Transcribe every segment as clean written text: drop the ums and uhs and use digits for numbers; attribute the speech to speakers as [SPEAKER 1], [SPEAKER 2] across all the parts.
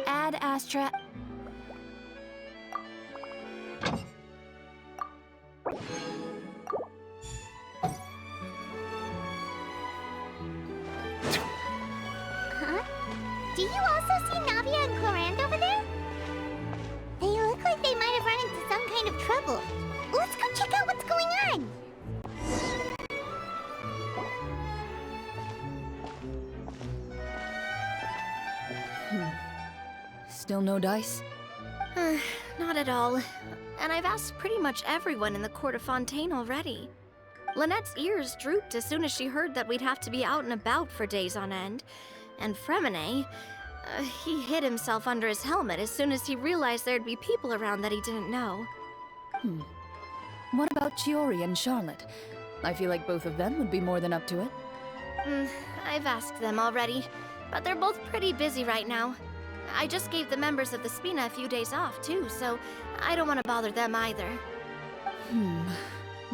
[SPEAKER 1] Ad Astra.
[SPEAKER 2] Huh? Do you also see Navia and Clorinde over there? They look like they might have run into some kind of trouble. Let's go check out what's going on!
[SPEAKER 3] Still no dice?
[SPEAKER 1] Not at all. And I've asked pretty much everyone in the court of Fontaine already. Lynette's ears drooped as soon as she heard that we'd have to be out and about for days on end. And Fremine, he hid himself under his helmet as soon as he realized there'd be people around that he didn't know.
[SPEAKER 3] What about Chiori and Charlotte? I feel like both of them would be more than up to it.
[SPEAKER 1] I've asked them already, but they're both pretty busy right now. I just gave the members of the Spina a few days off, too, so I don't want to bother them either.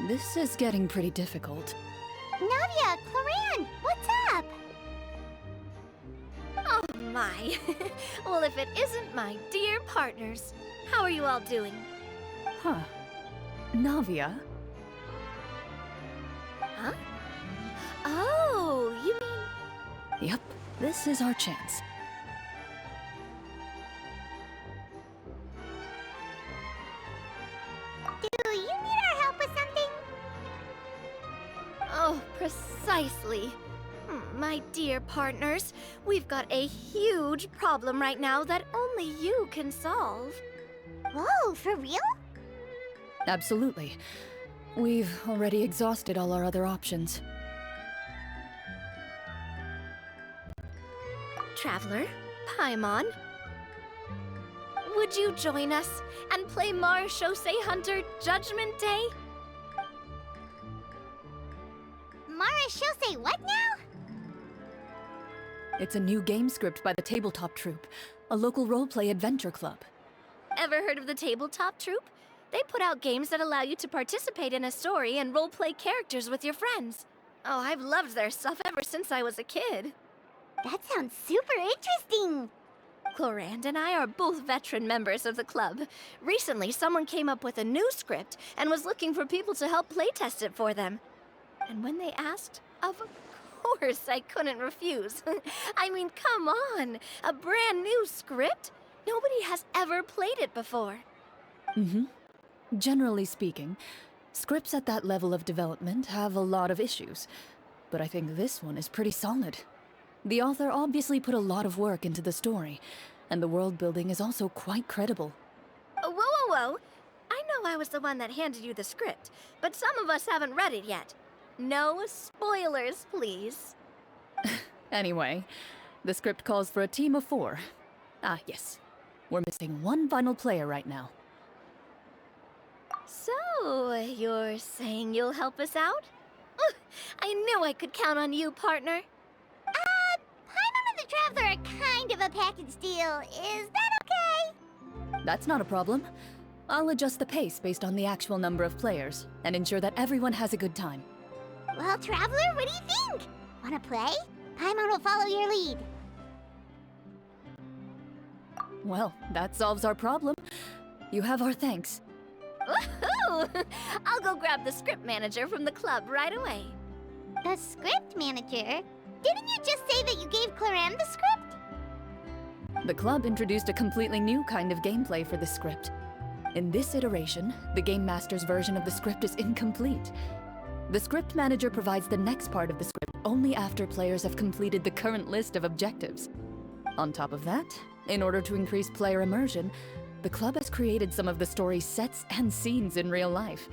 [SPEAKER 3] This is getting pretty difficult.
[SPEAKER 2] Navia, Clorinde, what's up?
[SPEAKER 1] Oh my. Well, if it isn't my dear partners. How are you all doing?
[SPEAKER 3] Huh. Navia?
[SPEAKER 1] Huh? Oh, you mean...
[SPEAKER 3] Yep, this is our chance.
[SPEAKER 2] Do you need our help with something?
[SPEAKER 1] Oh, precisely. My dear partners, we've got a huge problem right now that only you can solve.
[SPEAKER 2] Whoa, for real?
[SPEAKER 3] Absolutely. We've already exhausted all our other options.
[SPEAKER 1] Traveler, Paimon, would you join us and play Marechaussee Hunter Judgment Day?
[SPEAKER 2] Marechaussee what now?
[SPEAKER 3] It's a new game script by the Tabletop Troupe, a local roleplay adventure club.
[SPEAKER 1] Ever heard of the Tabletop Troupe? They put out games that allow you to participate in a story and roleplay characters with your friends. Oh, I've loved their stuff ever since I was a kid.
[SPEAKER 2] That sounds super interesting.
[SPEAKER 1] Clorinde and I are both veteran members of the club. Recently, someone came up with a new script and was looking for people to help playtest it for them. And when they asked, of course I couldn't refuse. I mean, come on, a brand new script? Nobody has ever played it before.
[SPEAKER 3] Generally speaking, scripts at that level of development have a lot of issues, but I think this one is pretty solid. The author obviously put a lot of work into the story, and the world building is also quite credible.
[SPEAKER 1] Whoa. I know I was the one that handed you the script, but some of us haven't read it yet. No spoilers, please.
[SPEAKER 3] Anyway, the script calls for a team of 4. Ah, yes. We're missing one final player right now.
[SPEAKER 1] So, you're saying you'll help us out? I knew I could count on you, partner.
[SPEAKER 2] Paimon and the Traveler are kind of a package deal. Is that okay?
[SPEAKER 3] That's not a problem. I'll adjust the pace based on the actual number of players, and ensure that everyone has a good time.
[SPEAKER 2] Well, Traveler, what do you think? Wanna play? Paimon will follow your lead.
[SPEAKER 3] Well, that solves our problem. You have our thanks.
[SPEAKER 1] Woohoo! I'll go grab the script manager from the club right away.
[SPEAKER 2] The script manager? Didn't you just say that you gave Clorinde the script?
[SPEAKER 3] The club introduced a completely new kind of gameplay for the script. In this iteration, the Game Master's version of the script is incomplete. The script manager provides the next part of the script only after players have completed the current list of objectives. On top of that, in order to increase player immersion, the club has created some of the story's sets and scenes in real life.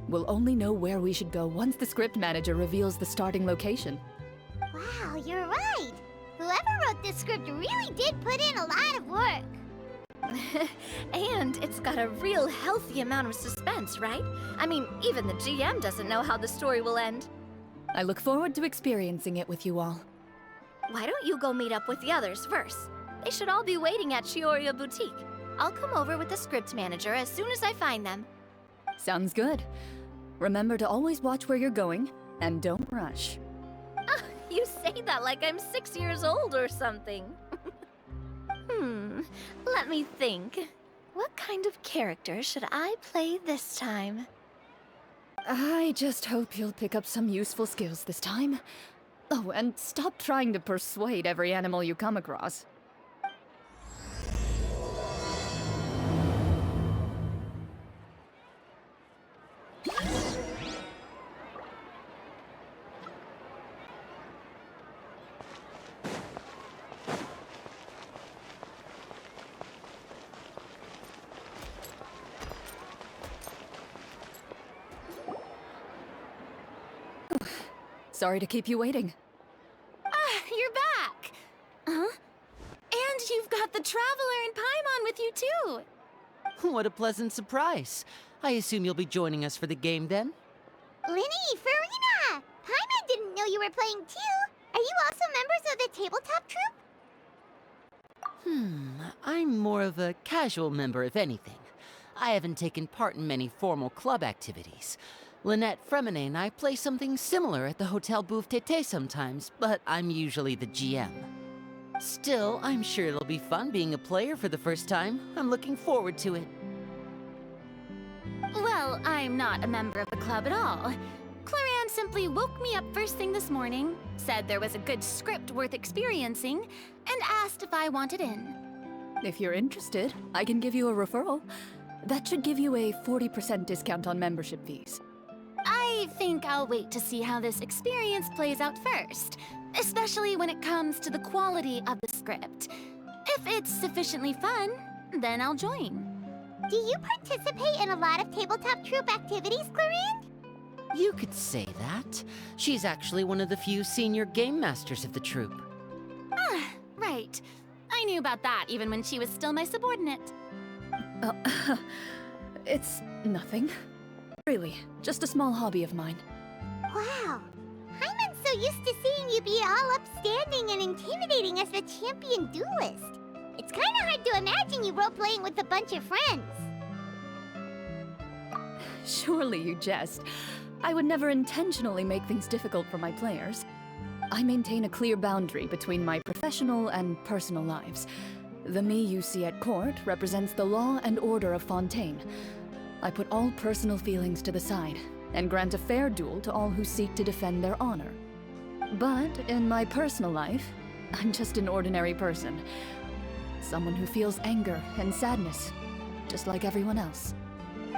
[SPEAKER 3] We'll only know where we should go once the script manager reveals the starting location.
[SPEAKER 2] Wow, you're right. Whoever wrote this script really did put in a lot of work.
[SPEAKER 1] And it's got a real healthy amount of suspense, right? I mean, even the GM doesn't know how the story will end.
[SPEAKER 3] I look forward to experiencing it with you all.
[SPEAKER 1] Why don't you go meet up with the others first? They should all be waiting at Chioria Boutique. I'll come over with the script manager as soon as I find them.
[SPEAKER 3] Sounds good. Remember to always watch where you're going, and don't rush.
[SPEAKER 1] You say that like I'm 6 years old or something. Let me think. What kind of character should I play this time?
[SPEAKER 3] I just hope you'll pick up some useful skills this time. Oh, and stop trying to persuade every animal you come across. Sorry to keep you waiting.
[SPEAKER 4] You're back! Huh? And you've got the Traveler and Paimon with you, too!
[SPEAKER 5] What a pleasant surprise. I assume you'll be joining us for the game then?
[SPEAKER 2] Linny, Farina! Paimon didn't know you were playing too. Are you also members of the tabletop troupe?
[SPEAKER 5] I'm more of a casual member, if anything. I haven't taken part in many formal club activities. Lynette Fremine and I play something similar at the Hotel Bouffe Tété sometimes, but I'm usually the GM. Still, I'm sure it'll be fun being a player for the first time. I'm looking forward to it.
[SPEAKER 4] Well, I'm not a member of the club at all. Clorinde simply woke me up first thing this morning, said there was a good script worth experiencing, and asked if I wanted in.
[SPEAKER 3] If you're interested, I can give you a referral. That should give you a 40% discount on membership fees.
[SPEAKER 4] I think I'll wait to see how this experience plays out first, especially when it comes to the quality of the script. If it's sufficiently fun, then I'll join.
[SPEAKER 2] Do you participate in a lot of tabletop troupe activities, Clorinde?
[SPEAKER 5] You could say that. She's actually one of the few senior game masters of the troupe.
[SPEAKER 4] Ah, right. I knew about that even when she was still my subordinate.
[SPEAKER 3] It's nothing. Really, just a small hobby of mine.
[SPEAKER 2] Wow. Paimon's so used to seeing you be all upstanding and intimidating as the champion duelist. It's kind of hard to imagine you role-playing with a bunch of friends.
[SPEAKER 3] Surely you jest. I would never intentionally make things difficult for my players. I maintain a clear boundary between my professional and personal lives. The me you see at court represents the law and order of Fontaine. I put all personal feelings to the side and grant a fair duel to all who seek to defend their honor. But in my personal life, I'm just an ordinary person. Someone who feels anger and sadness, just like everyone else.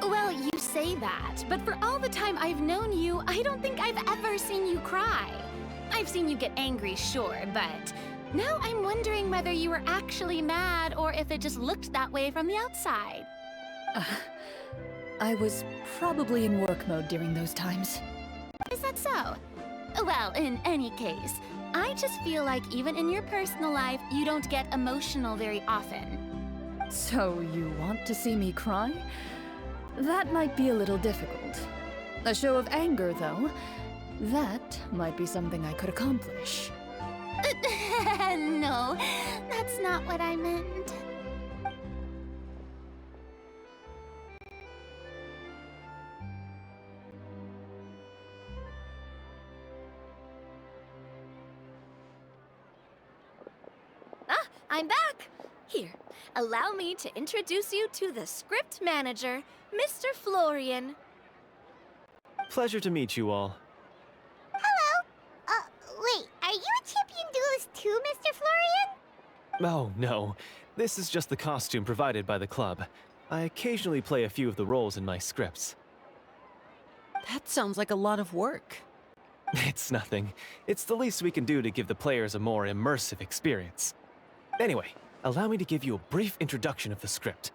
[SPEAKER 4] Well, you say that, but for all the time I've known you, I don't think I've ever seen you cry. I've seen you get angry, sure, but now I'm wondering whether you were actually mad or if it just looked that way from the outside.
[SPEAKER 3] I was probably in work mode during those times.
[SPEAKER 4] Is that so? Well, in any case, I just feel like even in your personal life, you don't get emotional very often.
[SPEAKER 3] So you want to see me cry? That might be a little difficult. A show of anger, though, that might be something I could accomplish.
[SPEAKER 4] No, that's not what I meant.
[SPEAKER 1] I'm back! Here, allow me to introduce you to the script manager, Mr. Florian.
[SPEAKER 6] Pleasure to meet you all.
[SPEAKER 2] Hello? Wait, are you a champion duelist too, Mr. Florian?
[SPEAKER 6] Oh, no. This is just the costume provided by the club. I occasionally play a few of the roles in my scripts.
[SPEAKER 5] That sounds like a lot of work.
[SPEAKER 6] It's nothing. It's the least we can do to give the players a more immersive experience. Anyway, allow me to give you a brief introduction of the script.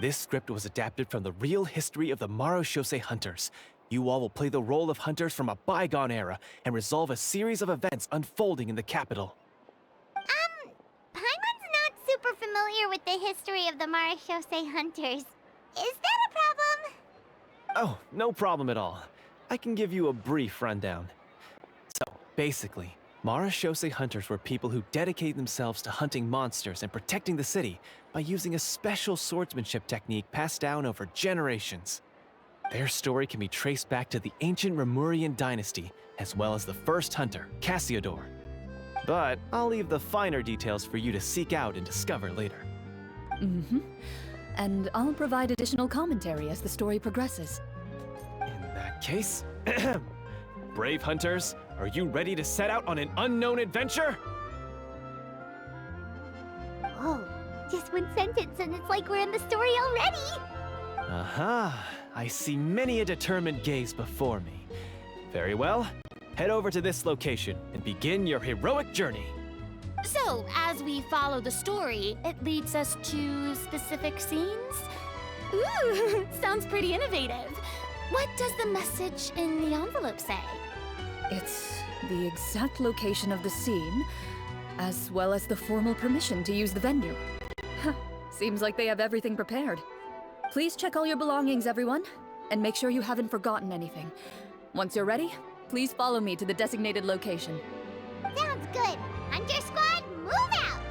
[SPEAKER 6] This script was adapted from the real history of the Marashose hunters. You all will play the role of hunters from a bygone era and resolve a series of events unfolding in the capital.
[SPEAKER 2] Paimon's not super familiar with the history of the Marashose hunters. Is that a problem?
[SPEAKER 6] Oh, no problem at all. I can give you a brief rundown. So, basically, Marashose hunters were people who dedicated themselves to hunting monsters and protecting the city by using a special swordsmanship technique passed down over generations. Their story can be traced back to the ancient Remurian dynasty, as well as the first hunter, Cassiodor. But I'll leave the finer details for you to seek out and discover later.
[SPEAKER 3] Mm-hmm. And I'll provide additional commentary as the story progresses.
[SPEAKER 6] In that case, brave hunters, are you ready to set out on an unknown adventure?
[SPEAKER 2] Whoa, just one sentence and it's like we're in the story already!
[SPEAKER 6] Aha, I see many a determined gaze before me. Very well, head over to this location and begin your heroic journey.
[SPEAKER 4] So, as we follow the story, it leads us to specific scenes? Ooh, sounds pretty innovative. What does the message in the envelope say?
[SPEAKER 3] It's the exact location of the scene, as well as the formal permission to use the venue. Huh, seems like they have everything prepared. Please check all your belongings, everyone, and make sure you haven't forgotten anything. Once you're ready, please follow me to the designated location.
[SPEAKER 2] Sounds good. Hunter Squad, move out!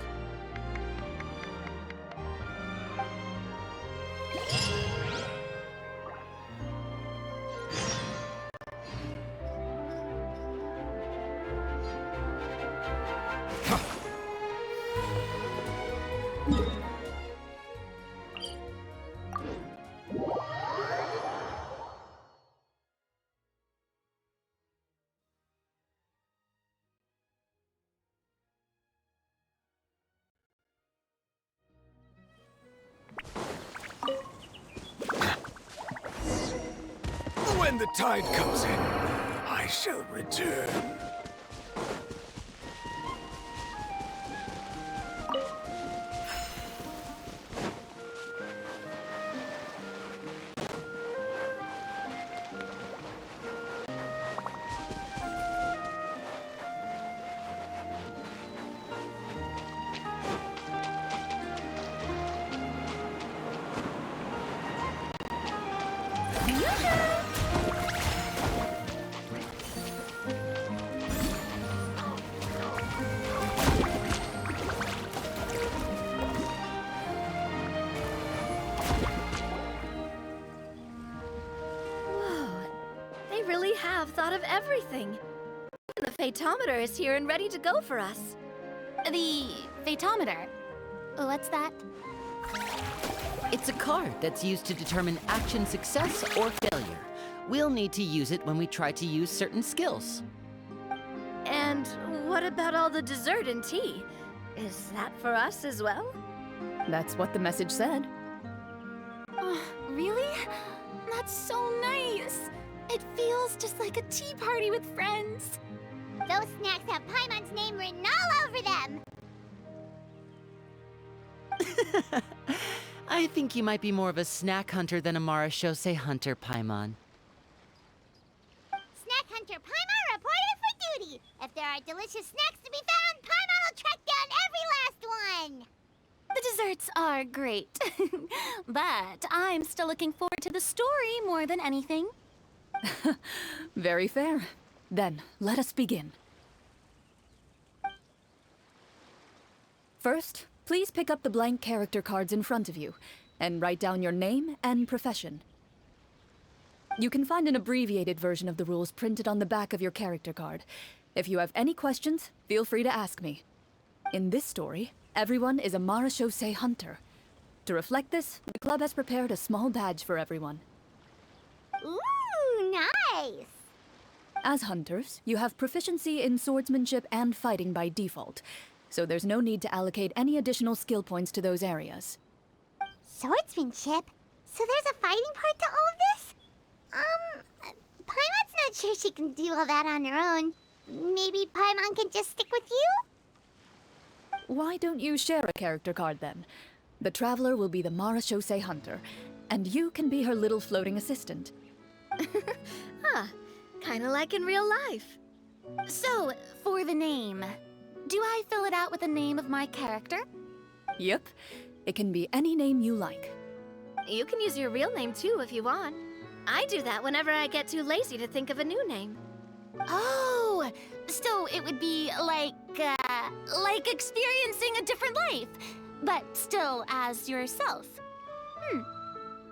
[SPEAKER 7] When the tide comes in, I shall return.
[SPEAKER 1] They really have thought of everything. The Fatometer is here and ready to go for us.
[SPEAKER 4] The Fatometer? What's that?
[SPEAKER 5] It's a card that's used to determine action success or failure. We'll need to use it when we try to use certain skills.
[SPEAKER 1] And what about all the dessert and tea? Is that for us as well?
[SPEAKER 3] That's what the message said.
[SPEAKER 4] Really? That's so nice. It feels just like a tea party with friends.
[SPEAKER 2] Those snacks have Paimon's name written all over them!
[SPEAKER 5] I think you might be more of a snack hunter than a Marashose hunter, Paimon.
[SPEAKER 2] Snack Hunter Paimon reported for duty! If there are delicious snacks to be found, Paimon will track down every last one!
[SPEAKER 4] The desserts are great. But I'm still looking forward to the story more than anything.
[SPEAKER 3] Very fair. Then, let us begin. First, please pick up the blank character cards in front of you, and write down your name and profession. You can find an abbreviated version of the rules printed on the back of your character card. If you have any questions, feel free to ask me. In this story, everyone is a Marashose hunter. To reflect this, the club has prepared a small badge for everyone.
[SPEAKER 2] Ooh, nice!
[SPEAKER 3] As hunters, you have proficiency in swordsmanship and fighting by default, so there's no need to allocate any additional skill points to those areas.
[SPEAKER 2] Swordsmanship? So there's a fighting part to all of this? Paimon's not sure she can do all that on her own. Maybe Paimon can just stick with you?
[SPEAKER 3] Why don't you share a character card then? The Traveler will be the Marachose Hunter, and you can be her little floating assistant.
[SPEAKER 1] Huh. Kinda like in real life.
[SPEAKER 4] So, for the name, do I fill it out with the name of my character?
[SPEAKER 3] Yep. It can be any name you like.
[SPEAKER 1] You can use your real name too if you want. I do that whenever I get too lazy to think of a new name.
[SPEAKER 4] Oh, so it would be like experiencing a different life, but still as yourself.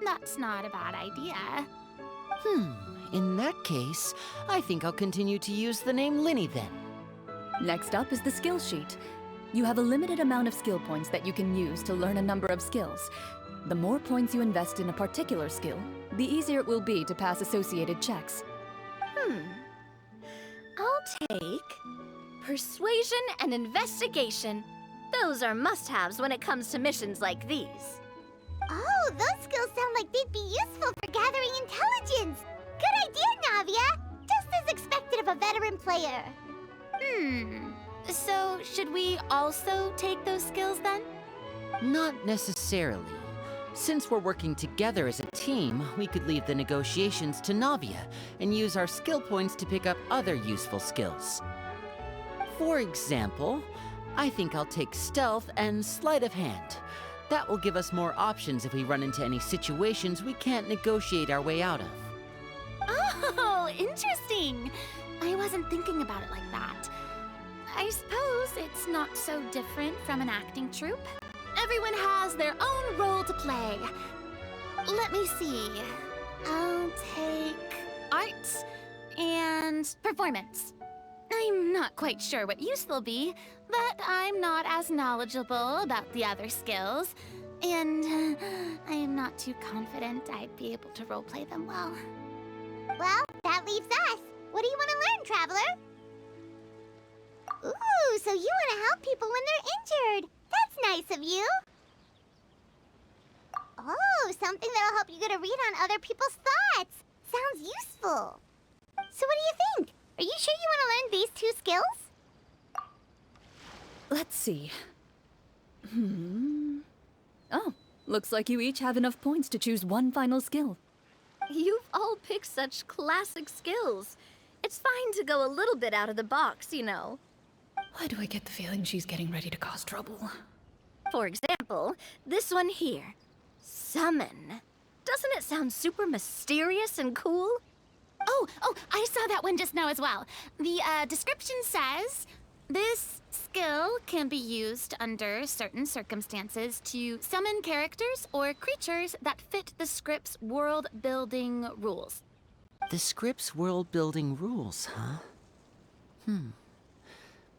[SPEAKER 4] That's not a bad idea.
[SPEAKER 5] In that case, I think I'll continue to use the name Linny then.
[SPEAKER 3] Next up is the skill sheet. You have a limited amount of skill points that you can use to learn a number of skills. The more points you invest in a particular skill, the easier it will be to pass associated checks.
[SPEAKER 1] I'll take persuasion and investigation. Those are must-haves when it comes to missions like these.
[SPEAKER 2] Oh, those skills sound like they'd be useful for gathering intelligence. Good idea, Navia. Just as expected of a veteran player.
[SPEAKER 4] So should we also take those skills then?
[SPEAKER 5] Not necessarily. Since we're working together as a team, we could leave the negotiations to Navia and use our skill points to pick up other useful skills. For example, I think I'll take stealth and sleight of hand. That will give us more options if we run into any situations we can't negotiate our way out of.
[SPEAKER 4] Oh, interesting. I wasn't thinking about it like that. I suppose it's not so different from an acting troupe. Everyone has their own role to play. Let me see. I'll take arts and performance. I'm not quite sure what use they'll be, but I'm not as knowledgeable about the other skills, and I am not too confident I'd be able to roleplay them well.
[SPEAKER 2] Well, that leaves us. What do you want to learn, Traveler? Ooh, so you want to help people when they're injured. That's nice of you. Oh, something that'll help you get a read on other people's thoughts. Sounds useful. So what do you think? Are you sure you want to learn these two skills?
[SPEAKER 3] Let's see. Oh, looks like you each have enough points to choose one final skill.
[SPEAKER 1] You've all picked such classic skills. It's fine to go a little bit out of the box, you know.
[SPEAKER 3] Why do I get the feeling she's getting ready to cause trouble?
[SPEAKER 1] For example, this one here. Summon. Doesn't it sound super mysterious and cool?
[SPEAKER 4] Oh, I saw that one just now as well. The description says, this skill can be used under certain circumstances to summon characters or creatures that fit the script's world-building rules.
[SPEAKER 5] The script's world-building rules, huh?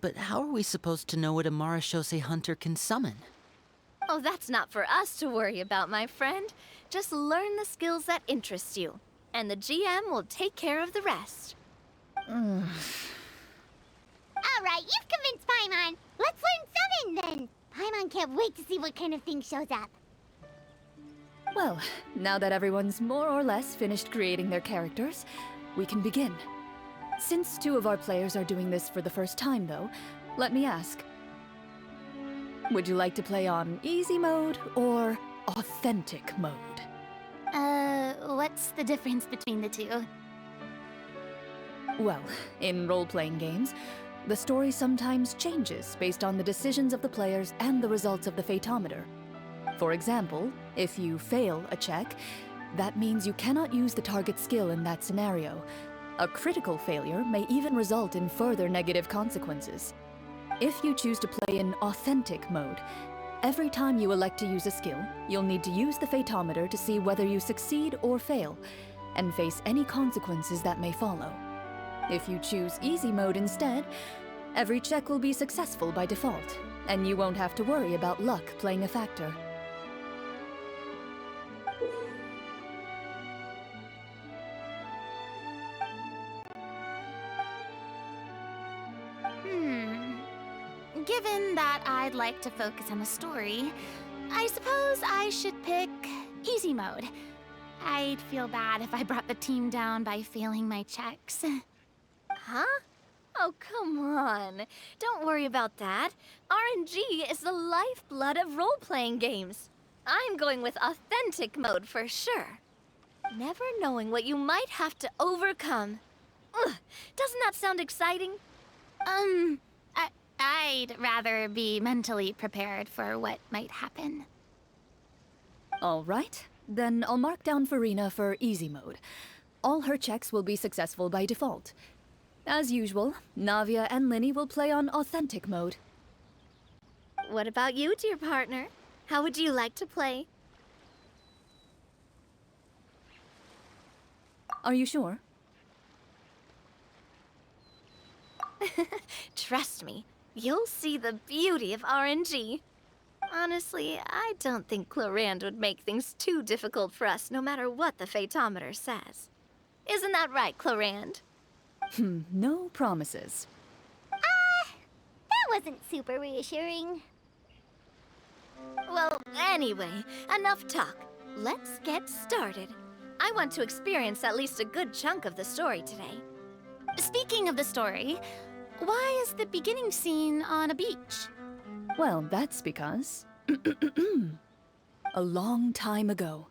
[SPEAKER 5] But how are we supposed to know what a Marachose Hunter can summon?
[SPEAKER 1] Oh, that's not for us to worry about, my friend. Just learn the skills that interest you, and the GM will take care of the rest.
[SPEAKER 2] All right, you've convinced Paimon. Let's learn summon then. Paimon can't wait to see what kind of thing shows up.
[SPEAKER 3] Well, now that everyone's more or less finished creating their characters, we can begin. Since two of our players are doing this for the first time, though, let me ask. Would you like to play on easy mode or authentic mode?
[SPEAKER 4] What's the difference between the two?
[SPEAKER 3] Well, in role-playing games, the story sometimes changes based on the decisions of the players and the results of the Fatometer. For example, if you fail a check, that means you cannot use the target skill in that scenario. A critical failure may even result in further negative consequences. If you choose to play in authentic mode, every time you elect to use a skill, you'll need to use the Fatometer to see whether you succeed or fail, and face any consequences that may follow. If you choose easy mode instead, every check will be successful by default, and you won't have to worry about luck playing a factor.
[SPEAKER 4] Given that I'd like to focus on the story, I suppose I should pick easy mode. I'd feel bad if I brought the team down by failing my checks.
[SPEAKER 1] Huh? Oh, come on. Don't worry about that. RNG is the lifeblood of role-playing games. I'm going with authentic mode for sure. Never knowing what you might have to overcome. Ugh, doesn't that sound exciting?
[SPEAKER 4] I'd rather be mentally prepared for what might happen.
[SPEAKER 3] All right, then I'll mark down Farina for easy mode. All her checks will be successful by default. As usual, Navia and Linny will play on authentic mode.
[SPEAKER 1] What about you, dear partner? How would you like to play?
[SPEAKER 3] Are you sure?
[SPEAKER 1] Trust me, you'll see the beauty of RNG. Honestly, I don't think Clorinde would make things too difficult for us, no matter what the Fatometer says. Isn't that right, Clorinde?
[SPEAKER 3] No promises.
[SPEAKER 2] That wasn't super reassuring.
[SPEAKER 1] Well, anyway, enough talk. Let's get started. I want to experience at least a good chunk of the story today.
[SPEAKER 4] Speaking of the story, why is the beginning scene on a beach?
[SPEAKER 3] Well, that's because... a long time ago,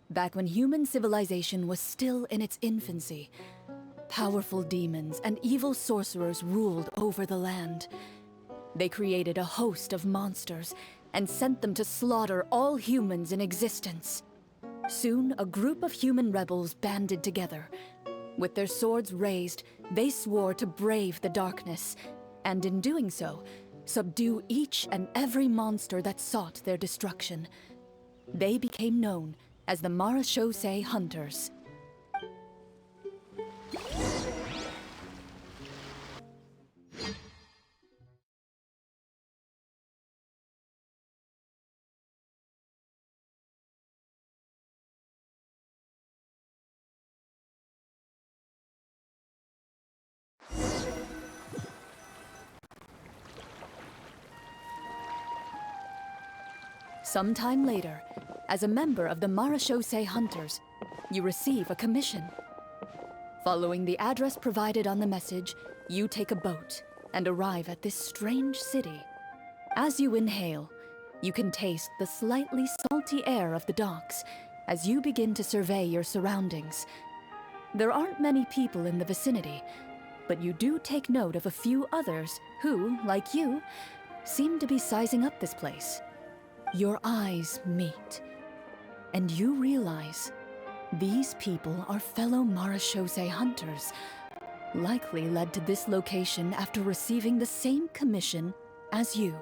[SPEAKER 3] back when human civilization was still in its infancy, powerful demons and evil sorcerers ruled over the land. They created a host of monsters and sent them to slaughter all humans in existence. Soon, a group of human rebels banded together. With their swords raised, they swore to brave the darkness, and in doing so, subdue each and every monster that sought their destruction. They became known as the Marachose Hunters. Sometime later, as a member of the Marachose Hunters, you receive a commission. Following the address provided on the message, you take a boat and arrive at this strange city. As you inhale, you can taste the slightly salty air of the docks as you begin to survey your surroundings. There aren't many people in the vicinity, but you do take note of a few others who, like you, seem to be sizing up this place. Your eyes meet, and you realize these people are fellow Marachose hunters, likely led to this location after receiving the same commission as you.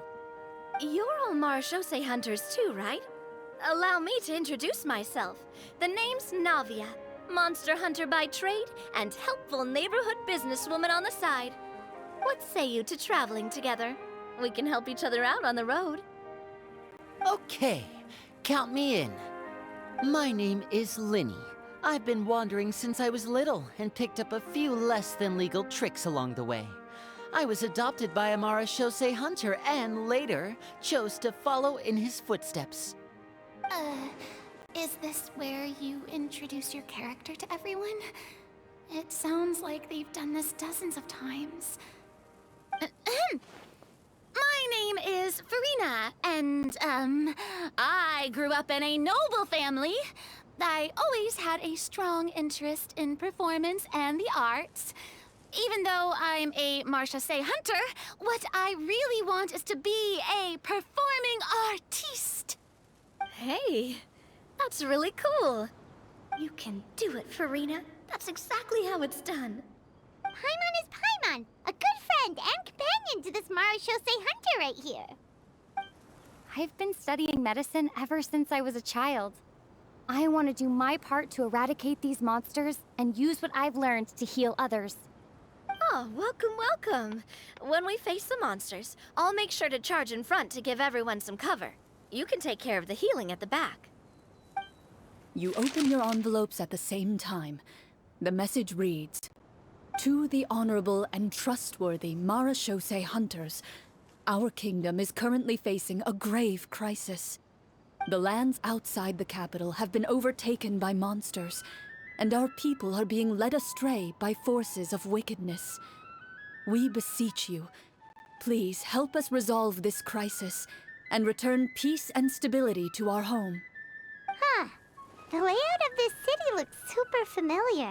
[SPEAKER 1] You're all Marachose hunters too, right? Allow me to introduce myself. The name's Navia, monster hunter by trade and helpful neighborhood businesswoman on the side. What say you to traveling together? We can help each other out on the road.
[SPEAKER 5] Okay, count me in. My name is Linny. I've been wandering since I was little and picked up a few less than legal tricks along the way. I was adopted by a Marachose hunter and later chose to follow in his footsteps.
[SPEAKER 4] Is this where you introduce your character to everyone? It sounds like they've done this dozens of times. My name is Farina, and, I grew up in a noble family. I always had a strong interest in performance and the arts. Even though I'm a Marachose hunter, what I really want is to be a performing artiste.
[SPEAKER 1] Hey, that's really cool. You can do it, Farina. That's exactly how it's done.
[SPEAKER 2] Paimon is Paimon, a good friend and companion to this Marachose hunter right here.
[SPEAKER 8] I've been studying medicine ever since I was a child. I want to do my part to eradicate these monsters and use what I've learned to heal others.
[SPEAKER 1] Oh, welcome, welcome. When we face the monsters, I'll make sure to charge in front to give everyone some cover. You can take care of the healing at the back.
[SPEAKER 3] You open your envelopes at the same time. The message reads, "To the honorable and trustworthy Marachose hunters, our kingdom is currently facing a grave crisis. The lands outside the capital have been overtaken by monsters, and our people are being led astray by forces of wickedness. we beseech you, please help us resolve this crisis and return peace and stability to our home.
[SPEAKER 2] Huh. The layout of this city looks super familiar.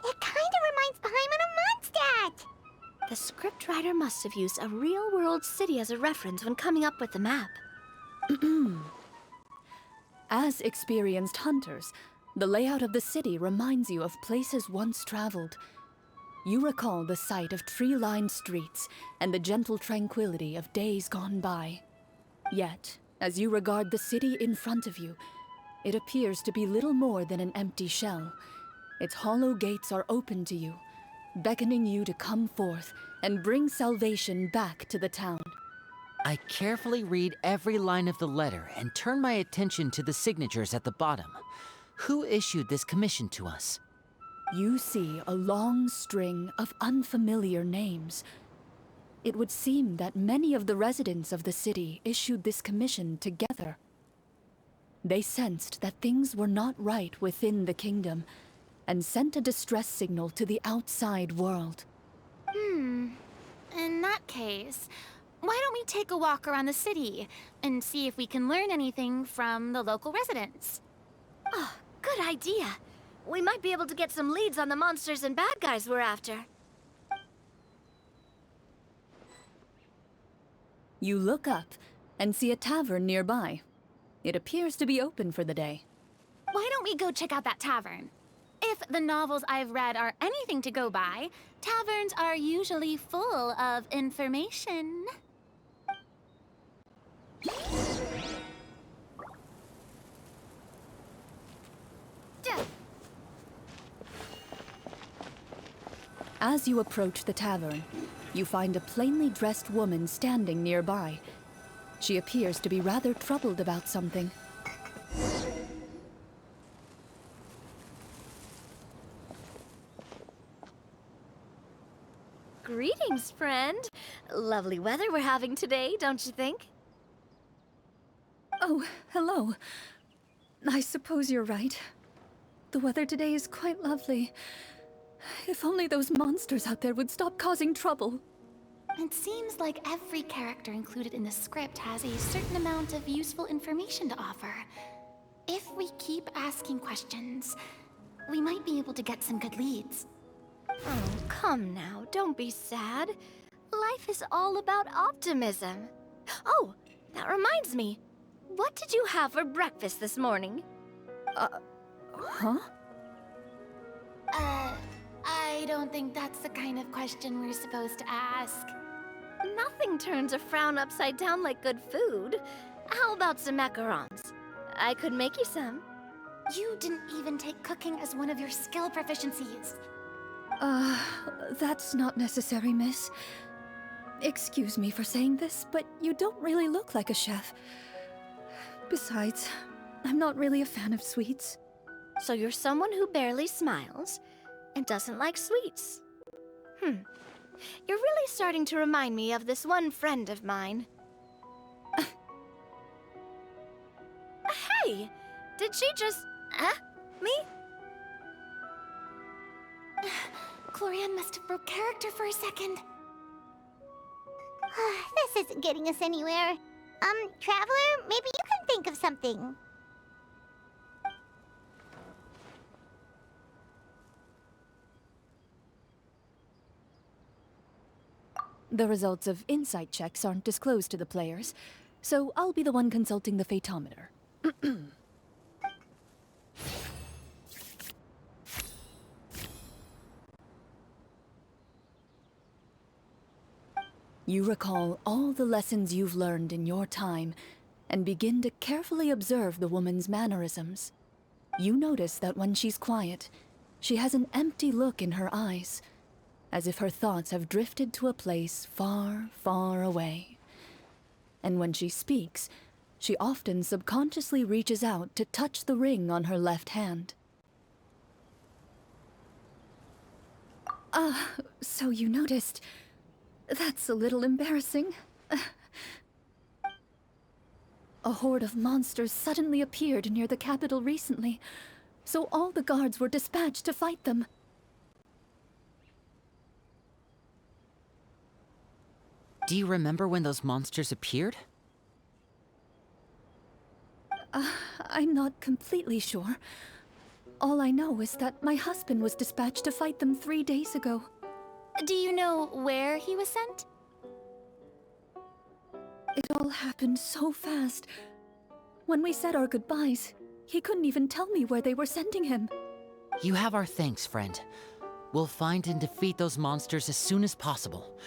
[SPEAKER 2] It kind of reminds Paimon of Mondstadt!
[SPEAKER 1] The scriptwriter must have used a real-world city as a reference when coming up with the map.
[SPEAKER 3] As experienced hunters, the layout of the city reminds you of places once traveled. You recall the sight of tree-lined streets and the gentle tranquility of days gone by. Yet, as you regard the city in front of you, it appears to be little more than an empty shell. Its hollow gates are open to you, beckoning you to come forth and bring salvation back to the town.
[SPEAKER 5] I carefully read every line of the letter and turn my attention to the signatures at the bottom. Who issued this commission to us?
[SPEAKER 3] You see a long string of unfamiliar names. It would seem that many of the residents of the city issued this commission together. They sensed that things were not right within the kingdom and sent a distress signal to the outside world.
[SPEAKER 4] In that case, why don't we take a walk around the city and see if we can learn anything from the local residents?
[SPEAKER 1] Oh, good idea. We might be able to get some leads on the monsters and bad guys we're after.
[SPEAKER 3] You look up and see a tavern nearby. It appears to be open for the day.
[SPEAKER 4] Why don't we go check out that tavern? If the novels I've read are anything to go by, taverns are usually full of information.
[SPEAKER 3] As you approach the tavern, you find a plainly dressed woman standing nearby. She appears to be rather troubled about something.
[SPEAKER 1] Greetings, friend. Lovely weather we're having today, don't you think?
[SPEAKER 3] Oh, hello. I suppose you're right. The weather today is quite lovely. If only those monsters out there would stop causing trouble.
[SPEAKER 4] It seems like every character included in the script has a certain amount of useful information to offer. If we keep asking questions, we might be able to get some good leads.
[SPEAKER 1] Oh, come now, don't be sad. Life is all about optimism. Oh, that reminds me. What did you have for breakfast this morning?
[SPEAKER 3] Huh?
[SPEAKER 4] I don't think that's the kind of question we're supposed to ask.
[SPEAKER 1] Nothing turns a frown upside down like good food. How about some macarons? I could make you some.
[SPEAKER 4] You didn't even take cooking as one of your skill proficiencies.
[SPEAKER 3] That's not necessary, miss. Excuse me for saying this, but you don't really look like a chef. Besides, I'm not really a fan of sweets.
[SPEAKER 1] So you're someone who barely smiles and doesn't like sweets. You're really starting to remind me of this one friend of mine. Hey! Did she just... me?
[SPEAKER 4] Clorinde must have broke character for a second.
[SPEAKER 2] This isn't getting us anywhere. Traveler, maybe you can think of something.
[SPEAKER 3] The results of insight checks aren't disclosed to the players, so I'll be the one consulting the phaetometer. You recall all the lessons you've learned in your time and begin to carefully observe the woman's mannerisms. You notice that when she's quiet, she has an empty look in her eyes, as if her thoughts have drifted to a place far, far away. And when she speaks, she often subconsciously reaches out to touch the ring on her left hand. So you noticed. That's a little embarrassing. A horde of monsters suddenly appeared near the capital recently, so all the guards were dispatched to fight them.
[SPEAKER 5] Do you remember when those monsters appeared?
[SPEAKER 3] I'm not completely sure. All I know is that my husband was dispatched to fight them 3 days ago.
[SPEAKER 4] Do you know where he was sent?
[SPEAKER 3] It all happened so fast. When we said our goodbyes, he couldn't even tell me where they were sending him.
[SPEAKER 5] You have our thanks, friend. We'll find and defeat those monsters as soon as possible.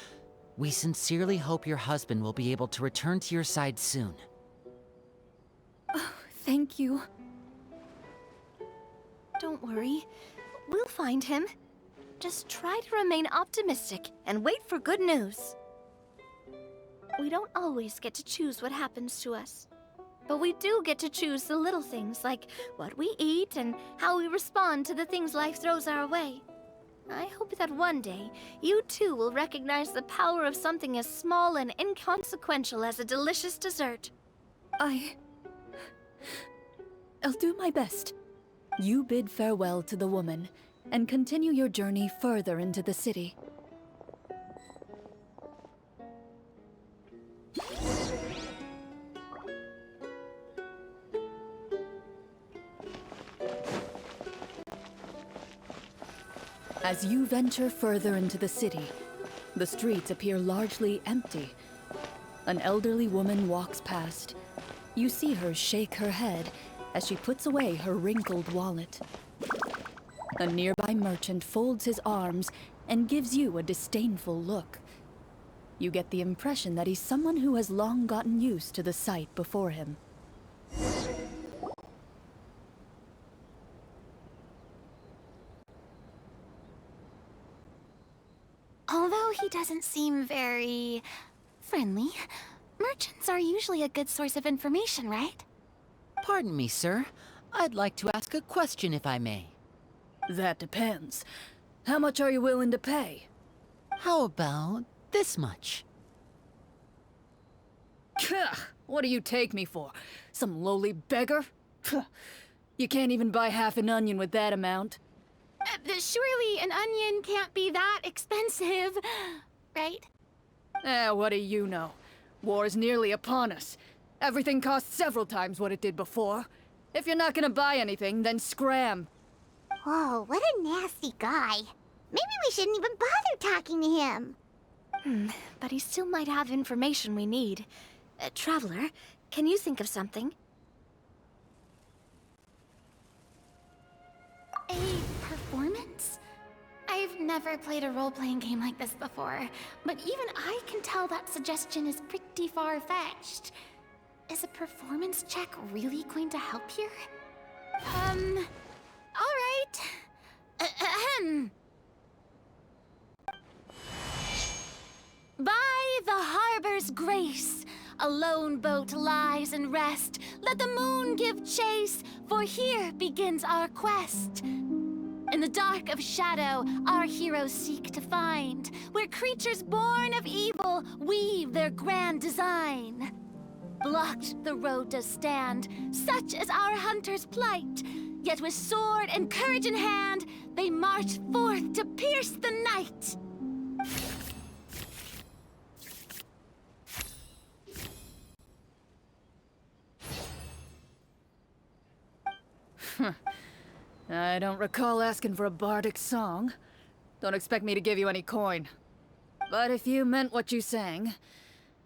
[SPEAKER 5] We sincerely hope your husband will be able to return to your side soon.
[SPEAKER 3] Oh, thank you.
[SPEAKER 1] Don't worry. We'll find him. Just try to remain optimistic and wait for good news. We don't always get to choose what happens to us. But we do get to choose the little things, like what we eat and how we respond to the things life throws our way. I hope that one day, you too will recognize the power of something as small and inconsequential as a delicious dessert.
[SPEAKER 3] I'll do my best. You bid farewell to the woman, and continue your journey further into the city. As you venture further into the city, the streets appear largely empty. An elderly woman walks past. You see her shake her head as she puts away her wrinkled wallet. A nearby merchant folds his arms and gives you a disdainful look. You get the impression that he's someone who has long gotten used to the sight before him.
[SPEAKER 4] Although he doesn't seem very friendly, merchants are usually a good source of information, right?
[SPEAKER 5] Pardon me, sir. I'd like to ask a question if I may.
[SPEAKER 3] That depends. How much are you willing to pay?
[SPEAKER 5] How about this much?
[SPEAKER 3] What do you take me for? Some lowly beggar? You can't even buy half an onion with that amount.
[SPEAKER 4] Surely an onion can't be that expensive, right?
[SPEAKER 3] What do you know? War is nearly upon us. Everything costs several times what it did before. If you're not gonna buy anything, then scram.
[SPEAKER 2] Whoa, what a nasty guy. Maybe we shouldn't even bother talking to him.
[SPEAKER 1] But he still might have information we need. Traveler, can you think of something?
[SPEAKER 4] A performance? I've never played a role-playing game like this before, but even I can tell that suggestion is pretty far-fetched. Is a performance check really going to help here? All right. Ahem. By the harbor's grace, a lone boat lies in rest. Let the moon give chase, for here begins our quest. In the dark of shadow, our heroes seek to find where creatures born of evil weave their grand design. Blocked the road does stand, such is our hunter's plight. Yet with sword and courage in hand, they march forth to pierce the night.
[SPEAKER 3] I don't recall asking for a bardic song. Don't expect me to give you any coin. But if you meant what you sang,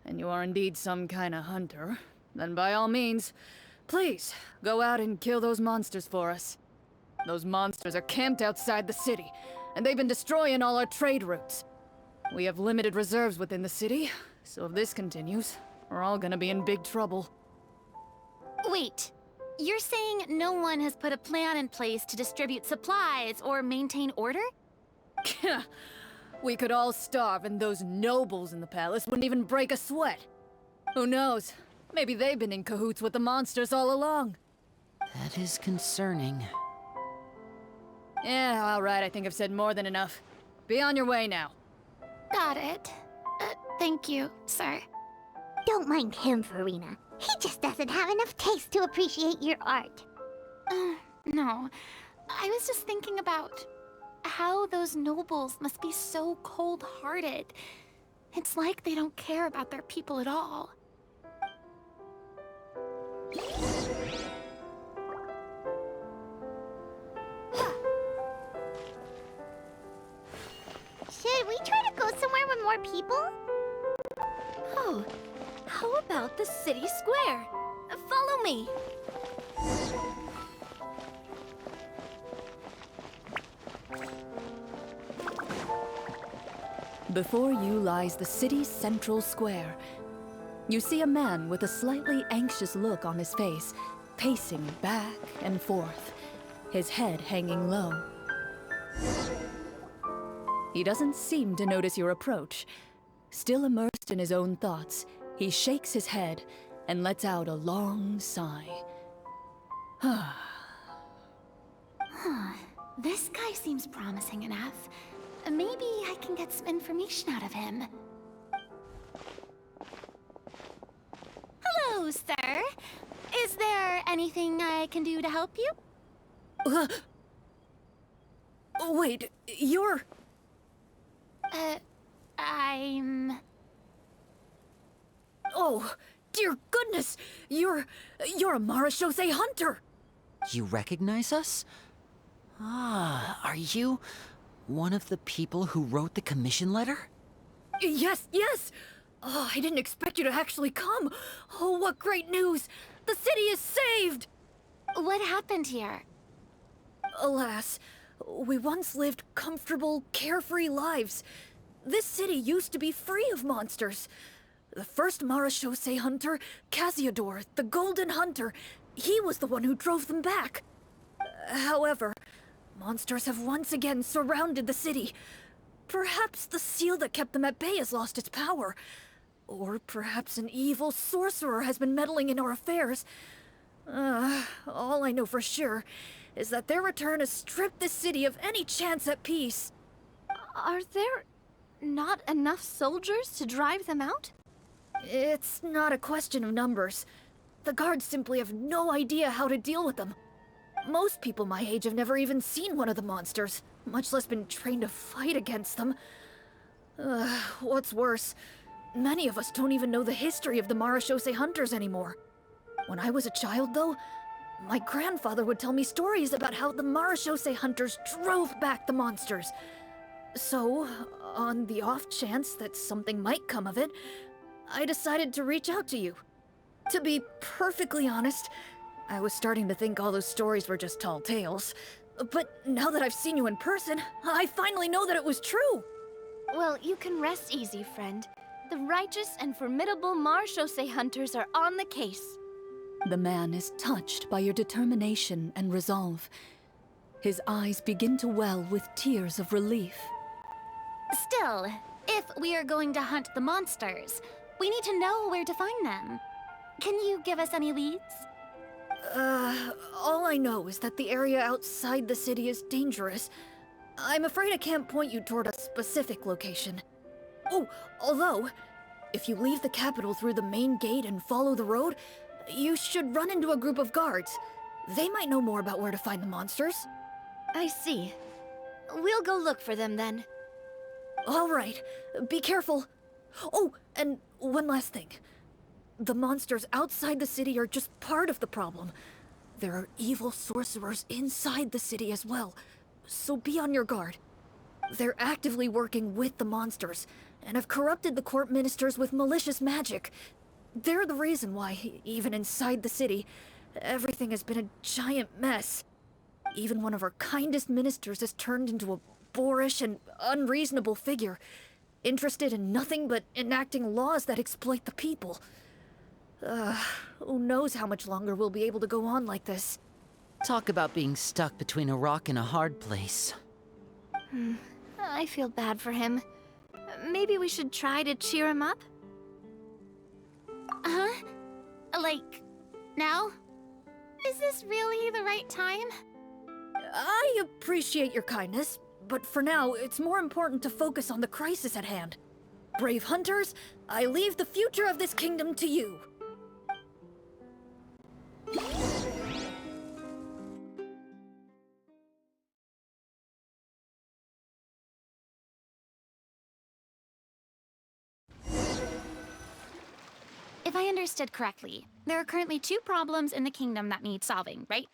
[SPEAKER 3] and you are indeed some kind of hunter, then by all means, please, go out and kill those monsters for us. Those monsters are camped outside the city, and they've been destroying all our trade routes. We have limited reserves within the city, so if this continues, we're all gonna be in big trouble.
[SPEAKER 4] Wait, you're saying no one has put a plan in place to distribute supplies or maintain order?
[SPEAKER 3] We could all starve and those nobles in the palace wouldn't even break a sweat. Who knows? Maybe they've been in cahoots with the monsters all along.
[SPEAKER 5] That is concerning.
[SPEAKER 3] Yeah, all right, I think I've said more than enough. Be on your way now.
[SPEAKER 4] Got it. Thank you, sir.
[SPEAKER 2] Don't mind him, Farina. He just doesn't have enough taste to appreciate your art.
[SPEAKER 4] No. I was just thinking about how those nobles must be so cold-hearted. It's like they don't care about their people at all.
[SPEAKER 2] Should we try to go somewhere with more people?
[SPEAKER 1] Oh, how about the city square? Follow me.
[SPEAKER 3] Before you lies the city's central square. You see a man with a slightly anxious look on his face, pacing back and forth, his head hanging low. He doesn't seem to notice your approach. Still immersed in his own thoughts, he shakes his head and lets out a long sigh.
[SPEAKER 4] This guy seems promising enough. Maybe I can get some information out of him. Hello, sir. Is there anything I can do to help you?
[SPEAKER 3] Wait, you're...
[SPEAKER 4] I'm...
[SPEAKER 3] Oh, dear goodness! You're a Marashose hunter!
[SPEAKER 5] You recognize us? Ah, are you one of the people who wrote the commission letter?
[SPEAKER 3] Yes, yes! Oh, I didn't expect you to actually come! Oh, what great news! The city is saved!
[SPEAKER 4] What happened here?
[SPEAKER 3] Alas, we once lived comfortable, carefree lives. This city used to be free of monsters. The first Marashose hunter, Casiodor, the Golden Hunter, he was the one who drove them back. However, monsters have once again surrounded the city. Perhaps the seal that kept them at bay has lost its power. Or perhaps an evil sorcerer has been meddling in our affairs. All I know for sure is that their return has stripped the city of any chance at peace.
[SPEAKER 1] Are there not enough soldiers to drive them out?
[SPEAKER 3] It's not a question of numbers. The guards simply have no idea how to deal with them. Most people my age have never even seen one of the monsters, much less been trained to fight against them. What's worse, many of us don't even know the history of the Marashose hunters anymore. When I was a child, though, my grandfather would tell me stories about how the Marashose hunters drove back the monsters. So, on the off chance that something might come of it, I decided to reach out to you. To be perfectly honest, I was starting to think all those stories were just tall tales. But now that I've seen you in person, I finally know that it was true!
[SPEAKER 1] Well, you can rest easy, friend. The righteous and formidable Marashose hunters are on the case.
[SPEAKER 3] The man is touched by your determination and resolve. His eyes begin to well with tears of relief.
[SPEAKER 4] Still, if we are going to hunt the monsters, we need to know where to find them. Can you give us any leads?
[SPEAKER 3] All I know is that the area outside the city is dangerous. I'm afraid I can't point you toward a specific location. Oh, although, if you leave the capital through the main gate and follow the road, you should run into a group of guards. They might know more about where to find the monsters.
[SPEAKER 1] I see. We'll go look for them then.
[SPEAKER 3] All right, be careful. Oh, and one last thing. The monsters outside the city are just part of the problem. There are evil sorcerers inside the city as well, so be on your guard. They're actively working with the monsters, and have corrupted the court ministers with malicious magic. They're the reason why, even inside the city, everything has been a giant mess. Even one of our kindest ministers has turned into a boorish and unreasonable figure, interested in nothing but enacting laws that exploit the people. Who knows how much longer we'll be able to go on like this.
[SPEAKER 5] Talk about being stuck between a rock and a hard place.
[SPEAKER 1] I feel bad for him. Maybe we should try to cheer him up?
[SPEAKER 4] Huh? Like, now? Is this really the right time?
[SPEAKER 3] I appreciate your kindness, but for now, it's more important to focus on the crisis at hand. Brave hunters, I leave the future of this kingdom to you.
[SPEAKER 4] I understood correctly. There are currently 2 problems in the kingdom that need solving, right?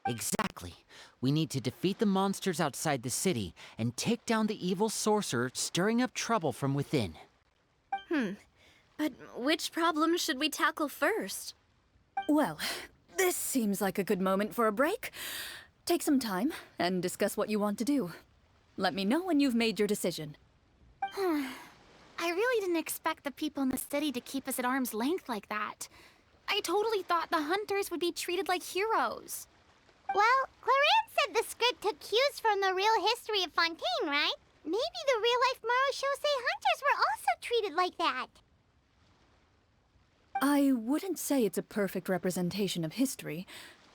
[SPEAKER 5] Exactly. We need to defeat the monsters outside the city and take down the evil sorcerer stirring up trouble from within.
[SPEAKER 1] But which problem should we tackle first?
[SPEAKER 3] Well, this seems like a good moment for a break. Take some time and discuss what you want to do. Let me know when you've made your decision.
[SPEAKER 4] I really didn't expect the people in the city to keep us at arm's length like that. I totally thought the hunters would be treated like heroes.
[SPEAKER 2] Well, Clorinde said the script took cues from the real history of Fontaine, right? Maybe the real-life Marashose hunters were also treated like that.
[SPEAKER 3] I wouldn't say it's a perfect representation of history,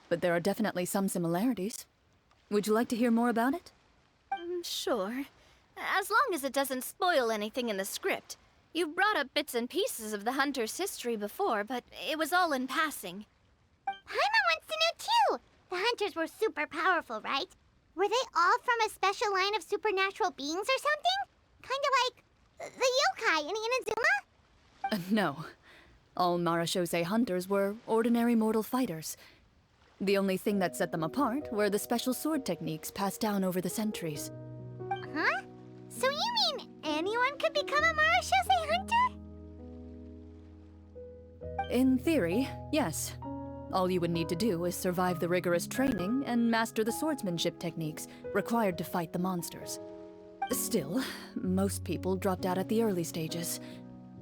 [SPEAKER 3] but there are definitely some similarities. Would you like to hear more about it?
[SPEAKER 1] Sure. As long as it doesn't spoil anything in the script. You brought up bits and pieces of the hunter's history before, but it was all in passing.
[SPEAKER 2] Paimon wants to know too! The hunters were super powerful, right? Were they all from a special line of supernatural beings or something? Kinda like the yokai in Inazuma?
[SPEAKER 3] No. All Marashose hunters were ordinary mortal fighters. The only thing that set them apart were the special sword techniques passed down over the centuries.
[SPEAKER 2] Huh? So you mean anyone could become a Marashose hunter?
[SPEAKER 3] In theory, yes. All you would need to do is survive the rigorous training and master the swordsmanship techniques required to fight the monsters. Still, most people dropped out at the early stages,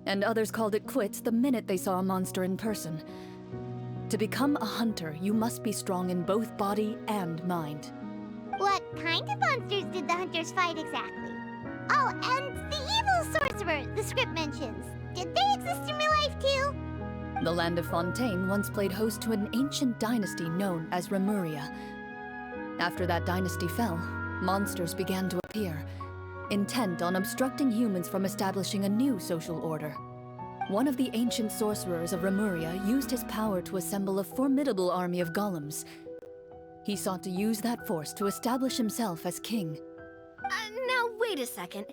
[SPEAKER 3] and others called it quits the minute they saw a monster in person. To become a hunter, you must be strong in both body and mind.
[SPEAKER 2] What kind of monsters did the hunters fight exactly? Oh, and the evil sorcerer the script mentions. Did they exist in real life too?
[SPEAKER 3] The land of Fontaine once played host to an ancient dynasty known as Remuria. After that dynasty fell, monsters began to appear, intent on obstructing humans from establishing a new social order. One of the ancient sorcerers of Remuria used his power to assemble a formidable army of golems. He sought to use that force to establish himself as king.
[SPEAKER 1] Now wait a second.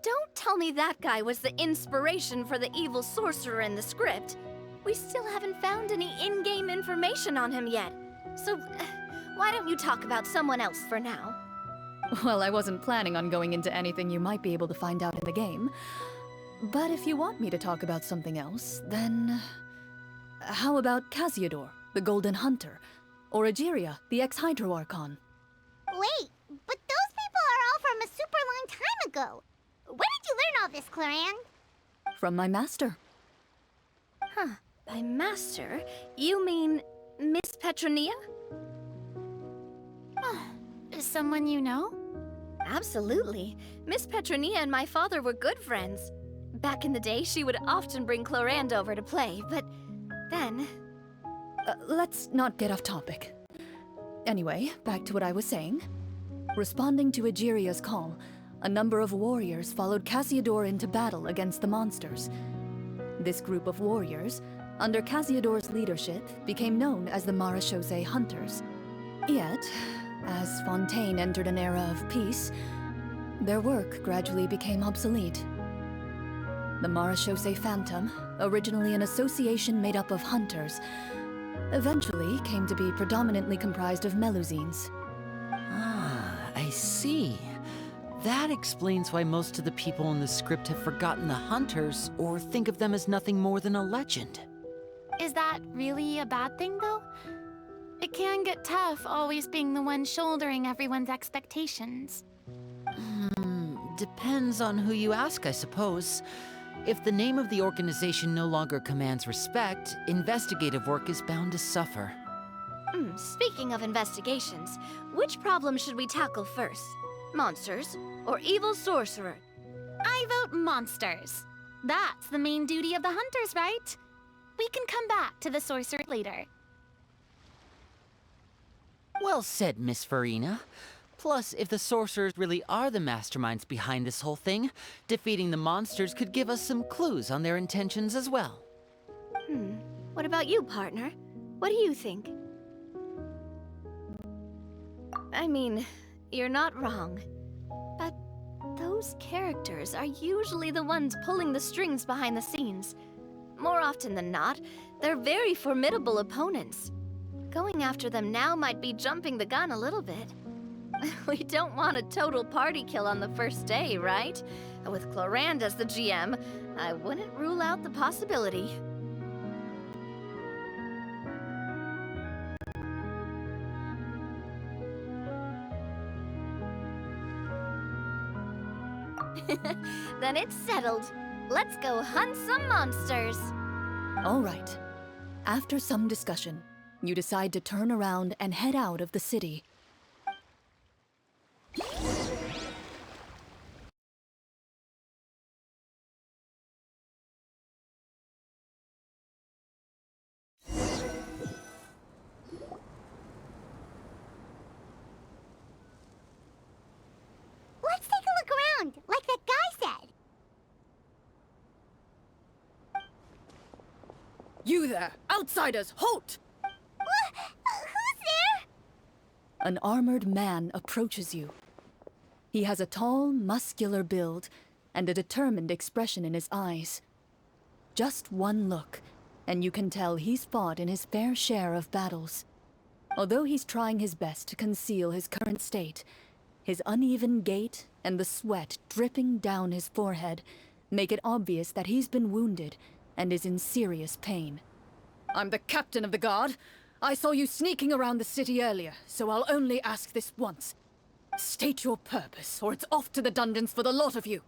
[SPEAKER 1] Don't tell me that guy was the inspiration for the evil sorcerer in the script. We still haven't found any in-game information on him yet. So, why don't you talk about someone else for now?
[SPEAKER 3] Well, I wasn't planning on going into anything you might be able to find out in the game. But if you want me to talk about something else, then... How about Casiodor, the Golden Hunter? Or Egeria, the ex-Hydro Archon?
[SPEAKER 2] Wait, but those people are all from a super long time ago. Where did you learn all this, Clorinde?
[SPEAKER 3] From my master.
[SPEAKER 1] Huh. By master, you mean Miss Petronia?
[SPEAKER 4] Is someone you know?
[SPEAKER 1] Absolutely. Miss Petronia and my father were good friends. Back in the day, she would often bring Clorinde over to play, but then...
[SPEAKER 3] Let's not get off topic. Anyway, back to what I was saying. Responding to Egeria's call, a number of warriors followed Casiodor into battle against the monsters. This group of warriors, under Casiodor's leadership, became known as the Marashose Hunters. Yet, as Fontaine entered an era of peace, their work gradually became obsolete. The Marashose Phantom, originally an association made up of hunters, eventually came to be predominantly comprised of Melusines.
[SPEAKER 5] Ah, I see. That explains why most of the people in the script have forgotten the hunters or think of them as nothing more than a legend.
[SPEAKER 4] Is that really a bad thing, though? It can get tough always being the one shouldering everyone's expectations.
[SPEAKER 5] Depends on who you ask, I suppose. If the name of the organization no longer commands respect, investigative work is bound to suffer.
[SPEAKER 1] Speaking of investigations, which problem should we tackle first? Monsters or evil sorcerer?
[SPEAKER 4] I vote monsters. That's the main duty of the hunters, right? We can come back to the sorcerer later.
[SPEAKER 5] Well said, Miss Farina. Plus, if the sorcerers really are the masterminds behind this whole thing, defeating the monsters could give us some clues on their intentions as well.
[SPEAKER 1] What about you, partner? What do you think? I mean, you're not wrong. But those those characters are usually the ones pulling the strings behind the scenes. More often than not, they're very formidable opponents. Going after them now might be jumping the gun a little bit. We don't want a total party kill on the first day, right? With Clorinde as the GM, I wouldn't rule out the possibility. Then it's settled. Let's go hunt some monsters.
[SPEAKER 3] All right. After some discussion, you decide to turn around and head out of the city.
[SPEAKER 2] Let's take a look around, like that guy said.
[SPEAKER 3] You there! Outsiders, halt!
[SPEAKER 2] Who's there?
[SPEAKER 3] An armored man approaches you. He has a tall, muscular build and a determined expression in his eyes. Just one look, and you can tell he's fought in his fair share of battles. Although he's trying his best to conceal his current state, his uneven gait and the sweat dripping down his forehead make it obvious that he's been wounded and is in serious pain. I'm the captain of the guard. I saw you sneaking around the city earlier, so I'll only ask this once. State your purpose, or it's off to the dungeons for the lot of you.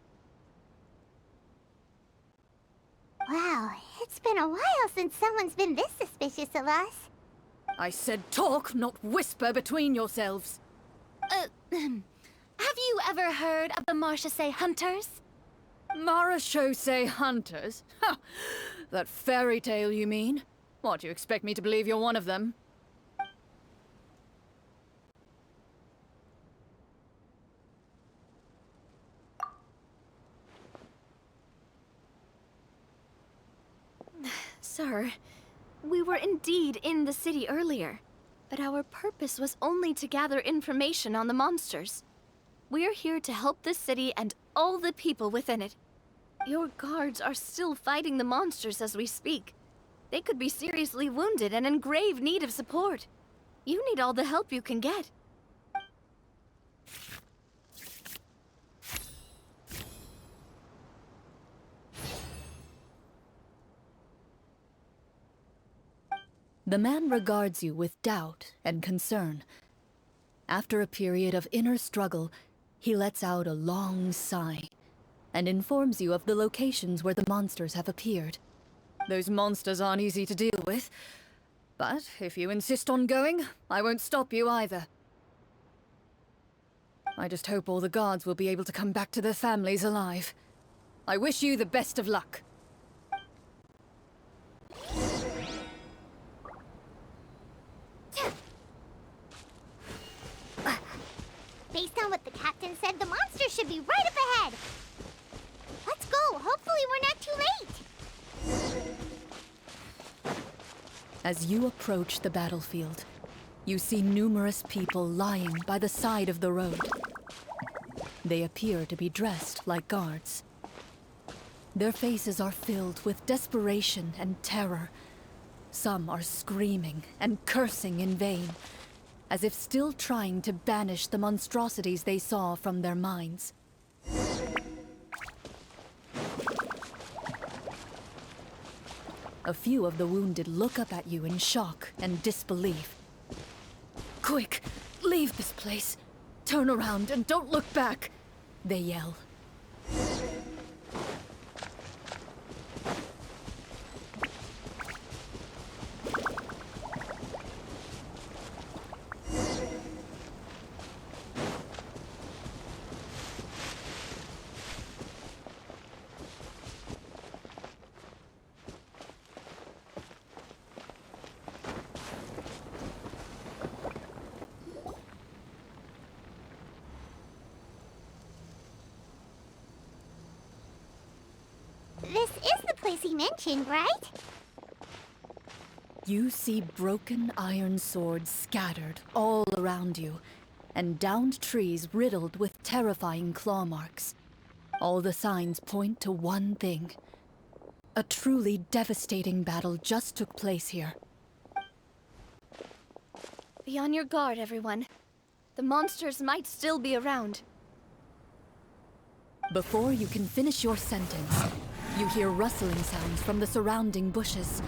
[SPEAKER 2] Wow, it's been a while since someone's been this suspicious of us.
[SPEAKER 3] I said talk, not whisper between yourselves.
[SPEAKER 4] Have you ever heard of the Marchese Hunters?
[SPEAKER 3] Marachose hunters? Ha! That fairy tale, you mean? What, you expect me to believe you're one of them?
[SPEAKER 1] Sir, we were indeed in the city earlier, but our purpose was only to gather information on the monsters. We're here to help the city and all the people within it. Your guards are still fighting the monsters as we speak. They could be seriously wounded and in grave need of support. You need all the help you can get.
[SPEAKER 3] The man regards you with doubt and concern. After a period of inner struggle, he lets out a long sigh and informs you of the locations where the monsters have appeared. Those monsters aren't easy to deal with, but if you insist on going, I won't stop you either. I just hope all the guards will be able to come back to their families alive. I wish you the best of luck.
[SPEAKER 2] Based on what the captain said, the monster should be right up ahead. Let's go. Hopefully we're not too late.
[SPEAKER 3] As you approach the battlefield, you see numerous people lying by the side of the road. They appear to be dressed like guards. Their faces are filled with desperation and terror. Some are screaming and cursing in vain, as if still trying to banish the monstrosities they saw from their minds. A few of the wounded look up at you in shock and disbelief. Quick, leave this place. Turn around and don't look back, they yell.
[SPEAKER 2] This is the place he mentioned, right?
[SPEAKER 3] You see broken iron swords scattered all around you, and downed trees riddled with terrifying claw marks. All the signs point to one thing. A truly devastating battle just took place here.
[SPEAKER 1] Be on your guard, everyone. The monsters might still be around.
[SPEAKER 3] Before you can finish your sentence, you hear rustling sounds from the surrounding bushes.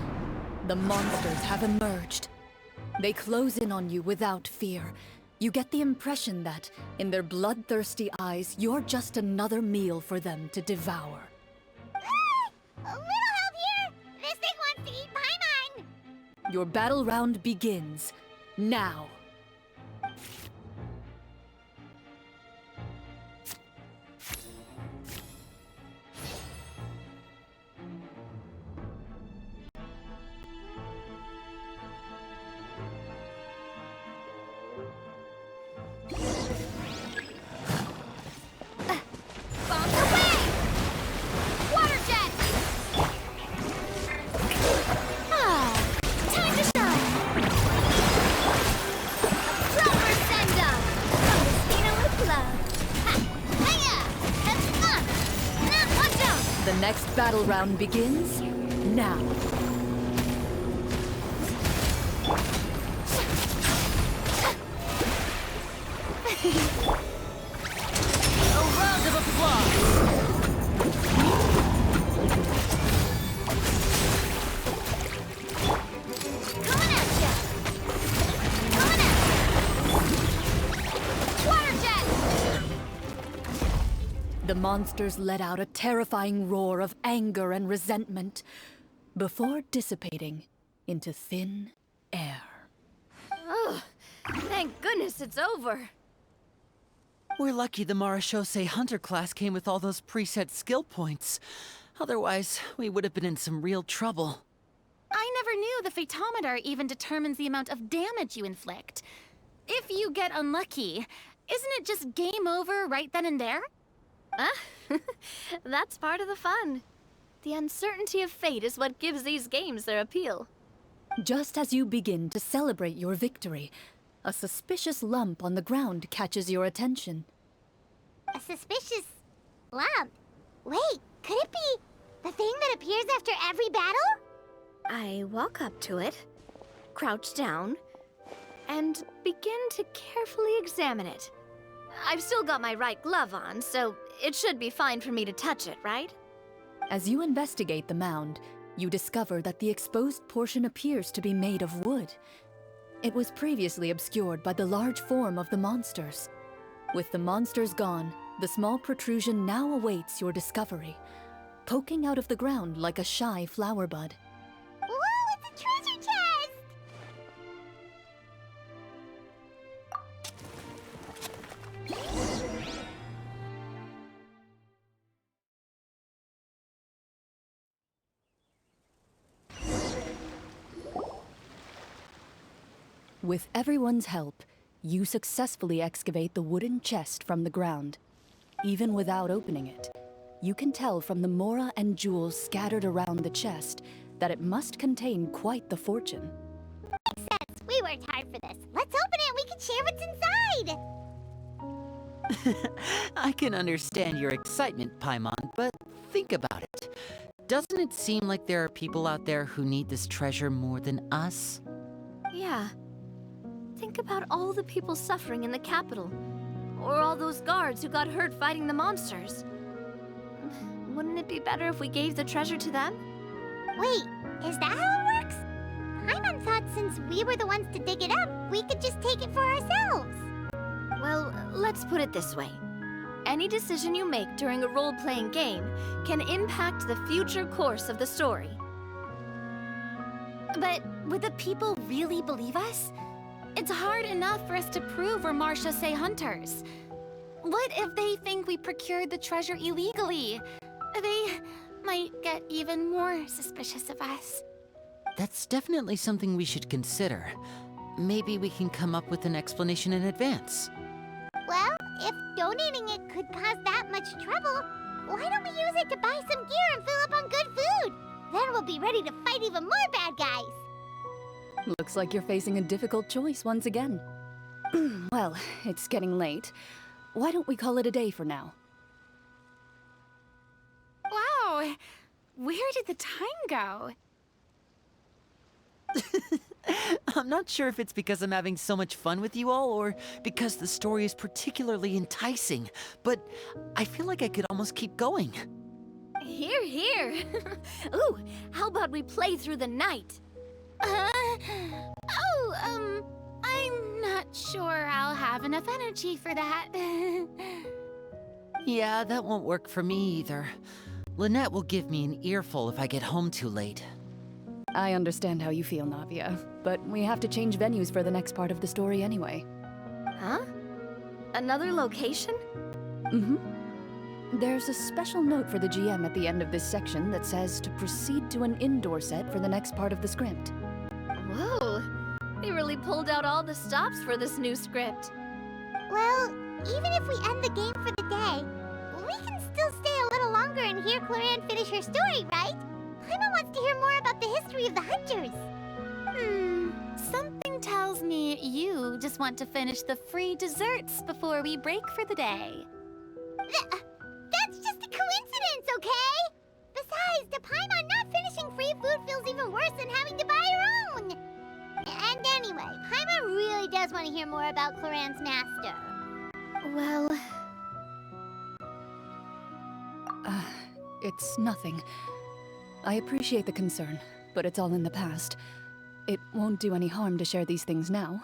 [SPEAKER 3] The monsters have emerged. They close in on you without fear. You get the impression that, in their bloodthirsty eyes, you're just another meal for them to devour.
[SPEAKER 2] A little help here! This thing wants to eat Paimon!
[SPEAKER 3] Your battle round begins now.
[SPEAKER 8] Bombs away! Water jet! Ah, time to shine! Rubber send-up!
[SPEAKER 1] From the Spino Club.
[SPEAKER 8] Hiya! That's fun! Now watch out!
[SPEAKER 3] The next battle round begins now.
[SPEAKER 5] A round of applause!
[SPEAKER 8] Coming at ya! Coming at ya! Water jet!
[SPEAKER 3] The monsters let out a terrifying roar of anger and resentment before dissipating into thin air.
[SPEAKER 1] Oh, thank goodness it's over.
[SPEAKER 5] We're lucky the Marashose Hunter class came with all those preset skill points. Otherwise, we would have been in some real trouble.
[SPEAKER 4] I never knew the photometer even determines the amount of damage you inflict. If you get unlucky, isn't it just game over right then and there?
[SPEAKER 1] That's part of the fun. The uncertainty of fate is what gives these games their appeal.
[SPEAKER 3] Just as you begin to celebrate your victory, a suspicious lump on the ground catches your attention.
[SPEAKER 2] A suspicious lump. Wait, could it be the thing that appears after every battle?
[SPEAKER 1] I walk up to it, crouch down, and begin to carefully examine it. I've still got my right glove on, so it should be fine for me to touch it, right?
[SPEAKER 3] As you investigate the mound, you discover that the exposed portion appears to be made of wood. It was previously obscured by the large form of the monsters. With the monsters gone, the small protrusion now awaits your discovery, poking out of the ground like a shy flower bud.
[SPEAKER 2] Whoa, it's a treasure chest!
[SPEAKER 3] With everyone's help, you successfully excavate the wooden chest from the ground. Even without opening it, you can tell from the mora and jewels scattered around the chest that it must contain quite the fortune.
[SPEAKER 2] Makes sense. We worked hard for this. Let's open it and we can share what's inside!
[SPEAKER 5] I can understand your excitement, Paimon, but think about it. Doesn't it seem like there are people out there who need this treasure more than us?
[SPEAKER 1] Yeah. Think about all the people suffering in the capital. Or all those guards who got hurt fighting the monsters. Wouldn't it be better if we gave the treasure to them?
[SPEAKER 2] Wait, is that how it works? Paimon thought since we were the ones to dig it up, we could just take it for ourselves.
[SPEAKER 1] Well, let's put it this way. Any decision you make during a role-playing game can impact the future course of the story.
[SPEAKER 4] But would the people really believe us? It's hard enough for us to prove we're Marashose hunters. What if they think we procured the treasure illegally? They might get even more suspicious of us.
[SPEAKER 5] That's definitely something we should consider. Maybe we can come up with an explanation in advance.
[SPEAKER 2] Well, if donating it could cause that much trouble, why don't we use it to buy some gear and fill up on good food? Then we'll be ready to fight even more bad guys.
[SPEAKER 3] Looks like you're facing a difficult choice once again. Well, it's getting late. Why don't we call it a day for now?
[SPEAKER 4] Where did the time go?
[SPEAKER 5] I'm not sure if it's because I'm having so much fun with you all or because the story is particularly enticing, but I feel like I could almost keep going.
[SPEAKER 1] Here, here. Ooh, how about we play through the night?
[SPEAKER 4] I'm not sure I'll have enough energy for that.
[SPEAKER 5] Yeah, that won't work for me either. Lynette will give me an earful if I get home too late.
[SPEAKER 3] I understand how you feel, Navia, but we have to change venues for the next part of the story anyway.
[SPEAKER 1] Huh? Another location?
[SPEAKER 3] Mm-hmm. There's a special note for the GM at the end of this section that says to proceed to an indoor set for the next part of the script.
[SPEAKER 1] Whoa, they really pulled out all the stops for this new script.
[SPEAKER 2] Well, even if we end the game for the day, we can still stay a little longer and hear Clorinde finish her story, right? Paimon wants to hear more about the history of the Hunters.
[SPEAKER 4] Something tells me you just want to finish the free desserts before we break for the day.
[SPEAKER 2] That's just a coincidence, okay? Besides, to Paimon, not finishing free food feels even worse than having to buy her own. And anyway, Paimon really does want to hear more about Clorinde's master.
[SPEAKER 1] Well,
[SPEAKER 3] It's nothing. I appreciate the concern, but it's all in the past. It won't do any harm to share these things now.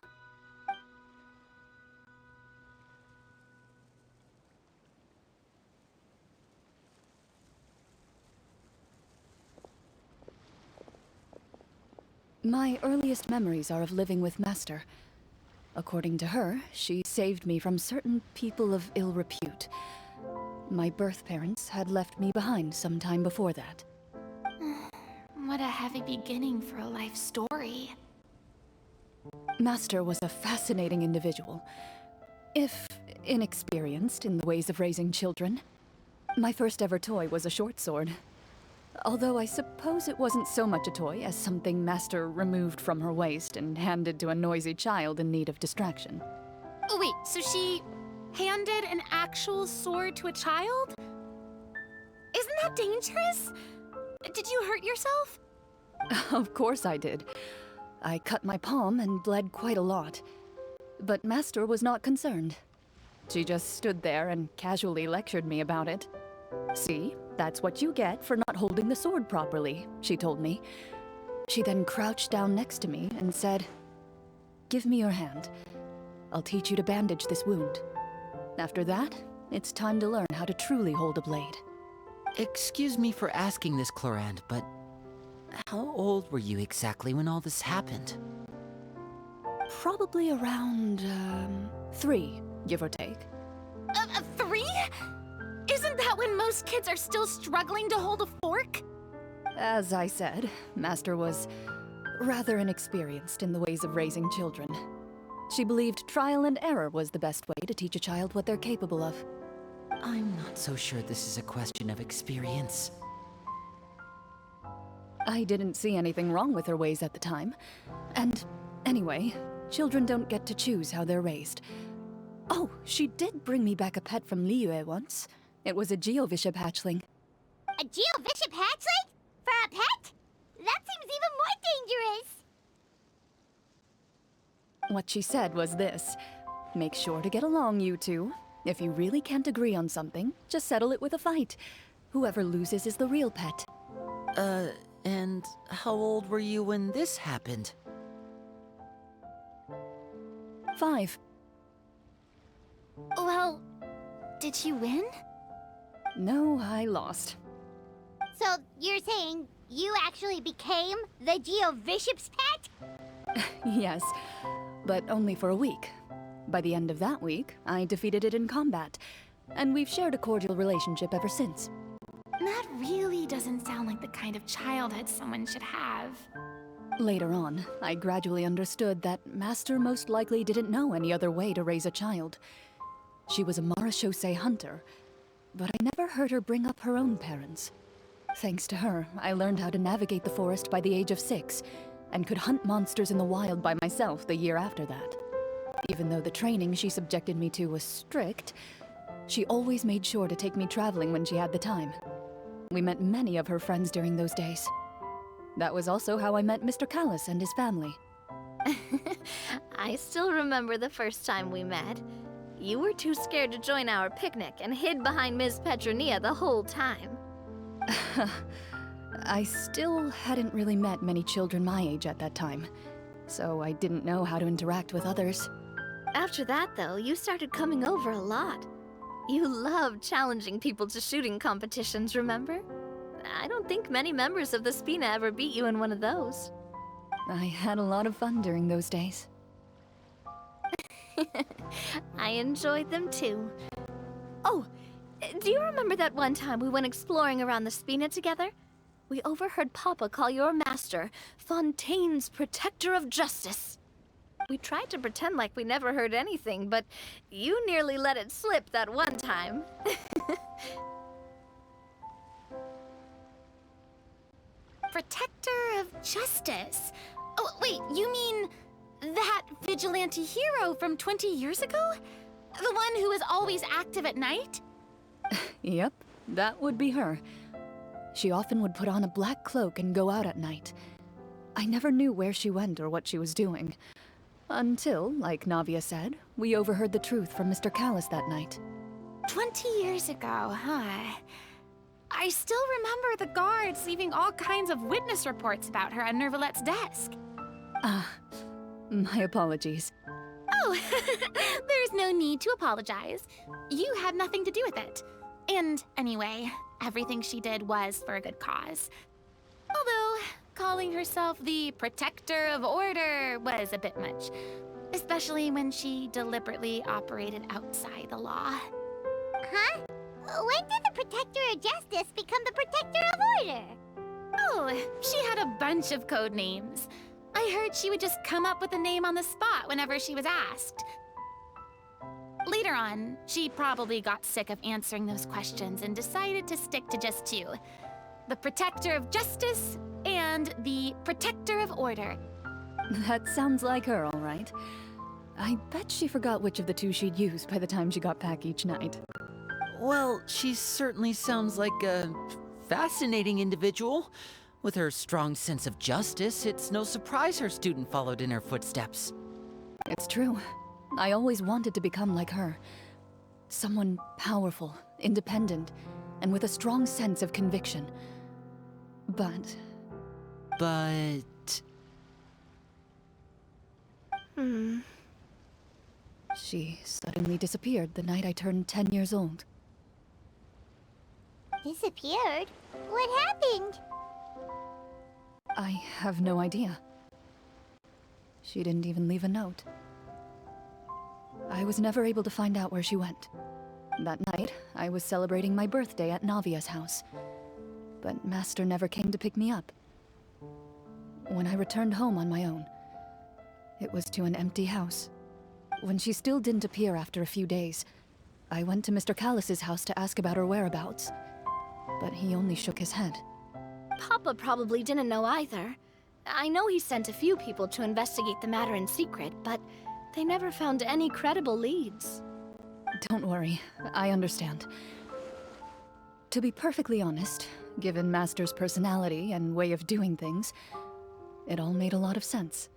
[SPEAKER 3] My earliest memories are of living with Master. According to her, she saved me from certain people of ill repute. My birth parents had left me behind some time before that.
[SPEAKER 4] What a heavy beginning for a life story.
[SPEAKER 3] Master was a fascinating individual, if inexperienced in the ways of raising children. My first ever toy was a short sword. Although I suppose it wasn't so much a toy as something Master removed from her waist and handed to a noisy child in need of distraction.
[SPEAKER 4] Oh wait, so she handed an actual sword to a child? Isn't that dangerous? Did you hurt yourself?
[SPEAKER 3] Of course I did. I cut my palm and bled quite a lot. But Master was not concerned. She just stood there and casually lectured me about it. See, that's what you get for not holding the sword properly, she told me. She then crouched down next to me and said, "Give me your hand. I'll teach you to bandage this wound. After that, it's time to learn how to truly hold a blade."
[SPEAKER 5] Excuse me for asking this, Clorinde, but how old were you exactly when all this happened?
[SPEAKER 3] Probably around, 3, give or take.
[SPEAKER 4] 3? Isn't that when most kids are still struggling to hold a fork?
[SPEAKER 3] As I said, Master was rather inexperienced in the ways of raising children. She believed trial and error was the best way to teach a child what they're capable of.
[SPEAKER 5] I'm not so sure this is a question of experience.
[SPEAKER 3] I didn't see anything wrong with her ways at the time. And anyway, children don't get to choose how they're raised. Oh, she did bring me back a pet from Liyue once. It was a Geovishap hatchling.
[SPEAKER 2] A Geovishap hatchling? For a pet? That seems even more dangerous.
[SPEAKER 3] What she said was this: make sure to get along, you two. If you really can't agree on something, just settle it with a fight. Whoever loses is the real pet.
[SPEAKER 5] And how old were you when this happened?
[SPEAKER 3] 5.
[SPEAKER 4] Well, did you win?
[SPEAKER 3] No, I lost.
[SPEAKER 2] So, you're saying you actually became the Geovishap's pet?
[SPEAKER 3] Yes, but only for a week. By the end of that week, I defeated it in combat, and we've shared a cordial relationship ever since.
[SPEAKER 4] That really doesn't sound like the kind of childhood someone should have.
[SPEAKER 3] Later on, I gradually understood that Master most likely didn't know any other way to raise a child. She was a marechaussee hunter, but I never heard her bring up her own parents. Thanks to her, I learned how to navigate the forest by the age of 6, and could hunt monsters in the wild by myself the year after that. Even though the training she subjected me to was strict, she always made sure to take me traveling when she had the time. We met many of her friends during those days. That was also how I met Mr. Callis and his family.
[SPEAKER 1] I still remember the first time we met. You were too scared to join our picnic and hid behind Ms. Petronia the whole time.
[SPEAKER 3] I still hadn't really met many children my age at that time, so I didn't know how to interact with others.
[SPEAKER 1] After that, though, you started coming over a lot. You loved challenging people to shooting competitions, remember? I don't think many members of the Spina ever beat you in one of those.
[SPEAKER 3] I had a lot of fun during those days.
[SPEAKER 1] I enjoyed them too. Oh, do you remember that one time we went exploring around the Spina together? We overheard Papa call your master Fontaine's Protector of Justice. We tried to pretend like we never heard anything, but you nearly let it slip that one time.
[SPEAKER 4] Protector of Justice? Oh, wait, you mean that vigilante hero from 20 years ago? The one who is always active at night?
[SPEAKER 3] Yep, that would be her. She often would put on a black cloak and go out at night. I never knew where she went or what she was doing. Until, like Navia said, we overheard the truth from Mr. Callis that night.
[SPEAKER 4] 20 years ago, huh? I still remember the guards leaving all kinds of witness reports about her on Nervalette's desk.
[SPEAKER 3] My apologies.
[SPEAKER 4] Oh, there's no need to apologize. You had nothing to do with it. And anyway, everything she did was for a good cause. Although, calling herself the Protector of Order was a bit much. Especially when she deliberately operated outside the law.
[SPEAKER 2] Huh? When did the Protector of Justice become the Protector of Order?
[SPEAKER 4] Oh, she had a bunch of code names. I heard she would just come up with a name on the spot whenever she was asked. Later on, she probably got sick of answering those questions and decided to stick to just two. The Protector of Justice and the Protector of Order.
[SPEAKER 3] That sounds like her, all right. I bet she forgot which of the two she'd use by the time she got back each night.
[SPEAKER 5] Well, she certainly sounds like a fascinating individual. With her strong sense of justice, it's no surprise her student followed in her footsteps.
[SPEAKER 3] It's true. I always wanted to become like her. Someone powerful, independent, and with a strong sense of conviction. But... She suddenly disappeared the night I turned 10 years old.
[SPEAKER 2] Disappeared? What happened?
[SPEAKER 3] I have no idea. She didn't even leave a note. I was never able to find out where she went. That night, I was celebrating my birthday at Navia's house. But Master never came to pick me up. When I returned home on my own, it was to an empty house. When she still didn't appear after a few days, I went to Mr. Callis's house to ask about her whereabouts. But he only shook his head.
[SPEAKER 1] Papa probably didn't know either. I know he sent a few people to investigate the matter in secret, but they never found any credible leads.
[SPEAKER 3] Don't worry, I understand. To be perfectly honest, given Master's personality and way of doing things, it all made a lot of sense.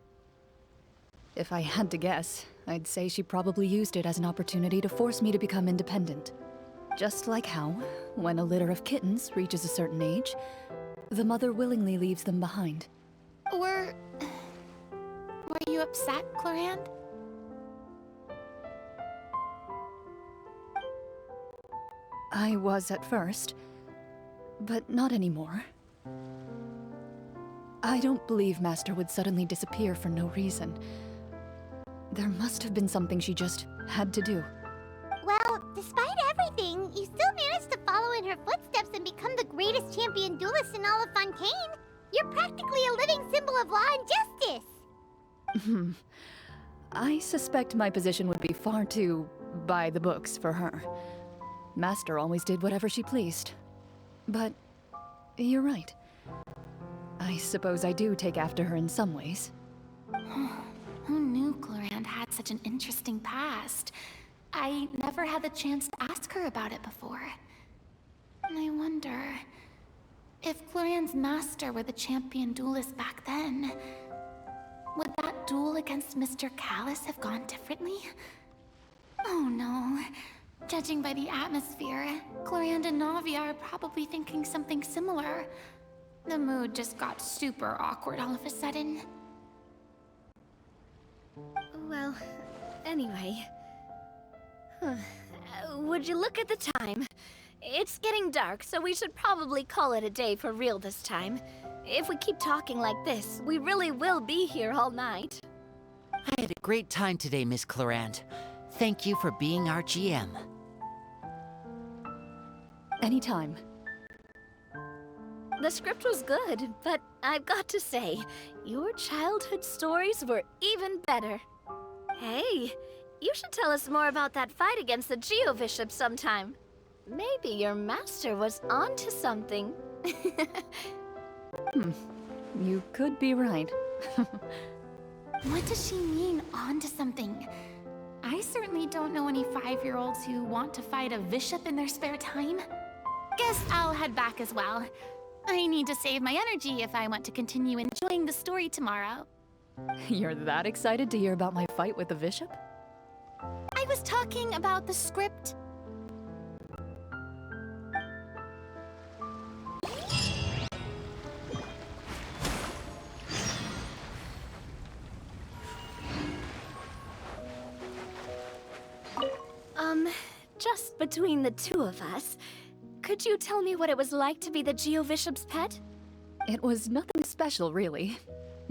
[SPEAKER 3] If I had to guess, I'd say she probably used it as an opportunity to force me to become independent. Just like how, when a litter of kittens reaches a certain age, the mother willingly leaves them behind.
[SPEAKER 4] Were you upset, Clorinde?
[SPEAKER 3] I was at first, but not anymore. I don't believe Master would suddenly disappear for no reason. There must have been something she just had to do.
[SPEAKER 2] Well, despite everything, you still managed to follow in her footsteps and become the greatest champion duelist in all of Fontaine. You're practically a living symbol of law and justice.
[SPEAKER 3] I suspect my position would be far too by the books for her. Master always did whatever she pleased. But you're right. I suppose I do take after her in some ways.
[SPEAKER 4] Who knew Clorinde had such an interesting past? I never had the chance to ask her about it before. And I wonder, if Clorinde's master were the champion duelist back then, would that duel against Mr. Callus have gone differently? Oh no. Judging by the atmosphere, Clorinde and Navia are probably thinking something similar. The mood just got super awkward all of a sudden.
[SPEAKER 1] Well, anyway. Would you look at the time? It's getting dark, so we should probably call it a day for real this time. If we keep talking like this, we really will be here all night.
[SPEAKER 5] I had a great time today, Miss Clorinde. Thank you for being our GM.
[SPEAKER 3] Anytime.
[SPEAKER 1] The script was good, but I've got to say, your childhood stories were even better. Hey, you should tell us more about that fight against the Geo-Bishop sometime. Maybe your master was onto something.
[SPEAKER 3] You could be right.
[SPEAKER 4] What does she mean, onto something? I certainly don't know any 5-year-olds who want to fight a bishop in their spare time. Guess I'll head back as well. I need to save my energy if I want to continue enjoying the story tomorrow.
[SPEAKER 3] You're that excited to hear about my fight with the bishop?
[SPEAKER 4] I was talking about the script.
[SPEAKER 1] Just between the two of us, could you tell me what it was like to be the Geo-Bishop's pet?
[SPEAKER 3] It was nothing special, really.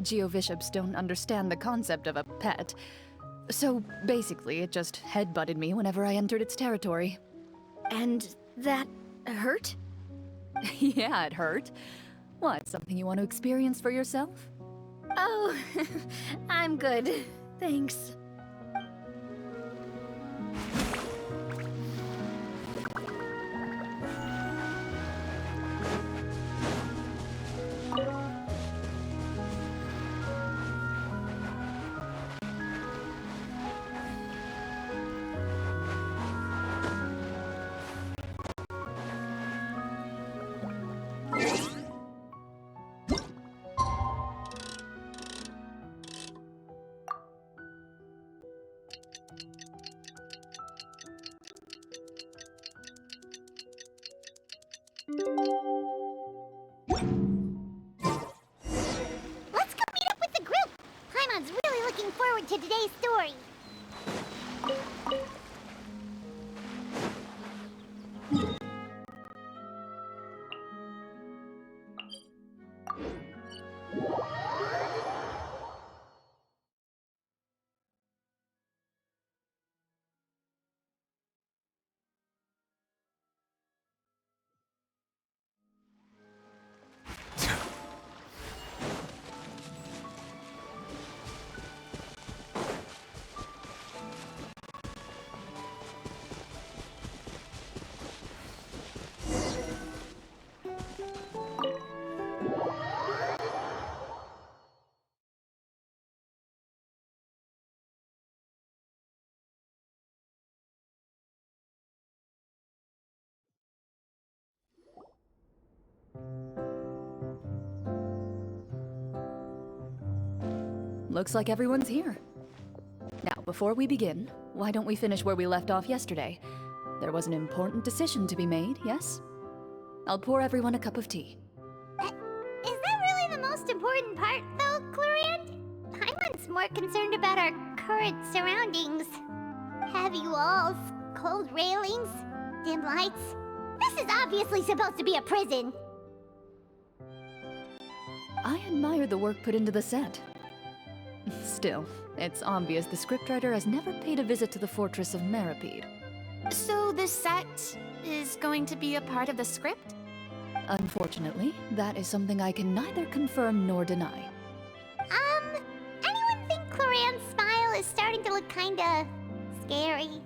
[SPEAKER 3] Geo-Bishops don't understand the concept of a pet. So basically, it just headbutted me whenever I entered its territory.
[SPEAKER 1] And that hurt?
[SPEAKER 3] Yeah, it hurt. What, something you want to experience for yourself?
[SPEAKER 1] Oh, I'm good. Thanks.
[SPEAKER 2] Let's go meet up with the group! Paimon's really looking forward to today's story.
[SPEAKER 3] Looks like everyone's here. Now, before we begin, why don't we finish where we left off yesterday? There was an important decision to be made, yes? I'll pour everyone a cup of tea.
[SPEAKER 2] Is that really the most important part, though, Clorinde? Paimon's more concerned about our current surroundings. Heavy walls, cold railings, dim lights. This is obviously supposed to be a prison.
[SPEAKER 3] I admire the work put into the set. Still, it's obvious the scriptwriter has never paid a visit to the fortress of Meripede.
[SPEAKER 4] So this set is going to be a part of the script?
[SPEAKER 3] Unfortunately, that is something I can neither confirm nor deny.
[SPEAKER 2] Anyone think Clorinde's smile is starting to look kinda scary?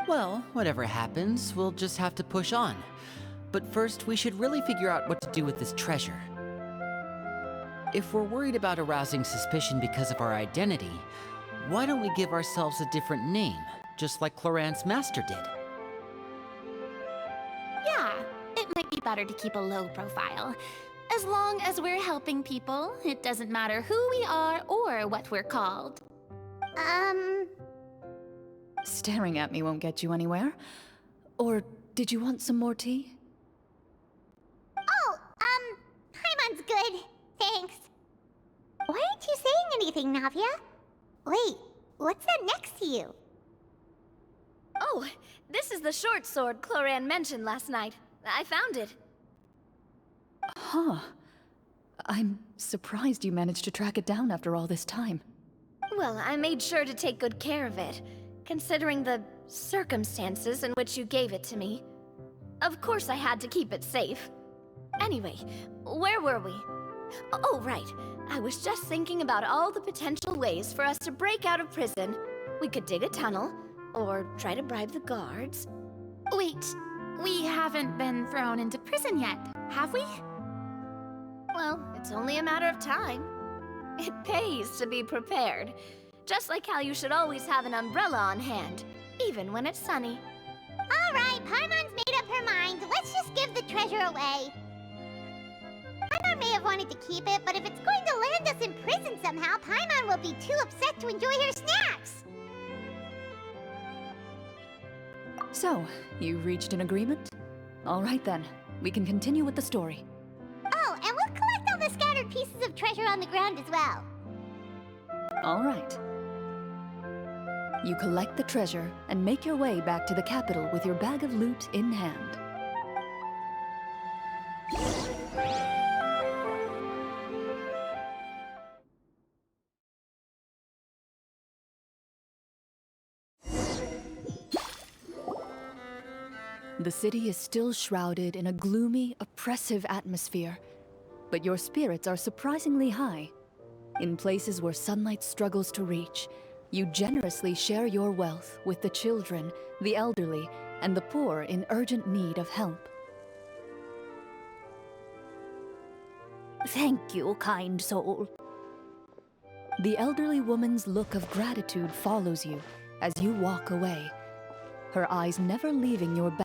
[SPEAKER 5] Well, whatever happens, we'll just have to push on. But first, we should really figure out what to do with this treasure. If we're worried about arousing suspicion because of our identity, why don't we give ourselves a different name, just like Clorinde's master did?
[SPEAKER 4] Yeah, it might be better to keep a low profile. As long as we're helping people, it doesn't matter who we are or what we're called.
[SPEAKER 3] Staring at me won't get you anywhere. Or did you want some more tea?
[SPEAKER 2] Oh, Paimon's good. Thanks. Why aren't you saying anything, Navia? Wait, what's that next to you?
[SPEAKER 1] Oh, this is the short sword Clorinde mentioned last night. I found it.
[SPEAKER 3] Huh. I'm surprised you managed to track it down after all this time.
[SPEAKER 1] Well, I made sure to take good care of it, considering the circumstances in which you gave it to me. Of course I had to keep it safe. Anyway, where were we? Oh, right. I was just thinking about all the potential ways for us to break out of prison. We could dig a tunnel, or try to bribe the guards.
[SPEAKER 4] Wait, we haven't been thrown into prison yet, have we?
[SPEAKER 1] Well, it's only a matter of time. It pays to be prepared. Just like how you should always have an umbrella on hand, even when it's sunny.
[SPEAKER 2] All right, Paimon's made up her mind. Let's just give the treasure away. Paimon may have wanted to keep it, but if it's going to land us in prison somehow, Paimon will be too upset to enjoy her snacks.
[SPEAKER 3] So, you reached an agreement? All right then, we can continue with the story.
[SPEAKER 2] Oh, and we'll collect all the scattered pieces of treasure on the ground as well.
[SPEAKER 3] All right. You collect the treasure and make your way back to the capital with your bag of loot in hand. The city is still shrouded in a gloomy, oppressive atmosphere, but your spirits are surprisingly high. In places where sunlight struggles to reach, you generously share your wealth with the children, the elderly, and the poor in urgent need of help.
[SPEAKER 9] Thank you, kind soul.
[SPEAKER 3] The elderly woman's look of gratitude follows you as you walk away, her eyes never leaving your back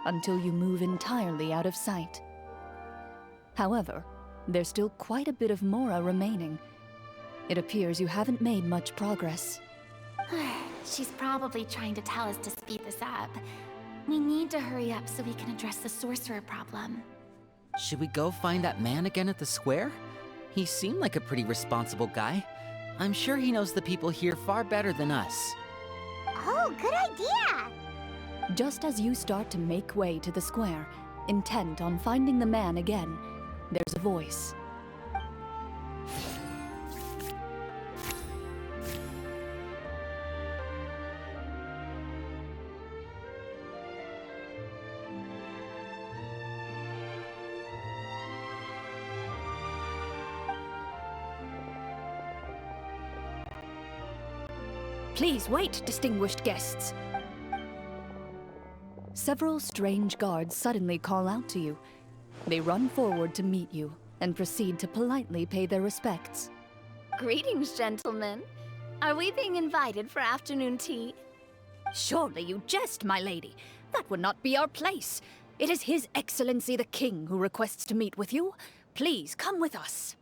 [SPEAKER 3] until you move entirely out of sight. However, there's still quite a bit of Mora remaining. It appears you haven't made much progress.
[SPEAKER 4] She's probably trying to tell us to speed this up. We need to hurry up so we can address the sorcerer problem.
[SPEAKER 5] Should we go find that man again at the square? He seemed like a pretty responsible guy. I'm sure he knows the people here far better than us.
[SPEAKER 2] Oh, good idea!
[SPEAKER 3] Just as you start to make way to the square, intent on finding the man again, there's a voice.
[SPEAKER 9] Please wait, distinguished guests.
[SPEAKER 3] Several strange guards suddenly call out to you. They run forward to meet you and proceed to politely pay their respects.
[SPEAKER 1] Greetings, gentlemen. Are we being invited for afternoon tea?
[SPEAKER 9] Surely you jest, my lady. That would not be our place. It is His Excellency the King who requests to meet with you. Please come with us.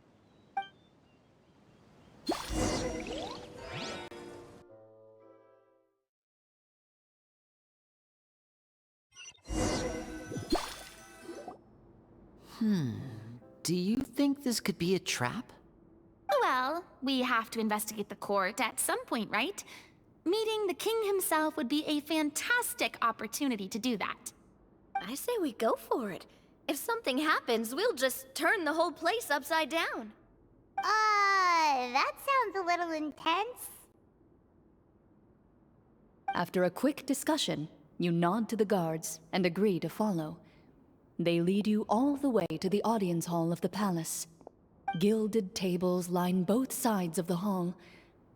[SPEAKER 5] Do you think this could be a trap?
[SPEAKER 4] Well, we have to investigate the court at some point, right? Meeting the king himself would be a fantastic opportunity to do that.
[SPEAKER 1] I say we go for it. If something happens, we'll just turn the whole place upside down.
[SPEAKER 2] That sounds a little intense.
[SPEAKER 3] After a quick discussion, you nod to the guards and agree to follow. They lead you all the way to the audience hall of the palace. Gilded tables line both sides of the hall.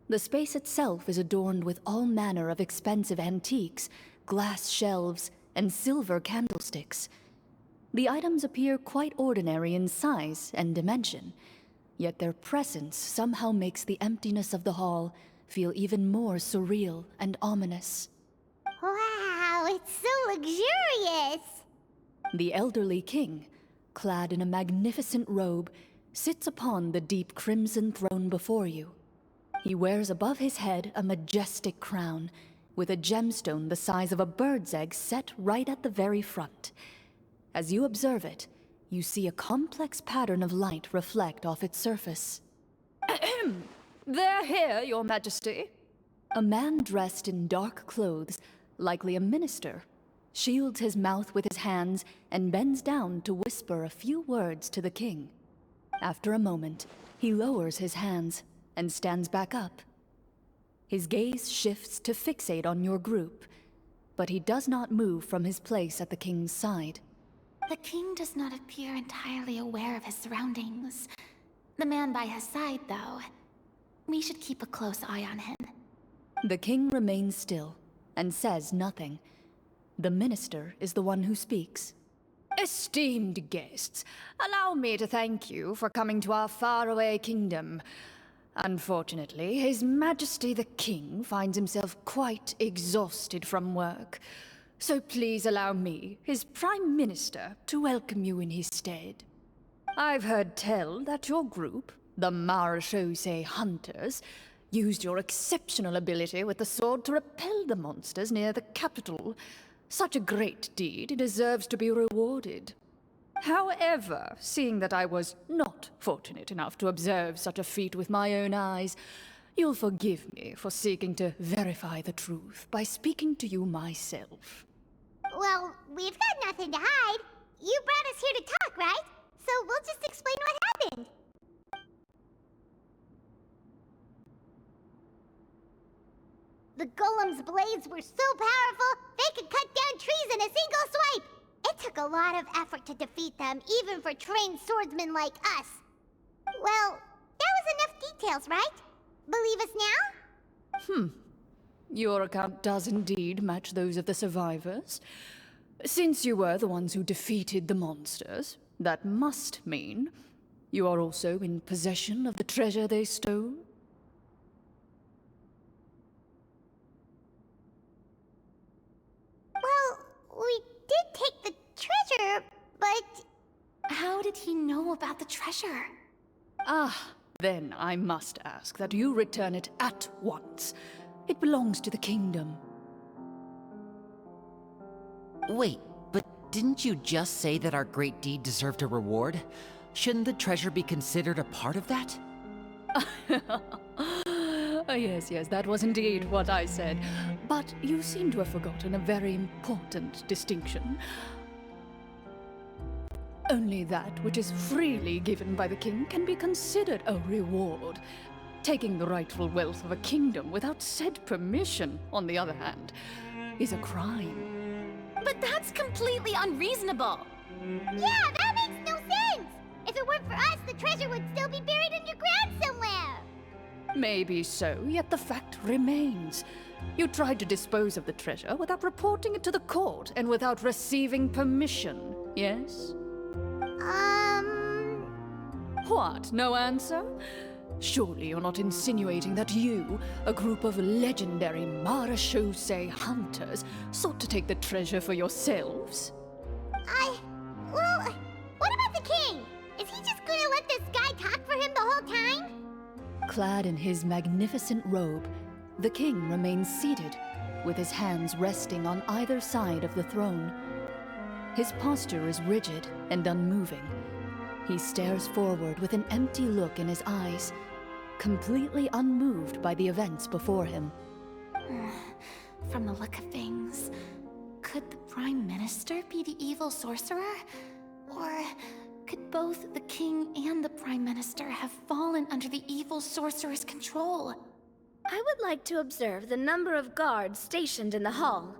[SPEAKER 3] The space itself is adorned with all manner of expensive antiques, glass shelves, and silver candlesticks. The items appear quite ordinary in size and dimension, yet their presence somehow makes the emptiness of the hall feel even more surreal and ominous.
[SPEAKER 2] Wow, it's so luxurious!
[SPEAKER 3] The elderly king, clad in a magnificent robe, sits upon the deep crimson throne before you. He wears above his head a majestic crown, with a gemstone the size of a bird's egg set right at the very front. As you observe it, you see a complex pattern of light reflect off its surface.
[SPEAKER 9] They're here, Your Majesty.
[SPEAKER 3] A man dressed in dark clothes, likely a minister, shields his mouth with his hands and bends down to whisper a few words to the king. After a moment, he lowers his hands and stands back up. His gaze shifts to fixate on your group, but he does not move from his place at the king's side.
[SPEAKER 4] The king does not appear entirely aware of his surroundings. The man by his side, though. We should keep a close eye on him.
[SPEAKER 3] The king remains still and says nothing. The minister is the one who speaks.
[SPEAKER 9] Esteemed guests, allow me to thank you for coming to our faraway kingdom. Unfortunately, His Majesty the King finds himself quite exhausted from work. So please allow me, his Prime Minister, to welcome you in his stead. I've heard tell that your group, the Marechaussee Hunters, used your exceptional ability with the sword to repel the monsters near the capital. Such a great deed deserves to be rewarded. However, seeing that I was not fortunate enough to observe such a feat with my own eyes, you'll forgive me for seeking to verify the truth by speaking to you myself.
[SPEAKER 2] Well, we've got nothing to hide. You brought us here to talk, right? So we'll just explain what happened. The golem's blades were so powerful, they could cut down trees in a single swipe! It took a lot of effort to defeat them, even for trained swordsmen like us. Well, that was enough details, right? Believe us now?
[SPEAKER 3] Your account does indeed match those of the survivors. Since you were the ones who defeated the monsters, that must mean you are also in possession of the treasure they stole?
[SPEAKER 2] Well, we did take the treasure, but...
[SPEAKER 4] How did he know about the treasure?
[SPEAKER 3] Then I must ask that you return it at once. It belongs to the kingdom.
[SPEAKER 5] Wait, but didn't you just say that our great deed deserved a reward? Shouldn't the treasure be considered a part of that?
[SPEAKER 3] Yes, that was indeed what I said. But you seem to have forgotten a very important distinction. Only that which is freely given by the king can be considered a reward. Taking the rightful wealth of a kingdom without said permission, on the other hand, is a crime.
[SPEAKER 4] But that's completely unreasonable!
[SPEAKER 2] Yeah, that makes no sense! If it weren't for us, the treasure would still be buried underground somewhere!
[SPEAKER 3] Maybe so, yet the fact remains. You tried to dispose of the treasure without reporting it to the court and without receiving permission, yes? What, no answer? Surely you're not insinuating that you, a group of legendary Marechaussee hunters, sought to take the treasure for yourselves?
[SPEAKER 2] Well, what about the king? Is he just gonna let this guy talk for him the whole time?
[SPEAKER 3] Clad in his magnificent robe, the king remains seated, with his hands resting on either side of the throne. His posture is rigid and unmoving. He stares forward with an empty look in his eyes, completely unmoved by the events before him.
[SPEAKER 4] From the look of things, could the Prime Minister be the evil sorcerer? Or could both the King and the Prime Minister have fallen under the evil sorcerer's control?
[SPEAKER 1] I would like to observe the number of guards stationed in the hall.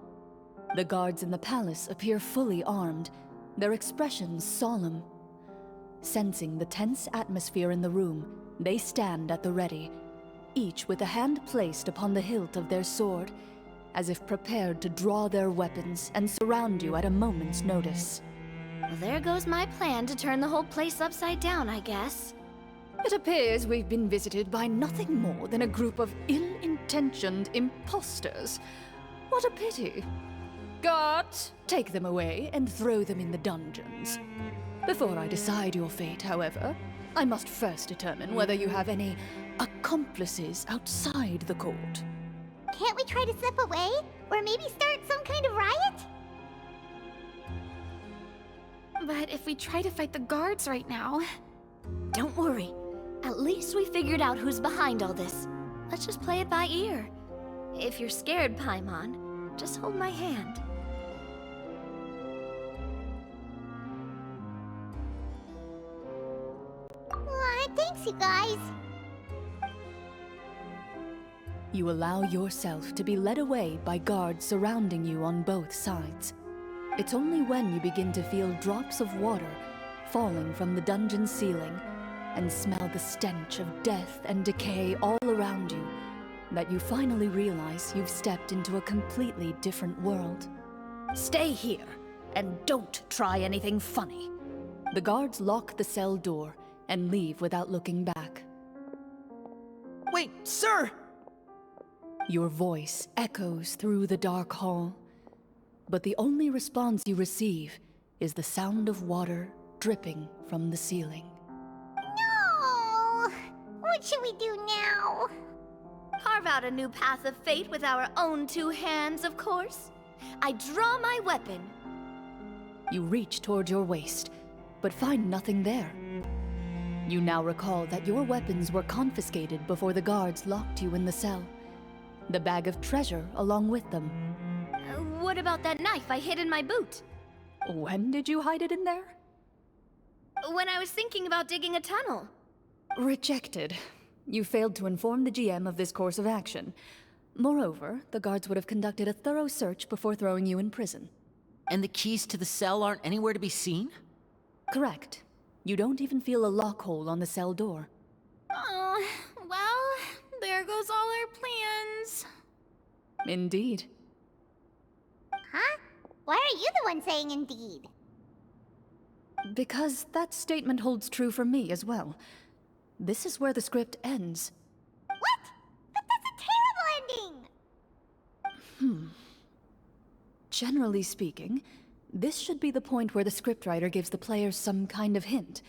[SPEAKER 3] The guards in the palace appear fully armed, their expressions solemn. Sensing the tense atmosphere in the room, they stand at the ready, each with a hand placed upon the hilt of their sword, as if prepared to draw their weapons and surround you at a moment's notice.
[SPEAKER 1] Well, there goes my plan to turn the whole place upside down, I guess.
[SPEAKER 3] It appears we've been visited by nothing more than a group of ill-intentioned imposters. What a pity.
[SPEAKER 9] Guards, take them away and throw them in the dungeons. Before I decide your fate, however, I must first determine whether you have any accomplices outside the court.
[SPEAKER 2] Can't we try to slip away? Or maybe start some kind of riot?
[SPEAKER 4] But if we try to fight the guards right now...
[SPEAKER 1] Don't worry. At least we figured out who's behind all this. Let's just play it by ear. If you're scared, Paimon, just hold my hand.
[SPEAKER 2] Aw, thanks, you guys.
[SPEAKER 3] You allow yourself to be led away by guards surrounding you on both sides. It's only when you begin to feel drops of water falling from the dungeon ceiling and smell the stench of death and decay all around you that you finally realize you've stepped into a completely different world.
[SPEAKER 9] Stay here, and don't try anything funny.
[SPEAKER 3] The guards lock the cell door and leave without looking back.
[SPEAKER 5] Wait, sir!
[SPEAKER 3] Your voice echoes through the dark hall, but the only response you receive is the sound of water dripping from the ceiling.
[SPEAKER 2] No! What should we do now?
[SPEAKER 1] Carve out a new path of fate with our own two hands, of course. I draw my weapon.
[SPEAKER 3] You reach toward your waist, but find nothing there. You now recall that your weapons were confiscated before the guards locked you in the cell. The bag of treasure along with them.
[SPEAKER 1] What about that knife I hid in my boot?
[SPEAKER 3] When did you hide it in there?
[SPEAKER 1] When I was thinking about digging a tunnel.
[SPEAKER 3] Rejected. You failed to inform the GM of this course of action. Moreover, the guards would have conducted a thorough search before throwing you in prison.
[SPEAKER 5] And the keys to the cell aren't anywhere to be seen?
[SPEAKER 3] Correct. You don't even feel a lock hole on the cell door.
[SPEAKER 4] Oh, well, there goes all our plans.
[SPEAKER 3] Indeed.
[SPEAKER 2] Huh? Why are you the one saying indeed?
[SPEAKER 3] Because that statement holds true for me as well. This is where the script ends.
[SPEAKER 2] What? But that's a terrible ending!
[SPEAKER 3] Generally speaking, this should be the point where the scriptwriter gives the players some kind of hint,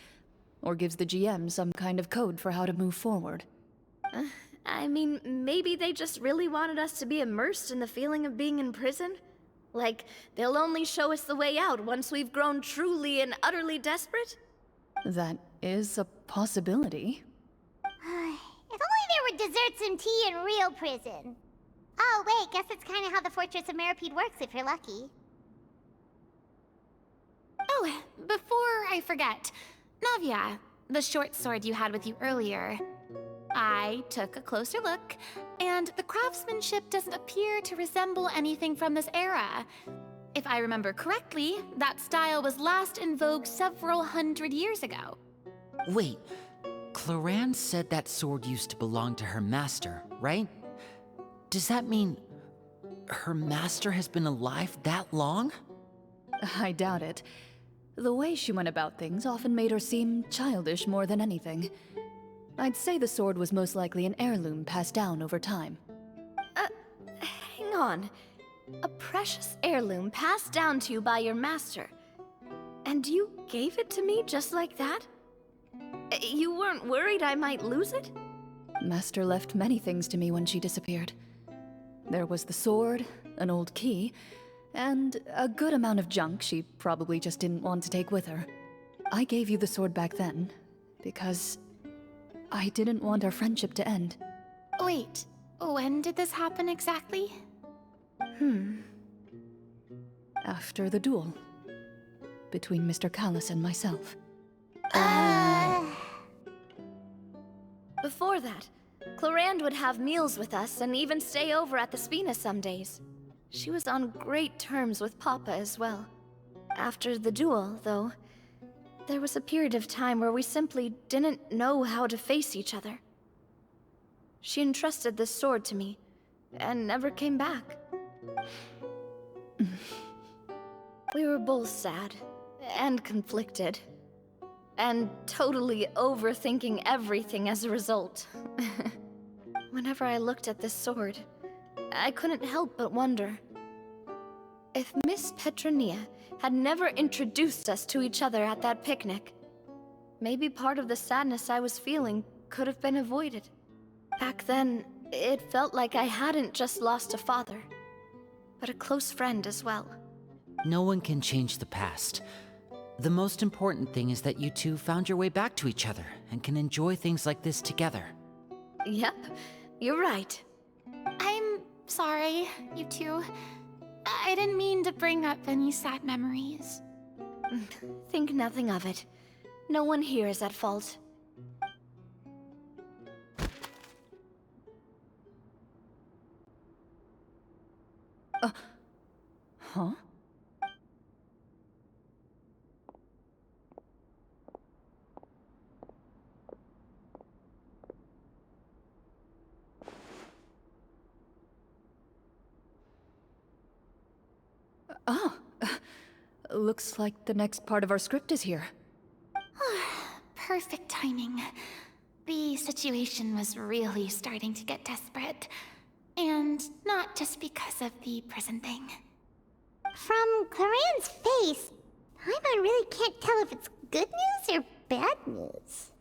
[SPEAKER 3] or gives the GM some kind of code for how to move forward.
[SPEAKER 1] I mean, maybe they just really wanted us to be immersed in the feeling of being in prison? Like, they'll only show us the way out once we've grown truly and utterly desperate?
[SPEAKER 3] That is a possibility.
[SPEAKER 2] If only there were desserts and tea in real prison. Oh, wait, guess it's kind of how the Fortress of Meripede works if you're lucky.
[SPEAKER 4] Oh, before I forget, Navia, the short sword you had with you earlier. I took a closer look, and the craftsmanship doesn't appear to resemble anything from this era. If I remember correctly, that style was last in vogue several hundred years ago.
[SPEAKER 5] Wait, Clorinde said that sword used to belong to her master, right? Does that mean her master has been alive that long?
[SPEAKER 3] I doubt it. The way she went about things often made her seem childish more than anything. I'd say the sword was most likely an heirloom passed down over time.
[SPEAKER 1] Hang on. A precious heirloom passed down to you by your master. And you gave it to me just like that? You weren't worried I might lose it?
[SPEAKER 3] Master left many things to me when she disappeared. There was the sword, an old key, and a good amount of junk she probably just didn't want to take with her. I gave you the sword back then, because I didn't want our friendship to end.
[SPEAKER 4] Wait, when did this happen exactly?
[SPEAKER 3] After the duel. Between Mr. Callis and myself.
[SPEAKER 1] Before that, Clorinde would have meals with us and even stay over at the Spina some days. She was on great terms with Papa as well. After the duel, though, there was a period of time where we simply didn't know how to face each other. She entrusted this sword to me, and never came back. We were both sad, and conflicted, and totally overthinking everything as a result. Whenever I looked at this sword, I couldn't help but wonder. If Miss Petronia had never introduced us to each other at that picnic, maybe part of the sadness I was feeling could have been avoided. Back then, it felt like I hadn't just lost a father, but a close friend as well.
[SPEAKER 5] No one can change the past. The most important thing is that you two found your way back to each other and can enjoy things like this together.
[SPEAKER 1] Yep, you're right.
[SPEAKER 4] I'm sorry, you two. I didn't mean to bring up any sad memories.
[SPEAKER 1] Think nothing of it. No one here is at fault.
[SPEAKER 3] Huh? Looks like the next part of our script is here.
[SPEAKER 4] Perfect timing. The situation was really starting to get desperate. And not just because of the prison thing.
[SPEAKER 2] From Clorinde's face, I really can't tell if it's good news or bad news.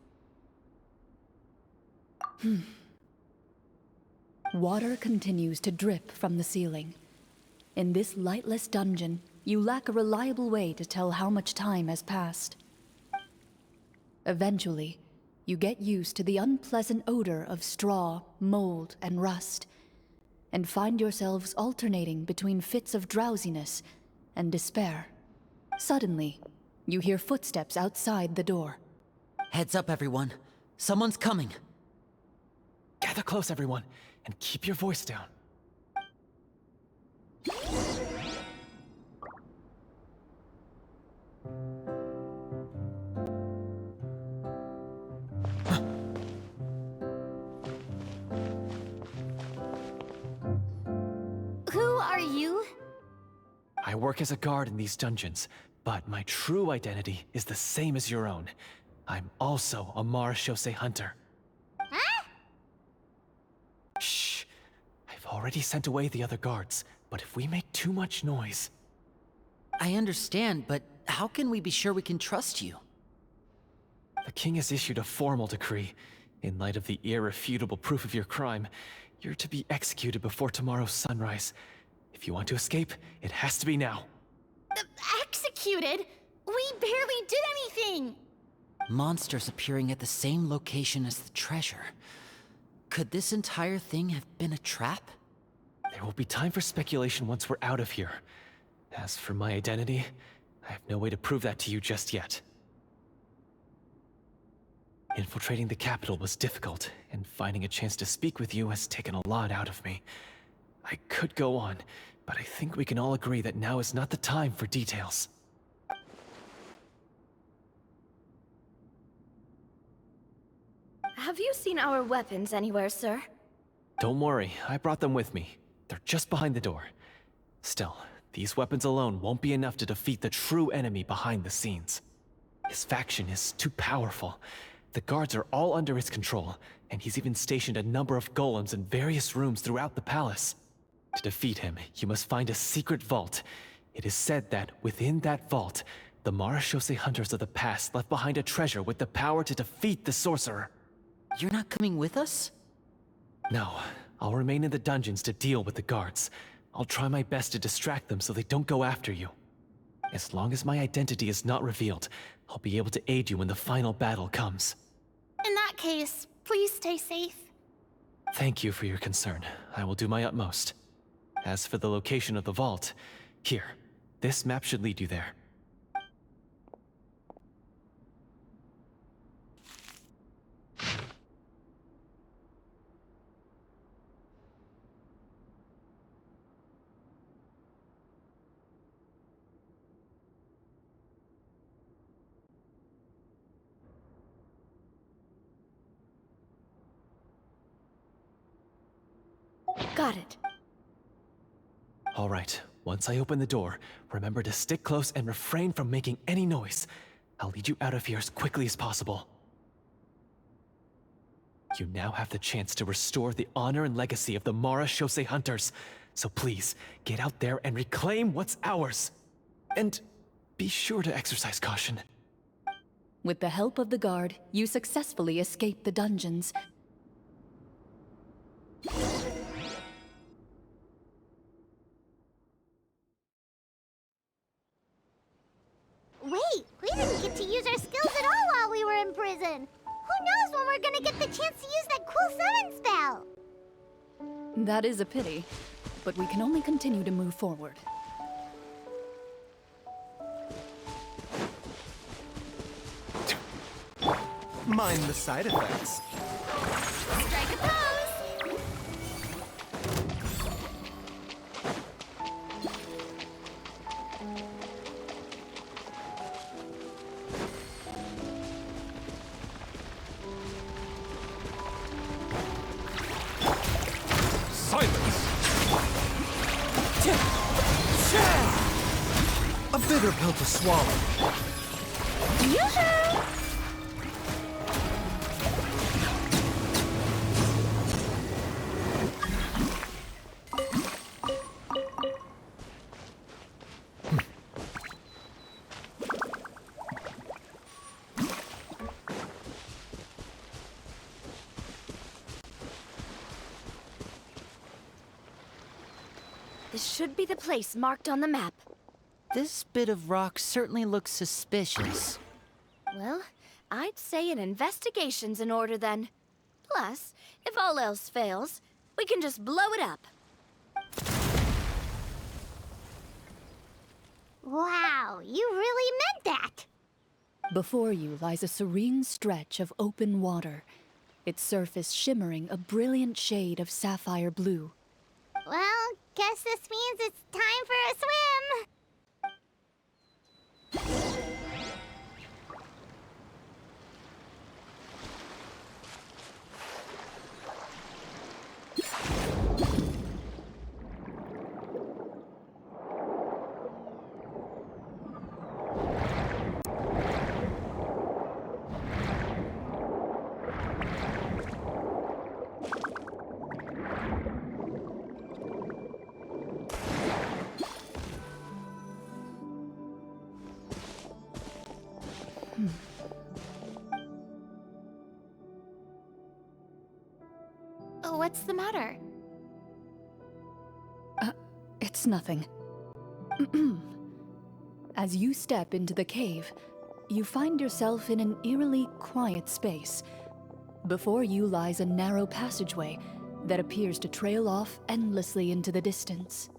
[SPEAKER 3] Water continues to drip from the ceiling. In this lightless dungeon, you lack a reliable way to tell how much time has passed. Eventually, you get used to the unpleasant odor of straw, mold, and rust, and find yourselves alternating between fits of drowsiness and despair. Suddenly, you hear footsteps outside the door.
[SPEAKER 5] Heads up, everyone. Someone's coming.
[SPEAKER 6] Gather close, everyone, and keep your voice down.
[SPEAKER 4] Who are you?
[SPEAKER 6] I work as a guard in these dungeons, but my true identity is the same as your own. I'm also a marechaussee hunter.
[SPEAKER 2] Huh?
[SPEAKER 6] Shh! I've already sent away the other guards, but if we make too much noise...
[SPEAKER 5] I understand, but how can we be sure we can trust you?
[SPEAKER 6] The king has issued a formal decree. In light of the irrefutable proof of your crime, you're to be executed before tomorrow's sunrise. If you want to escape, it has to be now.
[SPEAKER 4] Executed? We barely did anything!
[SPEAKER 5] Monsters appearing at the same location as the treasure. Could this entire thing have been a trap?
[SPEAKER 6] There will be time for speculation once we're out of here. As for my identity, I have no way to prove that to you just yet. Infiltrating the capital was difficult, and finding a chance to speak with you has taken a lot out of me. I could go on, but I think we can all agree that now is not the time for details.
[SPEAKER 1] Have you seen our weapons anywhere, sir?
[SPEAKER 6] Don't worry, I brought them with me. They're just behind the door. Still, these weapons alone won't be enough to defeat the true enemy behind the scenes. His faction is too powerful. The guards are all under his control, and he's even stationed a number of golems in various rooms throughout the palace. To defeat him, you must find a secret vault. It is said that within that vault, the marechaussee hunters of the past left behind a treasure with the power to defeat the sorcerer.
[SPEAKER 5] You're not coming with us?
[SPEAKER 6] No, I'll remain in the dungeons to deal with the guards. I'll try my best to distract them so they don't go after you. As long as my identity is not revealed, I'll be able to aid you when the final battle comes.
[SPEAKER 4] In that case, please stay safe.
[SPEAKER 6] Thank you for your concern. I will do my utmost. As for the location of the vault, here, this map should lead you there.
[SPEAKER 1] Got it.
[SPEAKER 6] All right, once I open the door, remember to stick close and refrain from making any noise. I'll lead you out of here as quickly as possible. You now have the chance to restore the honor and legacy of the marechaussee hunters. So please, get out there and reclaim what's ours. And be sure to exercise caution.
[SPEAKER 3] With the help of the guard, you successfully escape the dungeons.
[SPEAKER 2] Wait, we didn't get to use our skills at all while we were in prison. Who knows when we're gonna get the chance to use that cool summon spell?
[SPEAKER 3] That is a pity, but we can only continue to move forward.
[SPEAKER 7] Mind the side effects.
[SPEAKER 4] Strike a pose!
[SPEAKER 7] Silence! A bitter pill to swallow.
[SPEAKER 4] Yoo-hoo!
[SPEAKER 1] This should be the place marked on the map.
[SPEAKER 5] This bit of rock certainly looks suspicious.
[SPEAKER 1] Well, I'd say an investigation's in order then. Plus, if all else fails, we can just blow it up.
[SPEAKER 2] Wow, you really meant that!
[SPEAKER 3] Before you lies a serene stretch of open water, its surface shimmering a brilliant shade of sapphire blue.
[SPEAKER 2] Well, guess this means it's time for a swim!
[SPEAKER 4] What's the matter?
[SPEAKER 3] It's nothing. As you step into the cave, you find yourself in an eerily quiet space. Before you lies a narrow passageway that appears to trail off endlessly into the distance.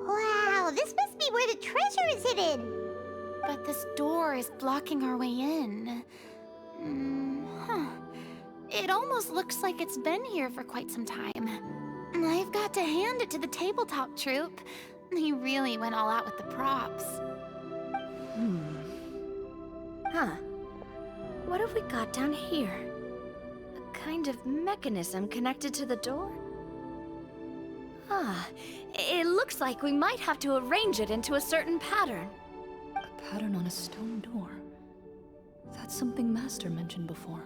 [SPEAKER 2] Wow, this must be where the treasure is hidden!
[SPEAKER 4] But this door is blocking our way in. It almost looks like it's been here for quite some time. I've got to hand it to the tabletop troupe. They really went all out with the props.
[SPEAKER 1] Huh. What have we got down here? A kind of mechanism connected to the door? Ah, it looks like we might have to arrange it into a certain pattern.
[SPEAKER 3] A pattern on a stone door. That's something Master mentioned before.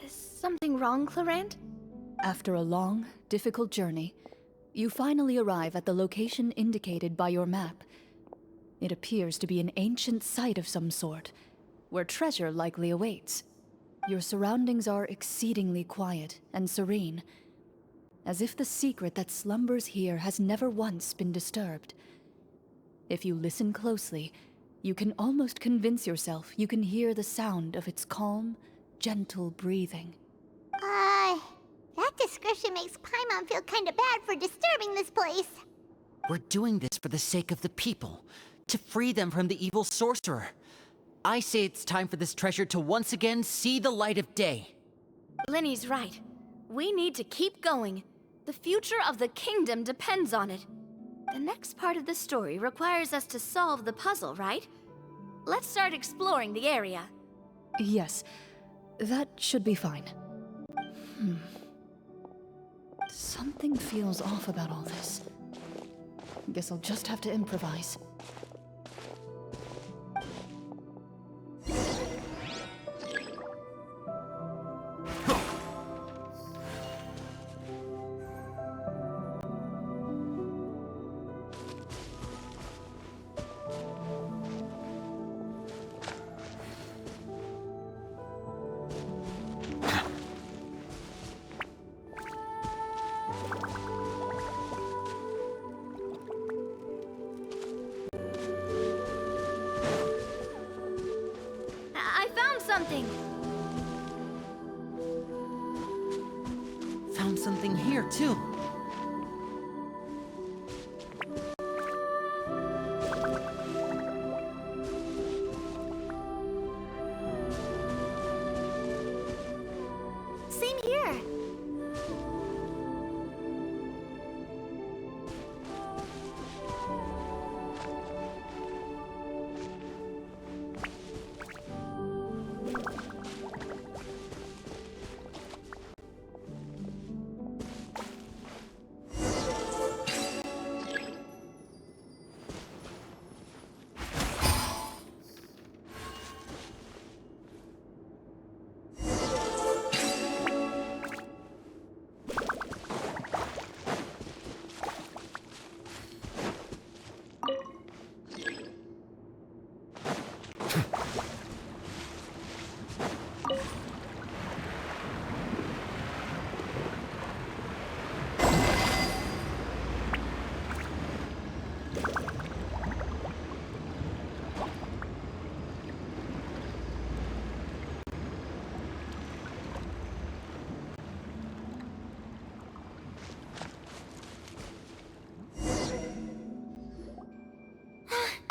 [SPEAKER 1] Is something wrong, Clorinde?
[SPEAKER 3] After a long, difficult journey, you finally arrive at the location indicated by your map. It appears to be an ancient site of some sort, where treasure likely awaits. Your surroundings are exceedingly quiet and serene, as if the secret that slumbers here has never once been disturbed. If you listen closely, you can almost convince yourself you can hear the sound of its calm, gentle breathing.
[SPEAKER 2] That description makes Paimon feel kinda bad for disturbing this place.
[SPEAKER 5] We're doing this for the sake of the people, to free them from the evil sorcerer. I say it's time for this treasure to once again see the light of day.
[SPEAKER 1] Linny's right. We need to keep going. The future of the kingdom depends on it. The next part of the story requires us to solve the puzzle, right? Let's start exploring the area.
[SPEAKER 3] Yes, that should be fine. Something feels off about all this. Guess I'll just have to improvise.
[SPEAKER 1] I found something.
[SPEAKER 5] Found something here, too.
[SPEAKER 4] Same here.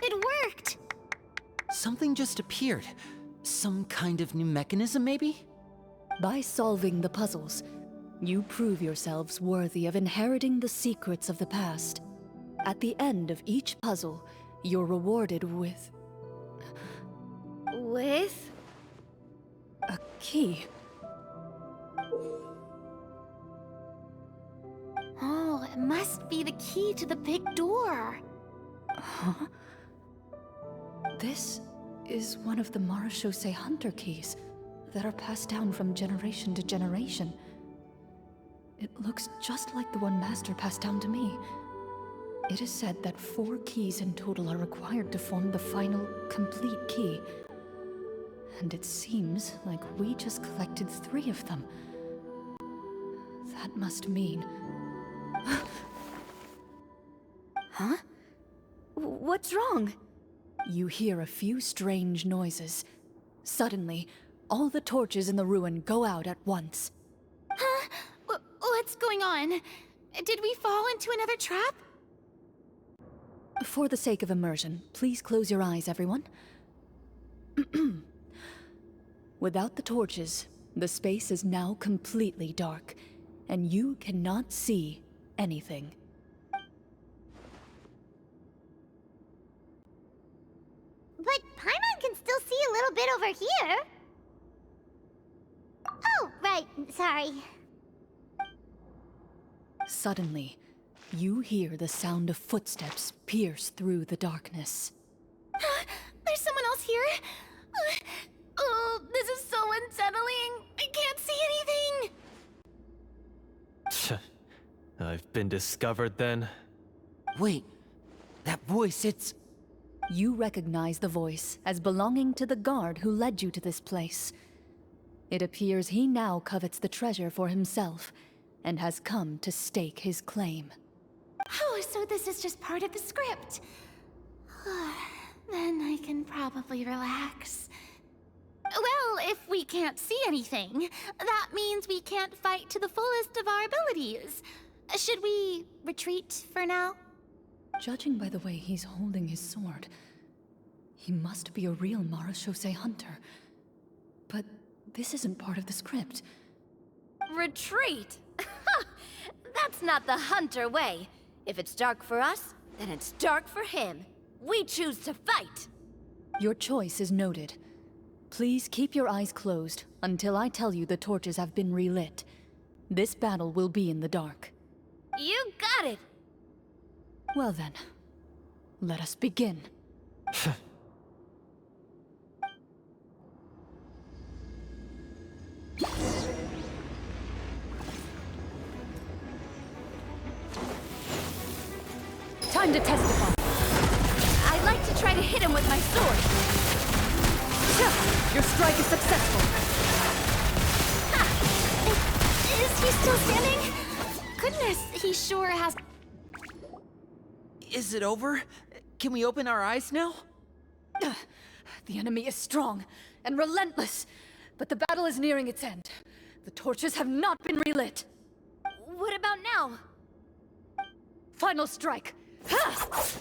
[SPEAKER 4] It worked!
[SPEAKER 5] Something just appeared. Some kind of new mechanism, maybe?
[SPEAKER 3] By solving the puzzles, you prove yourselves worthy of inheriting the secrets of the past. At the end of each puzzle, you're rewarded with
[SPEAKER 1] With?
[SPEAKER 3] a key.
[SPEAKER 4] Oh, it must be the key to the big door.
[SPEAKER 3] Huh? This is one of the Marechaussee Hunter keys that are passed down from generation to generation. It looks just like the one Master passed down to me. It is said that 4 keys in total are required to form the final, complete key. And it seems like we just collected 3 of them. That must mean...
[SPEAKER 1] Huh? What's wrong?
[SPEAKER 3] You hear a few strange noises. Suddenly, all the torches in the ruin go out at once.
[SPEAKER 4] Huh? What's going on? Did we fall into another trap?
[SPEAKER 3] For the sake of immersion, please close your eyes, everyone. Without the torches, the space is now completely dark, and you cannot see anything.
[SPEAKER 2] But Paimon can still see a little bit over here. Oh, right. Sorry.
[SPEAKER 3] Suddenly, you hear the sound of footsteps pierce through the darkness.
[SPEAKER 4] There's someone else here? Oh, this is so unsettling. I can't see anything.
[SPEAKER 6] I've been discovered then.
[SPEAKER 5] Wait, that voice, it's...
[SPEAKER 3] You recognize the voice as belonging to the guard who led you to this place. It appears he now covets the treasure for himself, and has come to stake his claim.
[SPEAKER 4] Oh, so this is just part of the script. Then I can probably relax. Well, if we can't see anything, that means we can't fight to the fullest of our abilities. Should we retreat for now?
[SPEAKER 3] Judging by the way he's holding his sword, he must be a real Marechaussee hunter. But this isn't part of the script.
[SPEAKER 1] Retreat? That's not the hunter way. If it's dark for us, then it's dark for him. We choose to fight.
[SPEAKER 3] Your choice is noted. Please keep your eyes closed until I tell you the torches have been relit. This battle will be in the dark.
[SPEAKER 1] You got it!
[SPEAKER 3] Well then, let us begin. Time to testify.
[SPEAKER 1] I'd like to try to hit him with my sword.
[SPEAKER 3] Your strike is successful.
[SPEAKER 4] Is he still standing? Goodness, he sure has...
[SPEAKER 5] Is it over? Can we open our eyes now?
[SPEAKER 3] The enemy is strong and relentless, but the battle is nearing its end. The torches have not been relit.
[SPEAKER 1] What about now?
[SPEAKER 3] Final strike. Ha!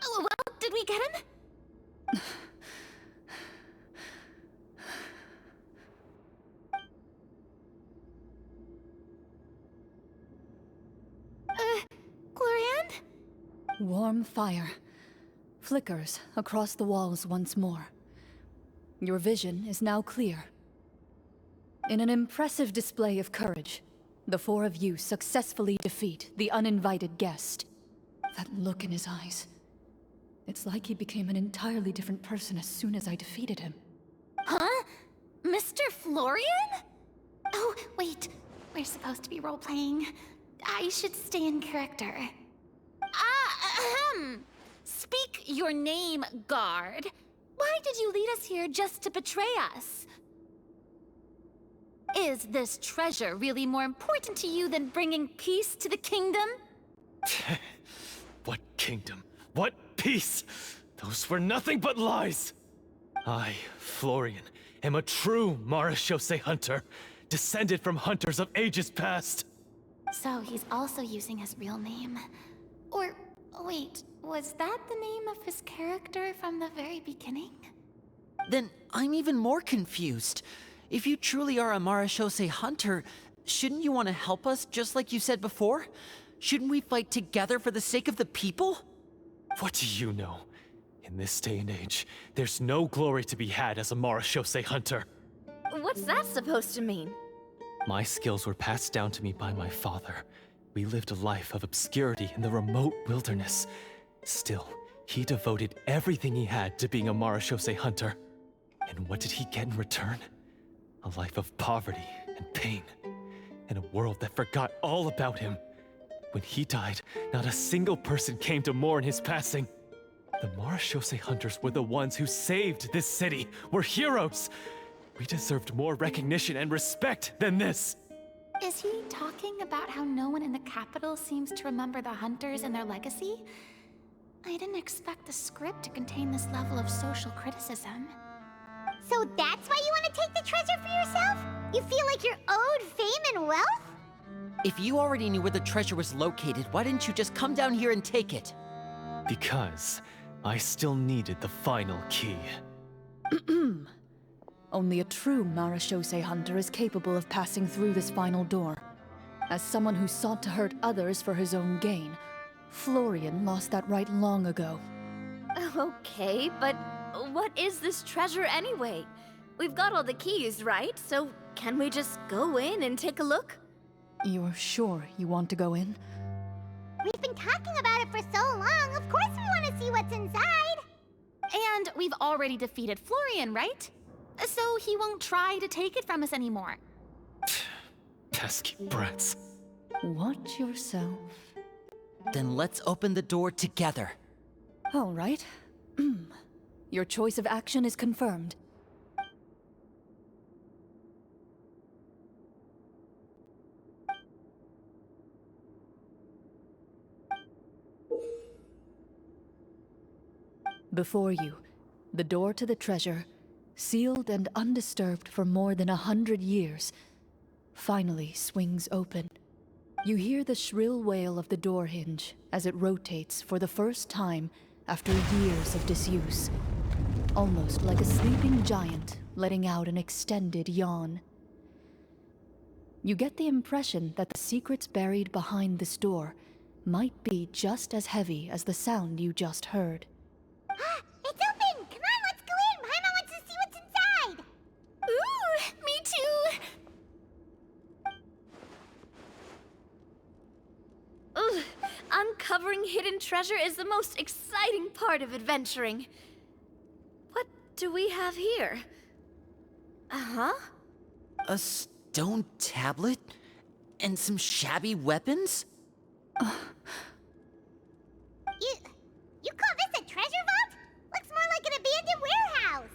[SPEAKER 4] Oh, well, did we get him? Clorinde?
[SPEAKER 3] Warm fire flickers across the walls once more. Your vision is now clear. In an impressive display of courage, the four of you successfully defeat the uninvited guest. That look in his eyes. It's like he became an entirely different person as soon as I defeated him.
[SPEAKER 4] Huh? Mr. Florian? Oh, wait. We're supposed to be role-playing. I should stay in character. Speak your name, guard. Why did you lead us here just to betray us? Is this treasure really more important to you than bringing peace to the kingdom?
[SPEAKER 6] What kingdom? What peace? Those were nothing but lies! I, Florian, am a true Marechaussee hunter, descended from hunters of ages past.
[SPEAKER 4] So he's also using his real name. Or, wait, was that the name of his character from the very beginning?
[SPEAKER 5] Then I'm even more confused. If you truly are a Marechaussee hunter, shouldn't you want to help us just like you said before? Shouldn't we fight together for the sake of the people?
[SPEAKER 6] What do you know? In this day and age, there's no glory to be had as a Marechaussee hunter.
[SPEAKER 1] What's that supposed to mean?
[SPEAKER 6] My skills were passed down to me by my father. We lived a life of obscurity in the remote wilderness. Still, he devoted everything he had to being a Marechaussee hunter. And what did he get in return? A life of poverty and pain, and a world that forgot all about him. When he died, not a single person came to mourn his passing. The Marechaussee hunters were the ones who saved this city, were heroes. We deserved more recognition and respect than this.
[SPEAKER 4] Is he talking about how no one in the capital seems to remember the hunters and their legacy? I didn't expect the script to contain this level of social criticism.
[SPEAKER 2] So that's why you want to take the treasure for yourself? You feel like you're owed fame and wealth?
[SPEAKER 5] If you already knew where the treasure was located, why didn't you just come down here and take it?
[SPEAKER 6] Because I still needed the final key.
[SPEAKER 3] Only a true Marechaussee hunter is capable of passing through this final door. As someone who sought to hurt others for his own gain, Florian lost that right long ago.
[SPEAKER 1] Okay, but what is this treasure anyway? We've got all the keys, right? So can we just go in and take a look?
[SPEAKER 3] You're sure you want to go in?
[SPEAKER 2] We've been talking about it for so long, of course we want to see what's inside!
[SPEAKER 4] And we've already defeated Florian, right? So he won't try to take it from us anymore.
[SPEAKER 6] Pesky brats.
[SPEAKER 3] Watch yourself.
[SPEAKER 5] Then let's open the door together.
[SPEAKER 3] All right. Your choice of action is confirmed. Before you, the door to the treasure, sealed and undisturbed for more than 100 years, finally swings open. You hear the shrill wail of the door hinge as it rotates for the first time after years of disuse. Almost like a sleeping giant letting out an extended yawn. You get the impression that the secrets buried behind this door might be just as heavy as the sound you just heard.
[SPEAKER 1] Uncovering hidden treasure is the most exciting part of adventuring. What do we have here? Uh-huh.
[SPEAKER 5] A stone tablet? And some shabby weapons?
[SPEAKER 2] You call this a treasure vault? Looks more like an abandoned warehouse.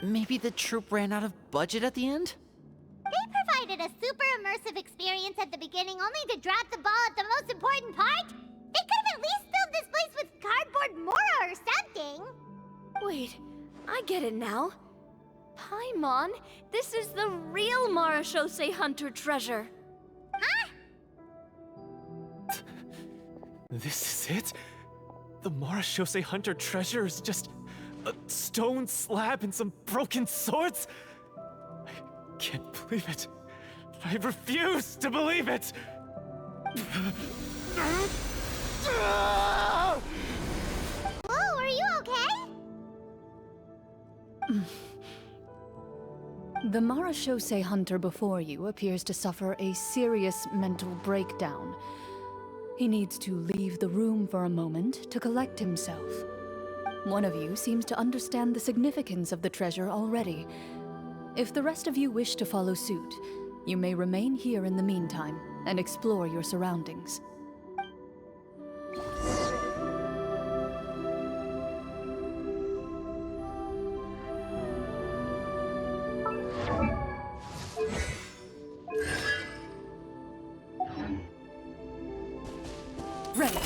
[SPEAKER 5] Maybe the troupe ran out of budget at the end?
[SPEAKER 2] They provided a super immersive experience at the beginning only to drop the ball at the most important part. They could have at least filled this place with cardboard Mora or something.
[SPEAKER 1] Wait, I get it now. Paimon, this is the real Marashose Hunter treasure.
[SPEAKER 2] Huh?
[SPEAKER 6] This is it? The Marashose Hunter treasure is just a stone slab and some broken swords? I can't believe it. I refuse to believe it!
[SPEAKER 2] Whoa, are you okay?
[SPEAKER 3] The Marashose hunter before you appears to suffer a serious mental breakdown. He needs to leave the room for a moment to collect himself. One of you seems to understand the significance of the treasure already. If the rest of you wish to follow suit, you may remain here in the meantime and explore your surroundings. Ready.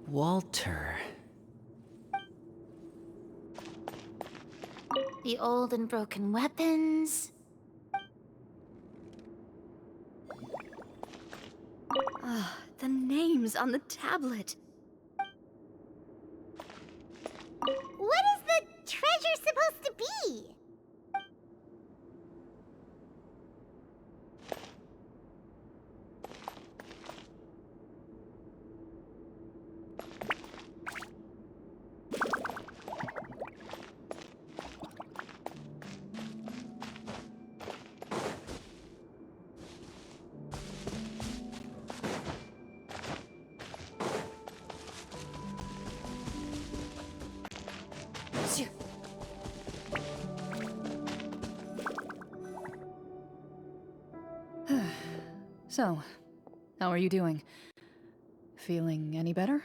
[SPEAKER 5] Walter.
[SPEAKER 4] The old and broken weapons.
[SPEAKER 1] The names on the tablet.
[SPEAKER 2] What is the treasure supposed to be?
[SPEAKER 3] So, how are you doing? Feeling any better?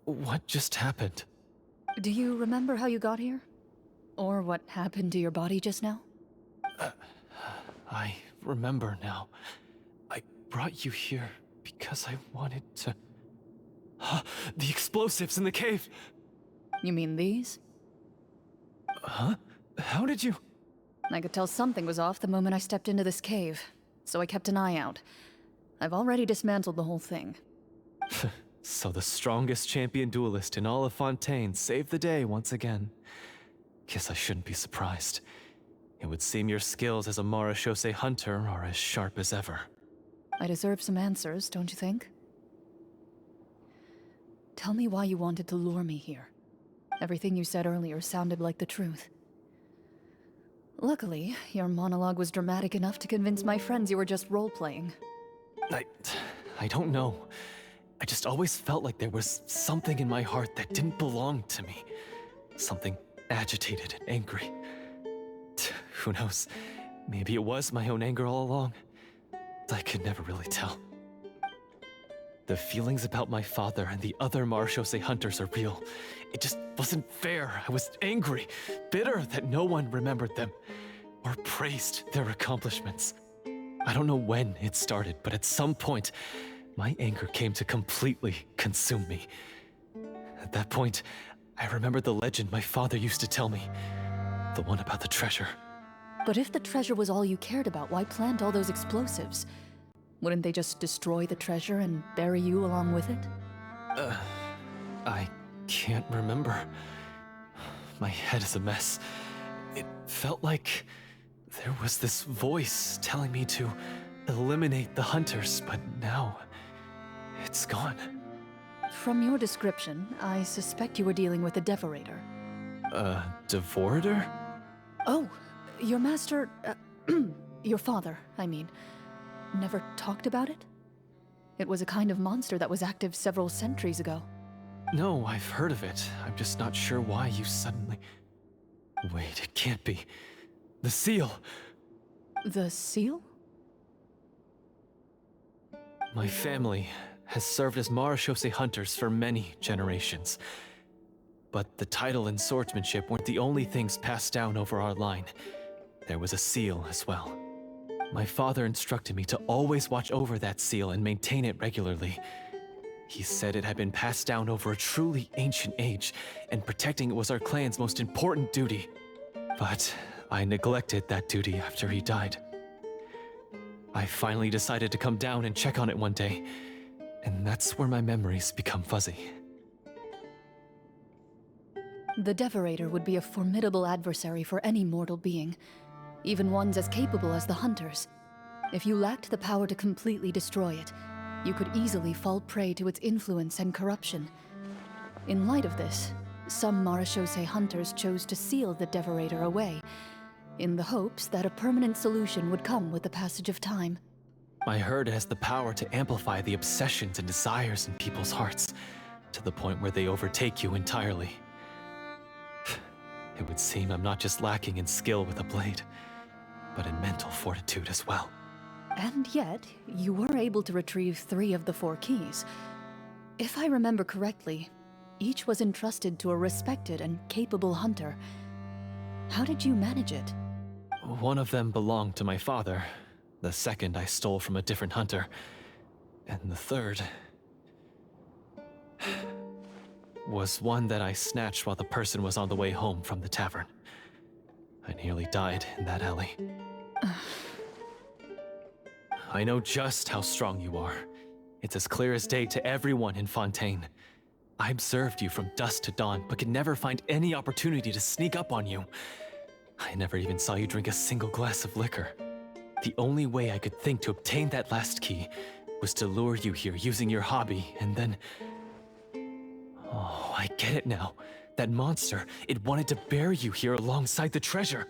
[SPEAKER 6] What just happened?
[SPEAKER 3] Do you remember how you got here? Or what happened to your body just now?
[SPEAKER 6] I remember now. I brought you here because I wanted to... The explosives in the cave!
[SPEAKER 3] You mean these?
[SPEAKER 6] Huh? How did you...
[SPEAKER 3] I could tell something was off the moment I stepped into this cave, so I kept an eye out. I've already dismantled the whole thing.
[SPEAKER 6] So the strongest champion duelist in all of Fontaine saved the day once again. Guess I shouldn't be surprised. It would seem your skills as a Marashose hunter are as sharp as ever.
[SPEAKER 3] I deserve some answers, don't you think? Tell me why you wanted to lure me here. Everything you said earlier sounded like the truth. Luckily, your monologue was dramatic enough to convince my friends you were just role-playing.
[SPEAKER 6] I don't know. I just always felt like there was something in my heart that didn't belong to me. Something agitated and angry. Who knows? Maybe it was my own anger all along. I could never really tell. The feelings about my father and the other Marashose hunters are real. It just wasn't fair. I was angry, bitter that no one remembered them or praised their accomplishments. I don't know when it started, but at some point, my anger came to completely consume me. At that point, I remembered the legend my father used to tell me. The one about the treasure.
[SPEAKER 3] But if the treasure was all you cared about, why plant all those explosives? Wouldn't they just destroy the treasure and bury you along with it?
[SPEAKER 6] I can't remember. My head is a mess. It felt like There was this voice telling me to eliminate the hunters, but now it's gone.
[SPEAKER 3] From your description, I suspect you were dealing with a Devorator.
[SPEAKER 6] A Devorator?
[SPEAKER 3] Oh, your master... your father, I mean. Never talked about it? It was a kind of monster that was active several centuries ago.
[SPEAKER 6] No, I've heard of it. I'm just not sure why you suddenly... Wait, it can't be. The seal!
[SPEAKER 3] The seal?
[SPEAKER 6] My family has served as Marashose hunters for many generations. But the title and swordsmanship weren't the only things passed down over our line. There was a seal as well. My father instructed me to always watch over that seal and maintain it regularly. He said it had been passed down over a truly ancient age, and protecting it was our clan's most important duty. But I neglected that duty after he died. I finally decided to come down and check on it one day, and that's where my memories become fuzzy.
[SPEAKER 3] The Devorator would be a formidable adversary for any mortal being, even ones as capable as the Hunters. If you lacked the power to completely destroy it, you could easily fall prey to its influence and corruption. In light of this, some Marashose hunters chose to seal the Devorator away, in the hopes that a permanent solution would come with the passage of time.
[SPEAKER 6] I heard it has the power to amplify the obsessions and desires in people's hearts, to the point where they overtake you entirely. It would seem I'm not just lacking in skill with a blade, but in mental fortitude as well.
[SPEAKER 3] And yet, you were able to retrieve 3 of the 4 keys. If I remember correctly, each was entrusted to a respected and capable hunter. How did you manage it?
[SPEAKER 6] One of them belonged to my father. The second I stole from a different hunter. And the third... was one that I snatched while the person was on the way home from the tavern. I nearly died in that alley. I know just how strong you are. It's as clear as day to everyone in Fontaine. I observed you from dusk to dawn, but could never find any opportunity to sneak up on you. I never even saw you drink a single glass of liquor. The only way I could think to obtain that last key was to lure you here using your hobby, and then... Oh, I get it now. That monster, it wanted to bury you here alongside the treasure.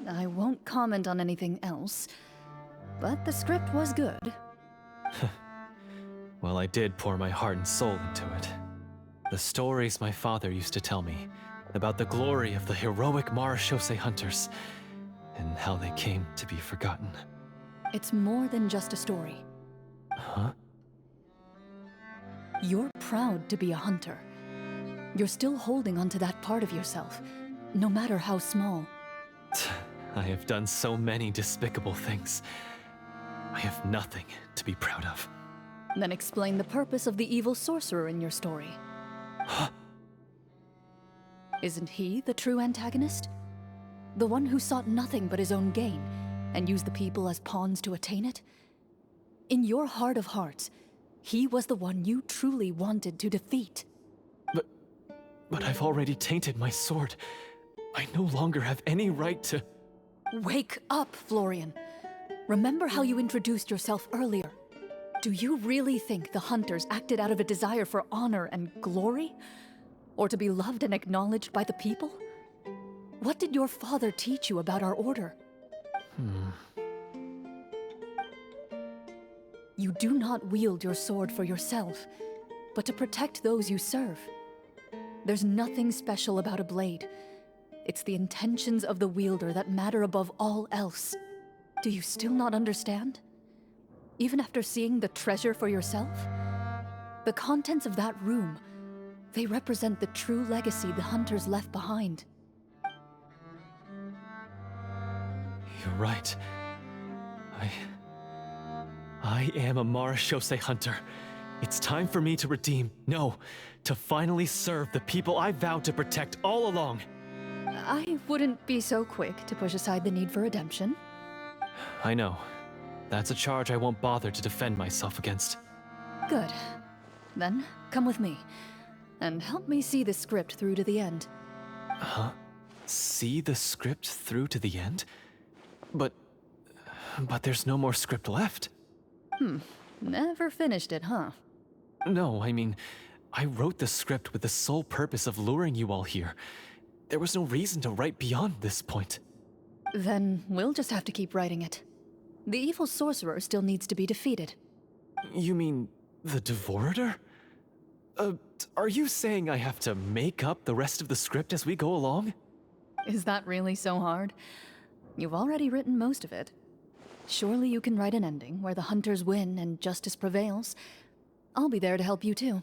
[SPEAKER 3] I won't comment on anything else, but the script was good.
[SPEAKER 6] Well, I did pour my heart and soul into it. The stories my father used to tell me about the glory of the heroic Marashose hunters and how they came to be forgotten.
[SPEAKER 3] It's more than just a story.
[SPEAKER 6] Huh?
[SPEAKER 3] You're proud to be a hunter. You're still holding onto that part of yourself, no matter how small.
[SPEAKER 6] I have done so many despicable things. I have nothing to be proud of.
[SPEAKER 3] Then explain the purpose of the evil sorcerer in your story.
[SPEAKER 6] Huh?
[SPEAKER 3] Isn't he the true antagonist? The one who sought nothing but his own gain, and used the people as pawns to attain it? In your heart of hearts, he was the one you truly wanted to defeat.
[SPEAKER 6] But I've already tainted my sword. I no longer have any right to...
[SPEAKER 3] Wake up, Florian. Remember how you introduced yourself earlier. Do you really think the hunters acted out of a desire for honor and glory? Or to be loved and acknowledged by the people? What did your father teach you about our order? You do not wield your sword for yourself, but to protect those you serve. There's nothing special about a blade. It's the intentions of the wielder that matter above all else. Do you still not understand? Even after seeing the treasure for yourself? The contents of that room, they represent the true legacy the hunters left behind.
[SPEAKER 6] You're right. I am a Marashose hunter. It's time for me to redeem, no, to finally serve the people I vowed to protect all along.
[SPEAKER 3] I wouldn't be so quick to push aside the need for redemption.
[SPEAKER 6] I know. That's a charge I won't bother to defend myself against.
[SPEAKER 3] Good. Then, come with me, and help me see the script through to the end.
[SPEAKER 6] Huh? see the script through to the end? But there's no more script left.
[SPEAKER 3] Never finished it, huh?
[SPEAKER 6] No, I mean, I wrote the script with the sole purpose of luring you all here. There was no reason to write beyond this point.
[SPEAKER 3] Then we'll just have to keep writing it. The evil sorcerer still needs to be defeated.
[SPEAKER 6] You mean the Devorator? Are you saying I have to make up the rest of the script as we go along?
[SPEAKER 3] Is that really so hard? You've already written most of it. Surely you can write an ending where the hunters win and justice prevails. I'll be there to help you too.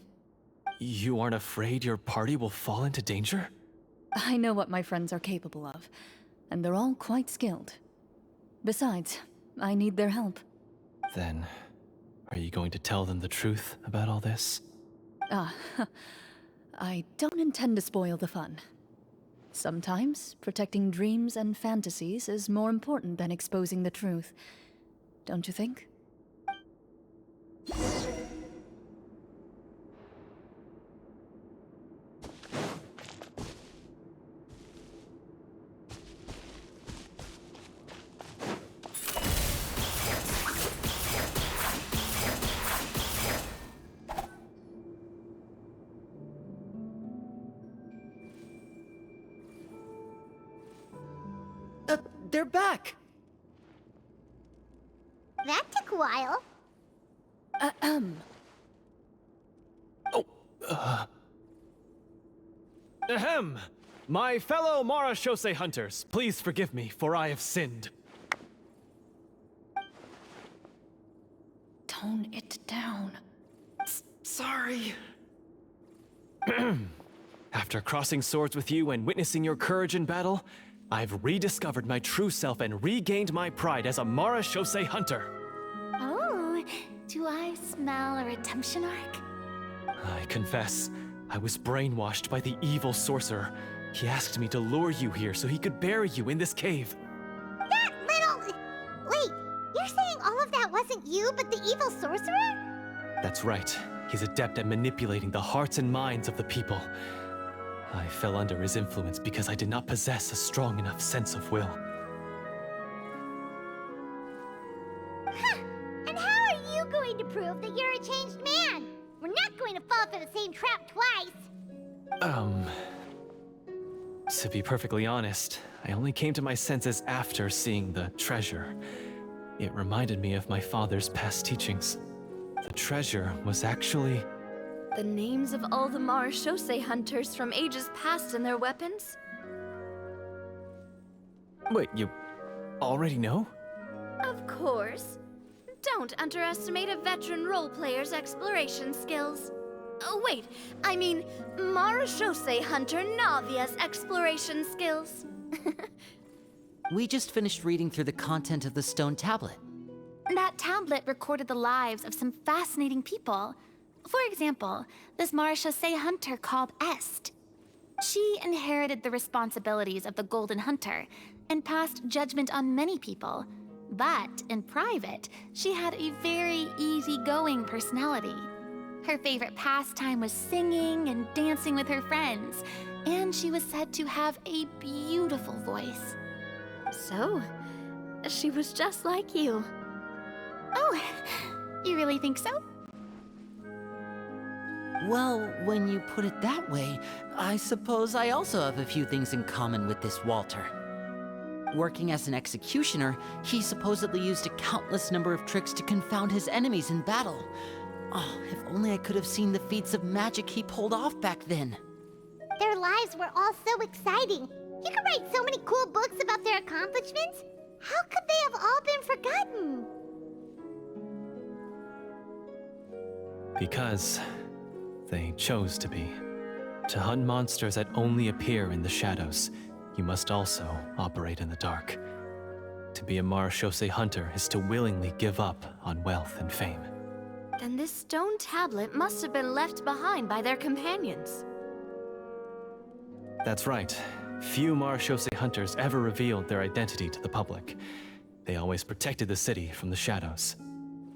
[SPEAKER 6] You aren't afraid your party will fall into danger?
[SPEAKER 3] I know what my friends are capable of, and they're all quite skilled. Besides, I need their help.
[SPEAKER 6] Then, are you going to tell them the truth about all this?
[SPEAKER 3] I don't intend to spoil the fun. Sometimes, protecting dreams and fantasies is more important than exposing the truth. Don't you think?
[SPEAKER 5] They're back!
[SPEAKER 2] That took a while.
[SPEAKER 6] Ahem! My fellow Marashose hunters, please forgive me, for I have sinned.
[SPEAKER 3] Tone it down.
[SPEAKER 6] Sorry. After crossing swords with you and witnessing your courage in battle, I've rediscovered my true self and regained my pride as a Marashose hunter.
[SPEAKER 4] Oh, do I smell a redemption arc?
[SPEAKER 6] I confess, I was brainwashed by the evil sorcerer. He asked me to lure you here so he could bury you in this cave.
[SPEAKER 2] That little... Wait, you're saying all of that wasn't you, but the evil sorcerer?
[SPEAKER 6] That's right. He's adept at manipulating the hearts and minds of the people. I fell under his influence because I did not possess a strong enough sense of will.
[SPEAKER 2] Huh. And how are you going to prove that you're a changed man? We're not going to fall for the same trap twice.
[SPEAKER 6] To be perfectly honest, I only came to my senses after seeing the treasure. It reminded me of my father's past teachings. The treasure was actually...
[SPEAKER 1] The names of all the Marashose hunters from ages past and their weapons?
[SPEAKER 6] Wait, you already know?
[SPEAKER 1] Of course. Don't underestimate a veteran role player's exploration skills. Oh, wait, I mean Marashose hunter Navia's exploration skills.
[SPEAKER 5] We just finished reading through the content of the stone tablet.
[SPEAKER 4] That tablet recorded the lives of some fascinating people. For example, this Marashose hunter called Est. She inherited the responsibilities of the Golden Hunter and passed judgment on many people. But in private, she had a very easygoing personality. Her favorite pastime was singing and dancing with her friends, and she was said to have a beautiful voice.
[SPEAKER 1] So, she was just like you.
[SPEAKER 4] Oh, you really think so?
[SPEAKER 5] Well, when you put it that way, I suppose I also have a few things in common with this Walter. Working as an executioner, he supposedly used a countless number of tricks to confound his enemies in battle. Oh, if only I could have seen the feats of magic he pulled off back then.
[SPEAKER 2] Their lives were all so exciting. You could write so many cool books about their accomplishments. How could they have all been forgotten?
[SPEAKER 6] Because they chose to be. To hunt monsters that only appear in the shadows, you must also operate in the dark. To be a Marashose hunter is to willingly give up on wealth and fame.
[SPEAKER 1] Then this stone tablet must have been left behind by their companions.
[SPEAKER 6] That's right. Few Marashose hunters ever revealed their identity to the public. They always protected the city from the shadows.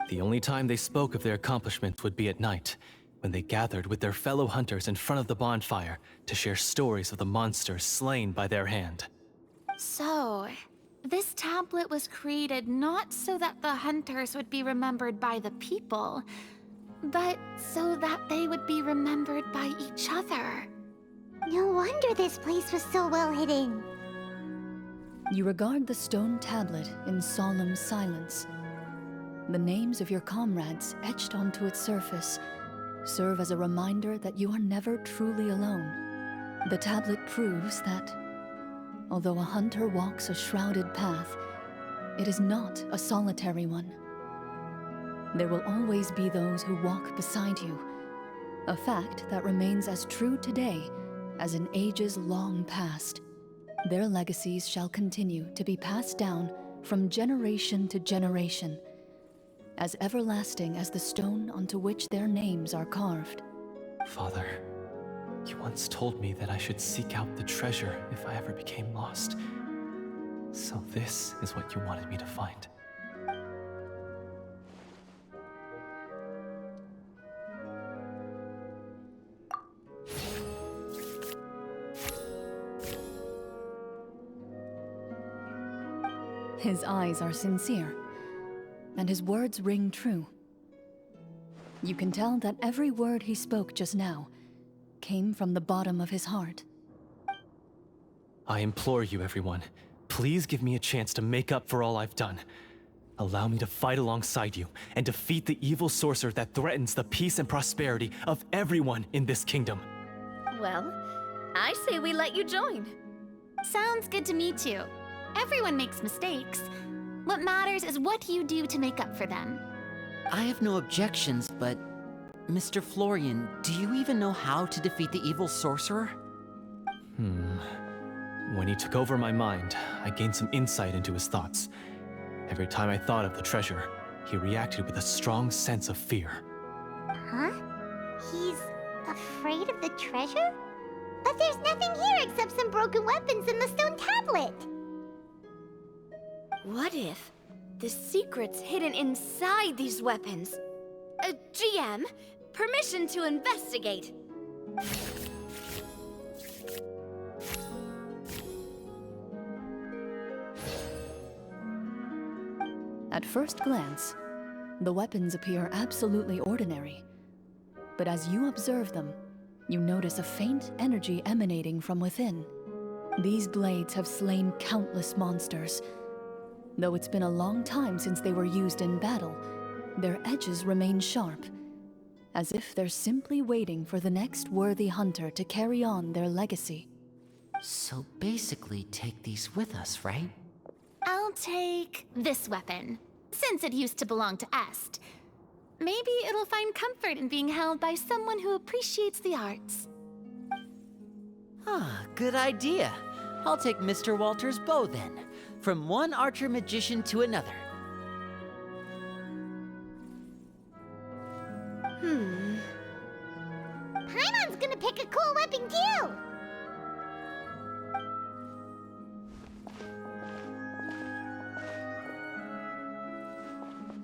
[SPEAKER 6] The only time they spoke of their accomplishments would be at night, when they gathered with their fellow hunters in front of the bonfire to share stories of the monsters slain by their hand.
[SPEAKER 4] So, this tablet was created not so that the hunters would be remembered by the people, but so that they would be remembered by each other.
[SPEAKER 2] No wonder this place was so well hidden.
[SPEAKER 3] You regard the stone tablet in solemn silence. The names of your comrades etched onto its surface serve as a reminder that you are never truly alone. The tablet proves that, although a hunter walks a shrouded path, it is not a solitary one. There will always be those who walk beside you, a fact that remains as true today as in ages long past. Their legacies shall continue to be passed down from generation to generation, as everlasting as the stone onto which their names are carved.
[SPEAKER 6] Father, you once told me that I should seek out the treasure if I ever became lost. So this is what you wanted me to find.
[SPEAKER 3] His eyes are sincere, and his words ring true. You can tell that every word he spoke just now came from the bottom of his heart.
[SPEAKER 6] I implore you, everyone, please give me a chance to make up for all I've done. Allow me to fight alongside you and defeat the evil sorcerer that threatens the peace and prosperity of everyone in this kingdom.
[SPEAKER 1] Well, I say we let you join.
[SPEAKER 4] Sounds good to me too. Everyone makes mistakes. What matters is what you do to make up for them.
[SPEAKER 5] I have no objections, but Mr. Florian, do you even know how to defeat the evil sorcerer?
[SPEAKER 6] When he took over my mind, I gained some insight into his thoughts. Every time I thought of the treasure, he reacted with a strong sense of fear.
[SPEAKER 2] Huh? He's afraid of the treasure? But there's nothing here except some broken weapons and the stone tablet.
[SPEAKER 1] What if the secret's hidden inside these weapons? GM, permission to investigate.
[SPEAKER 3] At first glance, the weapons appear absolutely ordinary. But as you observe them, you notice a faint energy emanating from within. These blades have slain countless monsters. Though it's been a long time since they were used in battle, their edges remain sharp, as if they're simply waiting for the next worthy hunter to carry on their legacy.
[SPEAKER 5] So basically take these with us, right?
[SPEAKER 4] I'll take this weapon, since it used to belong to Est. Maybe it'll find comfort in being held by someone who appreciates the arts.
[SPEAKER 5] Ah, good idea. I'll take Mr. Walter's bow then, from one archer magician to another.
[SPEAKER 2] Paimon's gonna pick a cool weapon too!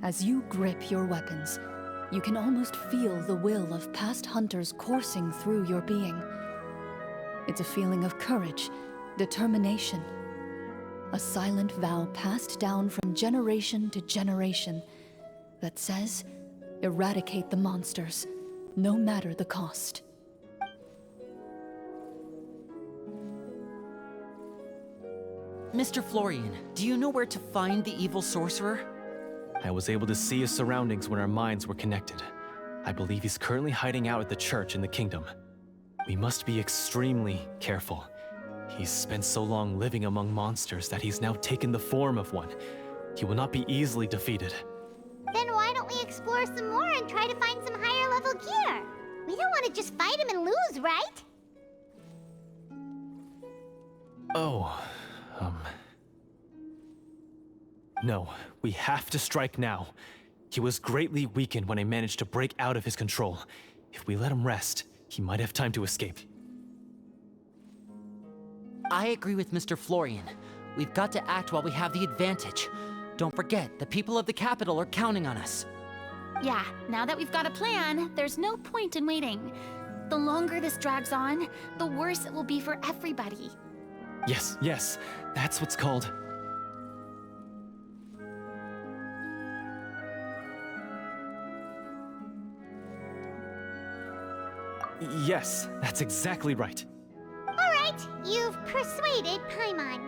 [SPEAKER 3] As you grip your weapons, you can almost feel the will of past hunters coursing through your being. It's a feeling of courage, determination, a silent vow passed down from generation to generation that says, eradicate the monsters, no matter the cost.
[SPEAKER 5] Mr. Florian, do you know where to find the evil sorcerer?
[SPEAKER 6] I was able to see his surroundings when our minds were connected. I believe he's currently hiding out at the church in the kingdom. We must be extremely careful. He's spent so long living among monsters that he's now taken the form of one. He will not be easily defeated.
[SPEAKER 2] Then why don't we explore some more and try to find some higher level gear? We don't want to just fight him and lose, right?
[SPEAKER 6] No, we have to strike now. He was greatly weakened when I managed to break out of his control. If we let him rest, he might have time to escape.
[SPEAKER 5] I agree with Mr. Florian. We've got to act while we have the advantage. Don't forget, the people of the capital are counting on us.
[SPEAKER 4] Yeah, now that we've got a plan, there's no point in waiting. The longer this drags on, the worse it will be for everybody.
[SPEAKER 6] Yes, that's what's called... Yes, that's exactly right.
[SPEAKER 2] Alright, you've persuaded Paimon.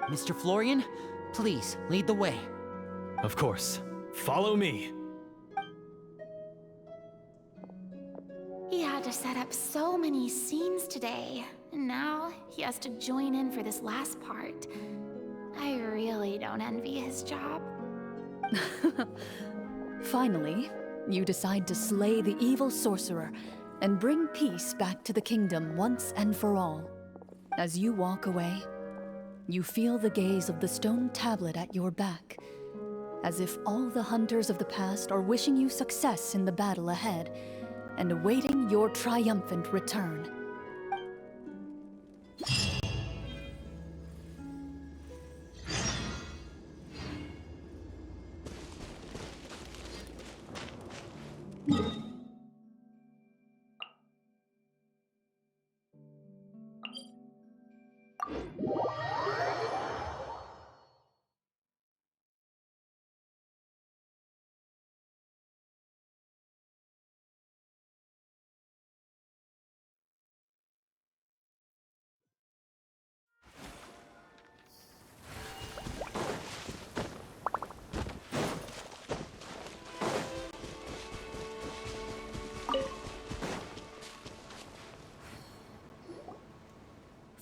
[SPEAKER 5] Mr. Florian, please lead the way.
[SPEAKER 6] Of course. Follow me.
[SPEAKER 4] He had to set up so many scenes today, and now he has to join in for this last part. I really don't envy his job.
[SPEAKER 3] Finally, you decide to slay the evil sorcerer and bring peace back to the kingdom once and for all. As you walk away, you feel the gaze of the stone tablet at your back, as if all the hunters of the past are wishing you success in the battle ahead and awaiting your triumphant return.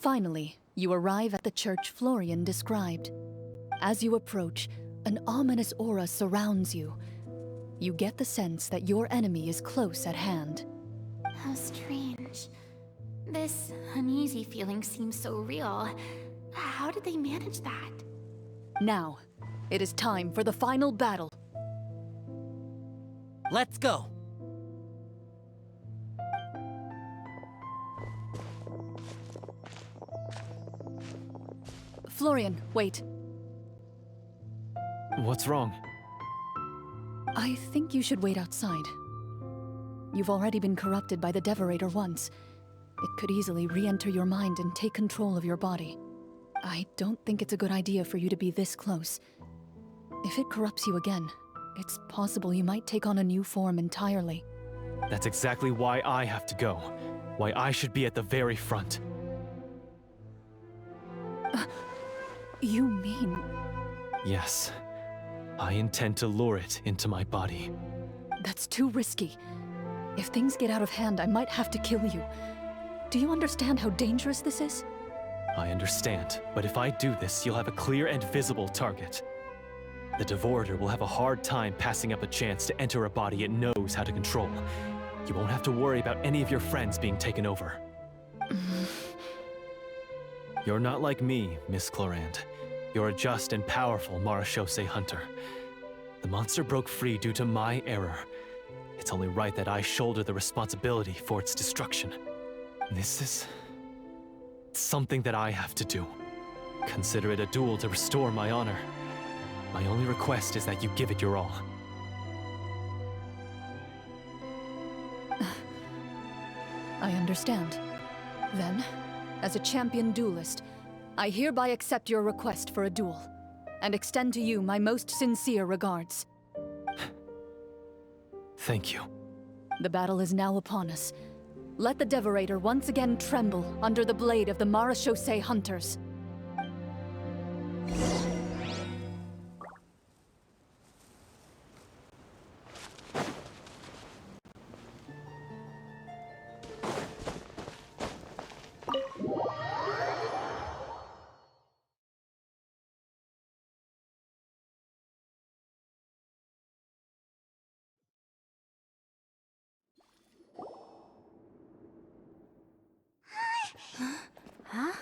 [SPEAKER 3] Finally, you arrive at the church Florian described. As you approach, an ominous aura surrounds you. You get the sense that your enemy is close at hand.
[SPEAKER 4] How strange. This uneasy feeling seems so real. How did they manage that?
[SPEAKER 3] Now, it is time for the final battle.
[SPEAKER 5] Let's go!
[SPEAKER 3] Florian, wait.
[SPEAKER 6] What's wrong?
[SPEAKER 3] I think you should wait outside. You've already been corrupted by the Devorator once. It could easily re-enter your mind and take control of your body. I don't think it's a good idea for you to be this close. If it corrupts you again, it's possible you might take on a new form entirely.
[SPEAKER 6] That's exactly why I have to go. Why I should be at the very front.
[SPEAKER 3] You mean...
[SPEAKER 6] Yes. I intend to lure it into my body.
[SPEAKER 3] That's too risky. If things get out of hand, I might have to kill you. Do you understand how dangerous this is?
[SPEAKER 6] I understand, but if I do this, you'll have a clear and visible target. The Devorator will have a hard time passing up a chance to enter a body it knows how to control. You won't have to worry about any of your friends being taken over. You're not like me, Miss Clorinde. You're a just and powerful Marechaussee hunter. The monster broke free due to my error. It's only right that I shoulder the responsibility for its destruction. This is... something that I have to do. Consider it a duel to restore my honor. My only request is that you give it your all.
[SPEAKER 3] I understand. Then, as a champion duelist, I hereby accept your request for a duel, and extend to you my most sincere regards.
[SPEAKER 6] Thank you.
[SPEAKER 3] The battle is now upon us. Let the Devorator once again tremble under the blade of the Marechaussee hunters.
[SPEAKER 4] Huh?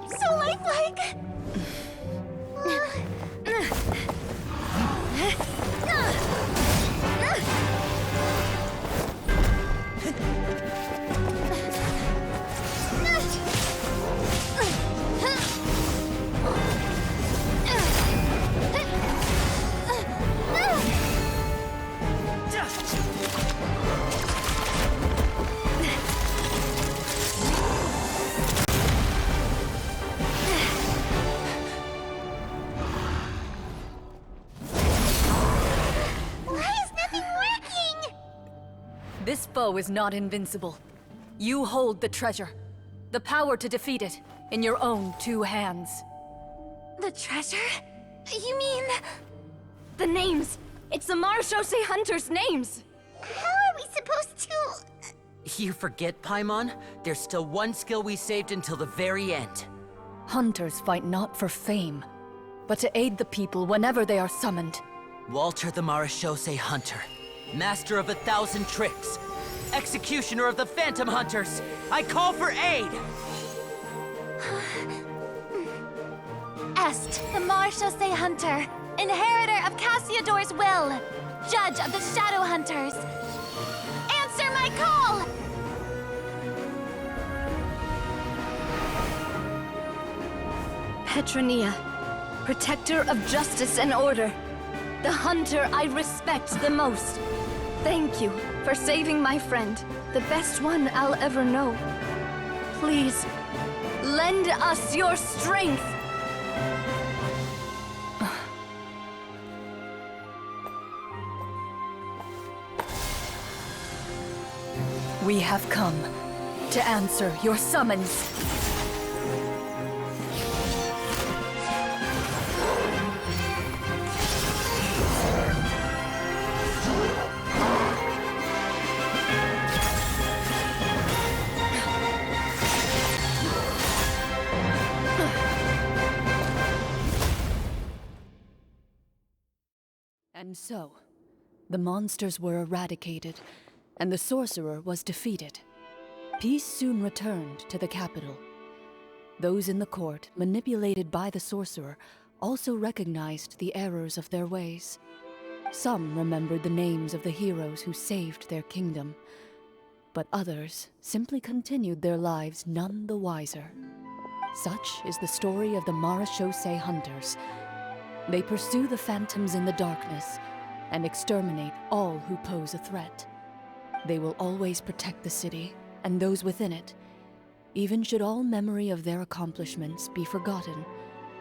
[SPEAKER 2] So lifeless! big.
[SPEAKER 3] This foe is not invincible. You hold the treasure. The power to defeat it in your own 2 hands.
[SPEAKER 1] The treasure? You mean... The names! It's the Marechaussee Hunters' names!
[SPEAKER 2] How are we supposed to...
[SPEAKER 5] You forget, Paimon? There's still one skill we saved until the very end.
[SPEAKER 3] Hunters fight not for fame, but to aid the people whenever they are summoned.
[SPEAKER 5] Walter the Marechaussee Hunter, master of 1,000 tricks, executioner of the Phantom Hunters, I call for aid!
[SPEAKER 8] Est, the Marechaussee Hunter, inheritor of Cassiodor's will, judge of the Shadow Hunters. Answer my call!
[SPEAKER 1] Petronia, protector of justice and order. The hunter I respect the most. Thank you for saving my friend, the best one I'll ever know. Please, lend us your strength!
[SPEAKER 3] We have come to answer your summons. And so, the monsters were eradicated, and the sorcerer was defeated. Peace soon returned to the capital. Those in the court, manipulated by the sorcerer, also recognized the errors of their ways. Some remembered the names of the heroes who saved their kingdom, but others simply continued their lives none the wiser. Such is the story of the Marechaussee Hunters. They pursue the phantoms in the darkness and exterminate all who pose a threat. They will always protect the city and those within it, even should all memory of their accomplishments be forgotten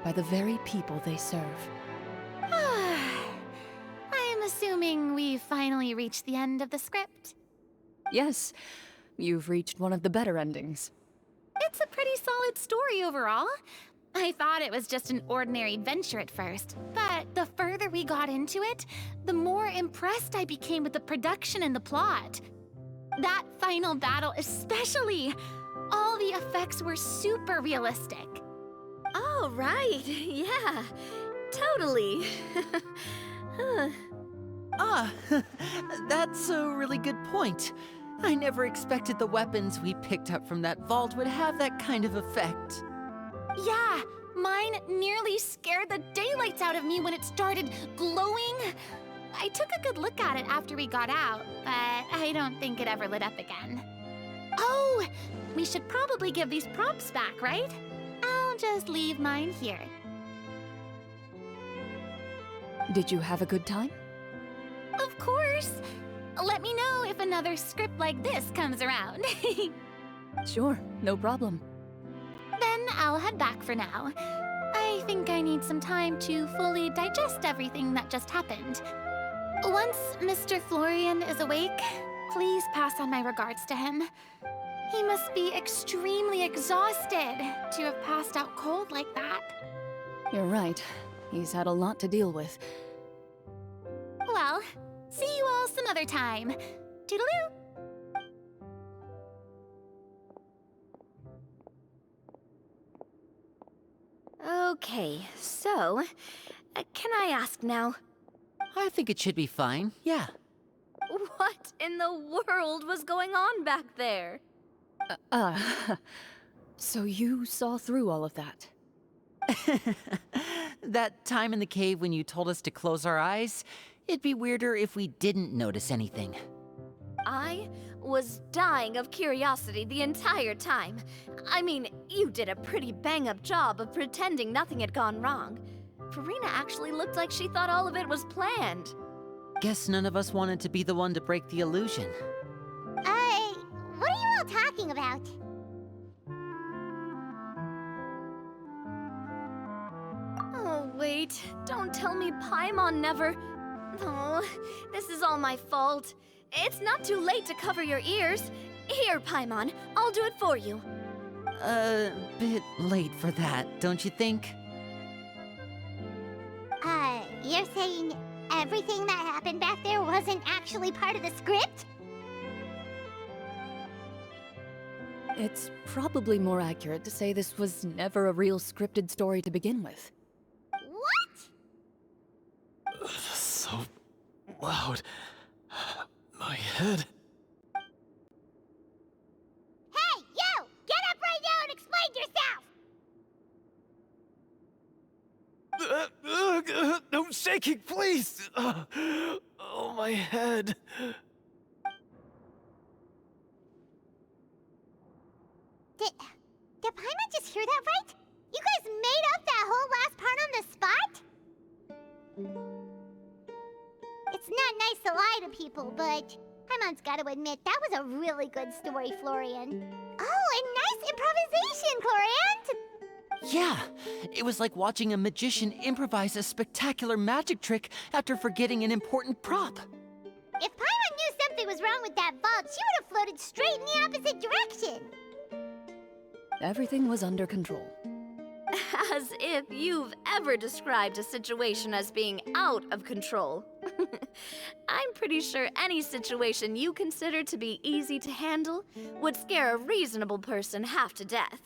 [SPEAKER 3] by the very people they serve.
[SPEAKER 8] I'm assuming we've finally reached the end of the script.
[SPEAKER 3] Yes, you've reached one of the better endings.
[SPEAKER 8] It's a pretty solid story overall. I thought it was just an ordinary adventure at first, but the further we got into it, the more impressed I became with the production and the plot. That final battle especially! All the effects were super realistic.
[SPEAKER 1] Oh, right. Yeah, totally.
[SPEAKER 5] That's a really good point. I never expected the weapons we picked up from that vault would have that kind of effect.
[SPEAKER 8] Yeah, mine nearly scared the daylights out of me when it started glowing. I took a good look at it after we got out, but I don't think it ever lit up again. Oh, we should probably give these props back, right? I'll just leave mine here.
[SPEAKER 3] Did you have a good time?
[SPEAKER 8] Of course! Let me know if another script like this comes around.
[SPEAKER 3] Sure, no problem.
[SPEAKER 8] Then I'll head back for now. I think I need some time to fully digest everything that just happened. Once Mr. Florian is awake, please pass on my regards to him. He must be extremely exhausted to have passed out cold like that.
[SPEAKER 3] You're right. He's had a lot to deal with.
[SPEAKER 8] Well, see you all some other time. Toodaloo!
[SPEAKER 1] Okay, so, can I ask now?
[SPEAKER 5] I think it should be fine, yeah.
[SPEAKER 1] What in the world was going on back there?
[SPEAKER 3] So you saw through all of that?
[SPEAKER 5] That time in the cave when you told us to close our eyes, it'd be weirder if we didn't notice anything.
[SPEAKER 1] I was dying of curiosity the entire time. I mean, you did a pretty bang-up job of pretending nothing had gone wrong. Farina actually looked like she thought all of it was planned.
[SPEAKER 5] Guess none of us wanted to be the one to break the illusion.
[SPEAKER 2] What are you all talking about?
[SPEAKER 1] Oh, wait. Don't tell me Paimon never... Oh, this is all my fault. It's not too late to cover your ears. Here, Paimon, I'll do it for you.
[SPEAKER 5] Bit late for that, don't you think?
[SPEAKER 2] You're saying everything that happened back there wasn't actually part of the script?
[SPEAKER 3] It's probably more accurate to say this was never a real scripted story to begin with.
[SPEAKER 2] What?
[SPEAKER 6] So loud. My head.
[SPEAKER 2] Hey, you! Get up right now and explain yourself!
[SPEAKER 6] No shaking, please! Oh, my head.
[SPEAKER 2] Did Paimon just hear that right? You guys made up that whole last part on the spot? It's not nice to lie to people, but Paimon's gotta admit, that was a really good story, Florian. Oh, and nice improvisation, Clorinde!
[SPEAKER 5] Yeah, it was like watching a magician improvise a spectacular magic trick after forgetting an important prop.
[SPEAKER 2] If Paimon knew something was wrong with that vault, she would have floated straight in the opposite direction.
[SPEAKER 3] Everything was under control.
[SPEAKER 1] As if you've ever described a situation as being out of control. I'm pretty sure any situation you consider to be easy to handle would scare a reasonable person half to death.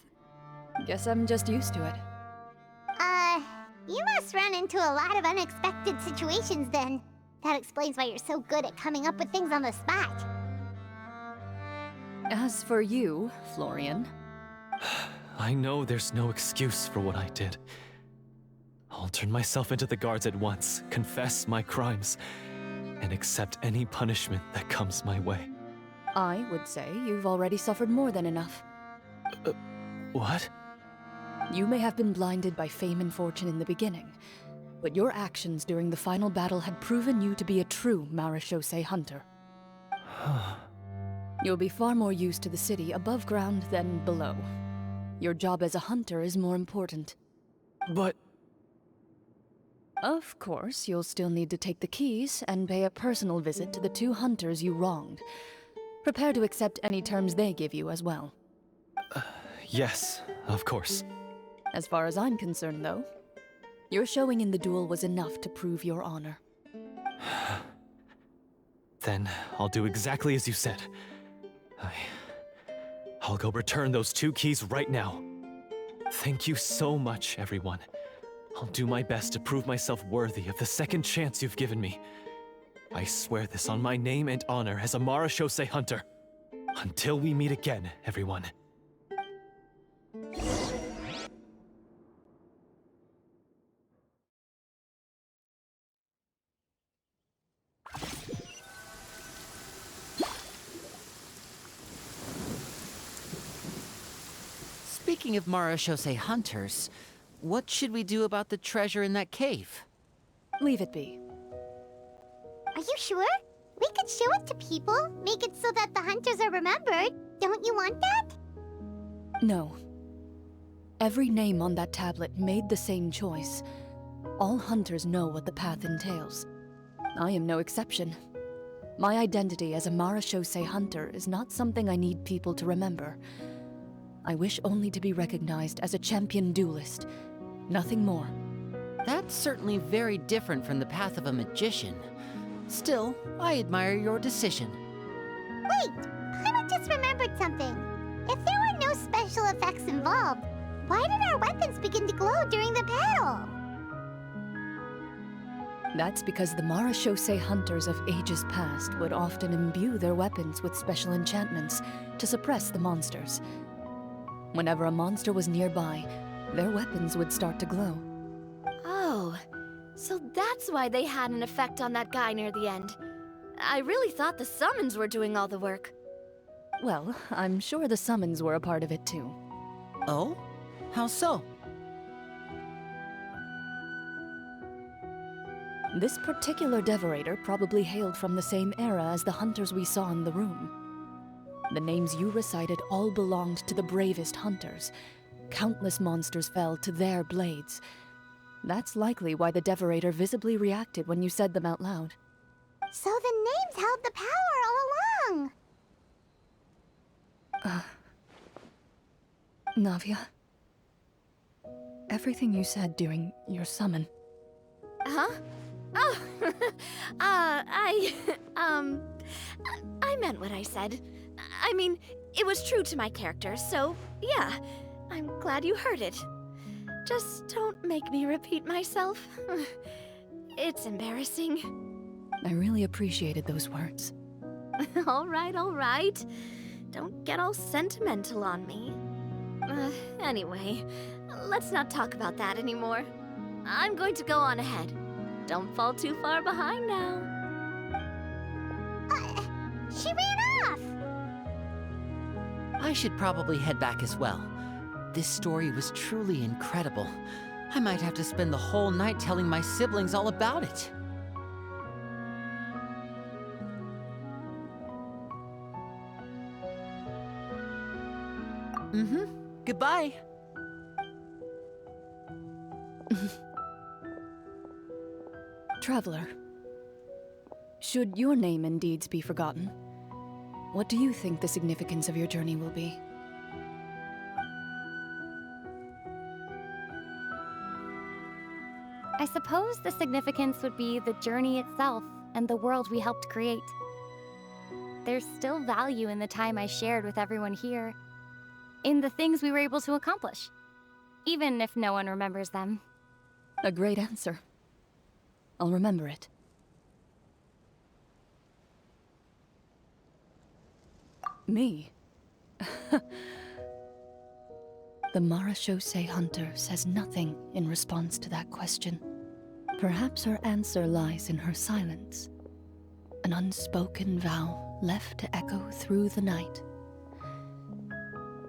[SPEAKER 3] Guess I'm just used to it.
[SPEAKER 2] You must run into a lot of unexpected situations then. That explains why you're so good at coming up with things on the spot.
[SPEAKER 3] As for you, Florian...
[SPEAKER 6] I know there's no excuse for what I did. I'll turn myself into the guards at once, confess my crimes, and accept any punishment that comes my way.
[SPEAKER 3] I would say you've already suffered more than enough.
[SPEAKER 6] What?
[SPEAKER 3] You may have been blinded by fame and fortune in the beginning, but your actions during the final battle had proven you to be a true Marechaussee hunter. You'll be far more used to the city above ground than below. Your job as a hunter is more important.
[SPEAKER 6] But...
[SPEAKER 3] Of course, you'll still need to take the keys and pay a personal visit to the 2 hunters you wronged. Prepare to accept any terms they give you as well.
[SPEAKER 6] Yes, of course.
[SPEAKER 3] As far as I'm concerned, though, your showing in the duel was enough to prove your honor.
[SPEAKER 6] Then I'll do exactly as you said. I'll go return those 2 keys right now. Thank you so much, everyone. I'll do my best to prove myself worthy of the second chance you've given me. I swear this on my name and honor as a Marechaussee hunter. Until we meet again, everyone.
[SPEAKER 5] Speaking of Marechaussee hunters, what should we do about the treasure in that cave?
[SPEAKER 3] Leave it be.
[SPEAKER 2] Are you sure? We could show it to people, make it so that the hunters are remembered. Don't you want that?
[SPEAKER 3] No. Every name on that tablet made the same choice. All hunters know what the path entails. I am no exception. My identity as a Marechaussee hunter is not something I need people to remember. I wish only to be recognized as a champion duelist. Nothing more.
[SPEAKER 5] That's certainly very different from the path of a magician. Still, I admire your decision.
[SPEAKER 2] Wait, Paimon just remembered something. If there were no special effects involved, why did our weapons begin to glow during the battle?
[SPEAKER 3] That's because the Marechaussee hunters of ages past would often imbue their weapons with special enchantments to suppress the monsters. Whenever a monster was nearby, their weapons would start to glow.
[SPEAKER 1] Oh, so that's why they had an effect on that guy near the end. I really thought the summons were doing all the work.
[SPEAKER 3] Well, I'm sure the summons were a part of it too.
[SPEAKER 5] Oh? How so?
[SPEAKER 3] This particular Devorator probably hailed from the same era as the hunters we saw in the room. The names you recited all belonged to the bravest hunters. Countless monsters fell to their blades. That's likely why the Devorator visibly reacted when you said them out loud.
[SPEAKER 2] So the names held the power all along.
[SPEAKER 3] Navia, everything you said during your summon.
[SPEAKER 1] Huh? Oh, I meant what I said. I mean, it was true to my character, so yeah, I'm glad you heard it. Just don't make me repeat myself. It's embarrassing.
[SPEAKER 3] I really appreciated those words.
[SPEAKER 1] All right. Don't get all sentimental on me. Anyway, let's not talk about that anymore. I'm going to go on ahead. Don't fall too far behind now.
[SPEAKER 2] She ran off!
[SPEAKER 5] I should probably head back as well. This story was truly incredible. I might have to spend the whole night telling my siblings all about it. Goodbye.
[SPEAKER 3] Traveler, should your name and deeds be forgotten, what do you think the significance of your journey will be?
[SPEAKER 8] I suppose the significance would be the journey itself and the world we helped create. There's still value in the time I shared with everyone here, in the things we were able to accomplish, even if no one remembers them.
[SPEAKER 3] A great answer. I'll remember it. Me? The Marachose hunter says nothing in response to that question. Perhaps her answer lies in her silence. An unspoken vow left to echo through the night.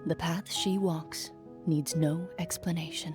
[SPEAKER 3] The path she walks needs no explanation.